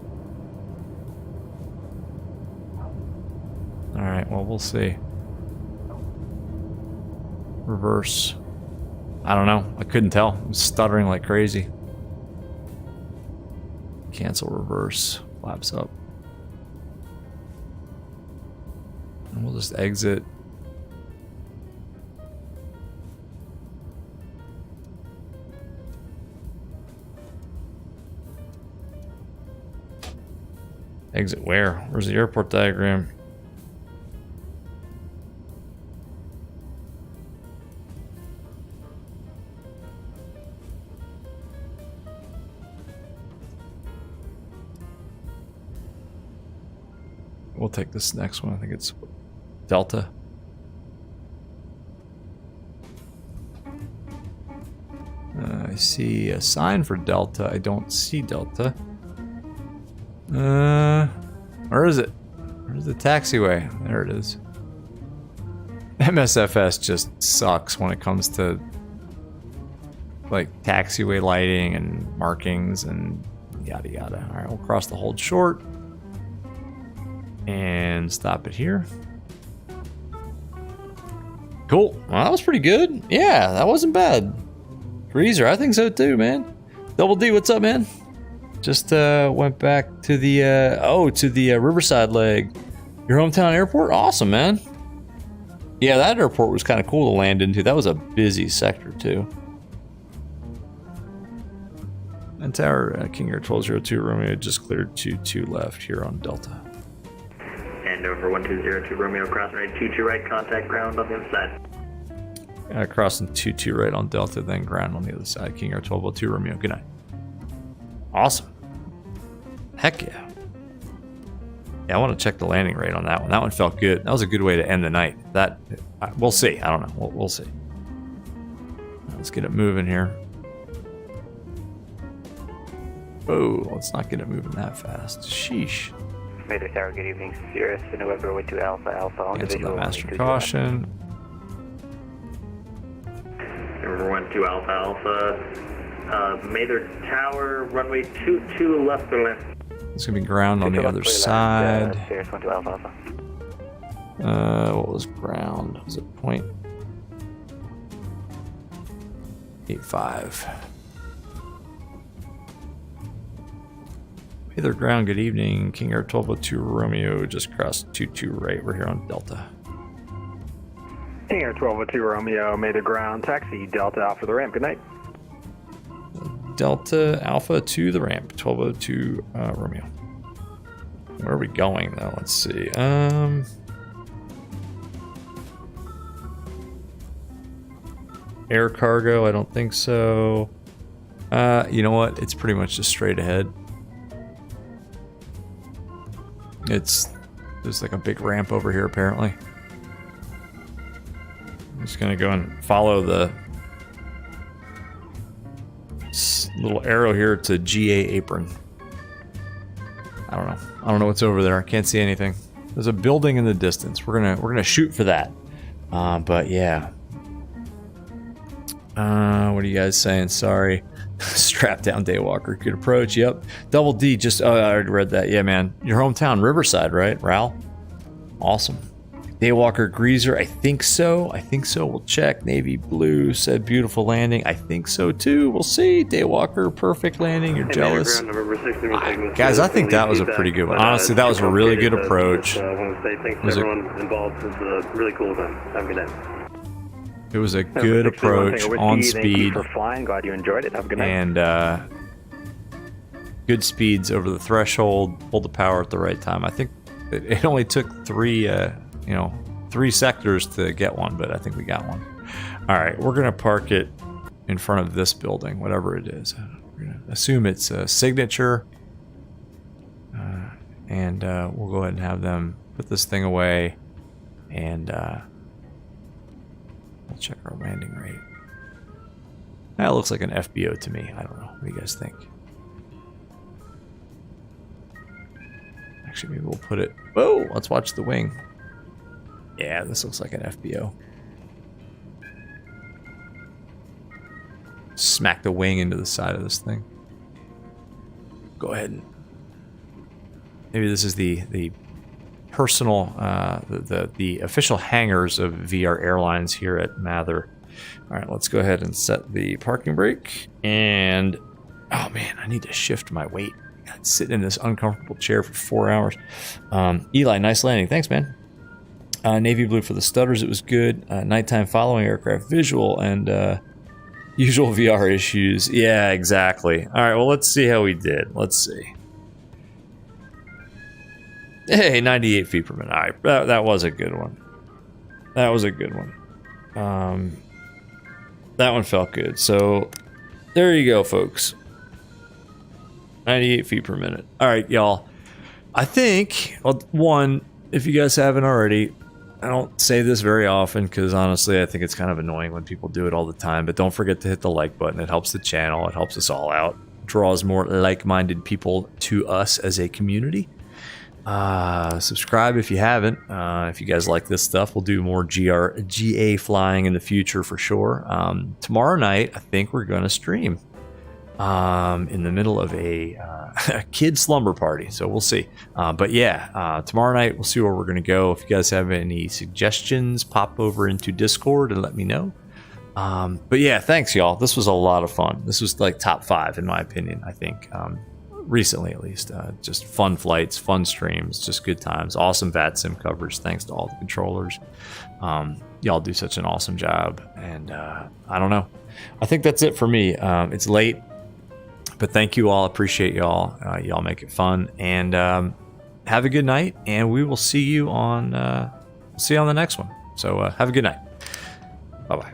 Alright, well, we'll see. Reverse. I don't know. I couldn't tell. I'm stuttering like crazy. Cancel reverse. Flaps up. And we'll just exit. Exit where? Where's the airport diagram? We'll take this next one. I think it's Delta. I see a sign for Delta. I don't see Delta. Where is it? Where's the taxiway? There it is. MSFS just sucks when it comes to like taxiway lighting and markings and yada yada. Alright, we'll cross the hold short and stop it here. Cool. Well, that was pretty good. Yeah, that wasn't bad. Greaser, I think so too, man. Double D, what's up, man? Just went back to the Riverside leg. Your hometown airport? Awesome, man. Yeah, that airport was kind of cool to land into. That was a busy sector too. And Tower King Air 1202 Romeo just cleared 22 left here on Delta. And over 1202 Romeo, crossing right 22 right, contact ground on the other side. Crossing 22 right on Delta, then ground on the other side. King Air 1202 Romeo, good night. Awesome. Heck yeah. Yeah, I want to check the landing rate on that one. That one felt good. That was a good way to end the night. That, we'll see. I don't know. We'll see. Let's get it moving here. Oh, let's not get it moving that fast. Sheesh. Major Tower, good evening. Sierra to November 12 Alpha Alpha. On cancel that master caution. November 12 Alpha Alpha. Mather Tower, runway 22 left to land. It's gonna be ground on the other side. Sierra 12 Alpha Alpha. What was ground? Was it 0.85? Either ground, good evening. King Air 1202 Romeo just crossed 22 right. We're here on Delta. King Air 1202 Romeo made the ground. Taxi Delta Alpha the ramp. Good night. Delta Alpha to the ramp. 1202 Romeo. Where are we going though? Let's see. Air cargo, I don't think so. You know what? It's pretty much just straight ahead. There's like a big ramp over here apparently. I'm just gonna go and follow the little arrow here to GA apron. I don't know. I don't know what's over there. I can't see anything. There's a building in the distance. We're gonna shoot for that. But yeah. What are you guys saying? Sorry. Strap down Daywalker. Good approach. Yep. Double D. Just I already read that. Yeah, man. Your hometown, Riverside, right, Ral? Awesome. Daywalker Greaser. I think so. I think so. We'll check. Navy Blue said beautiful landing. I think so too. We'll see. Daywalker, perfect landing. You're jealous. Guys, I think that was a pretty good one. Honestly, that was a really good approach. I want to say thanks to everyone involved. It was a really cool event. Have a good night. It was a good approach on speed. Thank you for flying. Glad you enjoyed it. Have a good night. And good speeds over the threshold. Pulled the power at the right time. I think it only took three sectors to get one, but I think we got one. All right, we're gonna park it in front of this building, whatever it is. We're gonna assume it's a signature, and we'll go ahead and have them put this thing away, and we'll check our landing rate. That looks like an FBO to me. I don't know. What do you guys think? Actually, maybe we'll put it... Whoa! Let's watch the wing. Yeah, this looks like an FBO. Smack the wing into the side of this thing. Go ahead and... Maybe this is the personal, the official hangars of VR Airlines here at Mather. All right, let's go ahead and set the parking brake. And, oh man, I need to shift my weight. God, sitting in this uncomfortable chair for 4 hours. Eli, nice landing. Thanks, man. Navy Blue for the stutters. It was good. Nighttime following aircraft visual and usual VR issues. Yeah, exactly. All right, well, let's see how we did. Let's see. Hey, 98 feet per minute. All right, that was a good one. That was a good one. That one felt good. So there you go, folks. 98 feet per minute. All right, y'all. I think, well, one, if you guys haven't already, I don't say this very often because honestly, I think it's kind of annoying when people do it all the time. But don't forget to hit the like button. It helps the channel. It helps us all out. Draws more like-minded people to us as a community. Subscribe if you haven't. If you guys like this stuff, we'll do more GA flying in the future for sure. Tomorrow night, I think we're going to stream in the middle of a kid slumber party, so we'll see. But yeah, tomorrow night we'll see where we're going to go. If you guys have any suggestions, pop over into Discord and let me know. But yeah, thanks y'all. This was a lot of fun. This was like top 5 in my opinion, I think. Recently at least. Just fun flights, fun streams, just good times, awesome VATSIM coverage. Thanks to all the controllers. Y'all do such an awesome job, and I don't know, I think that's it for me. It's late, but thank you all. Appreciate y'all. Y'all make it fun, and have a good night, and we will see you on the next one. So have a good night. Bye bye.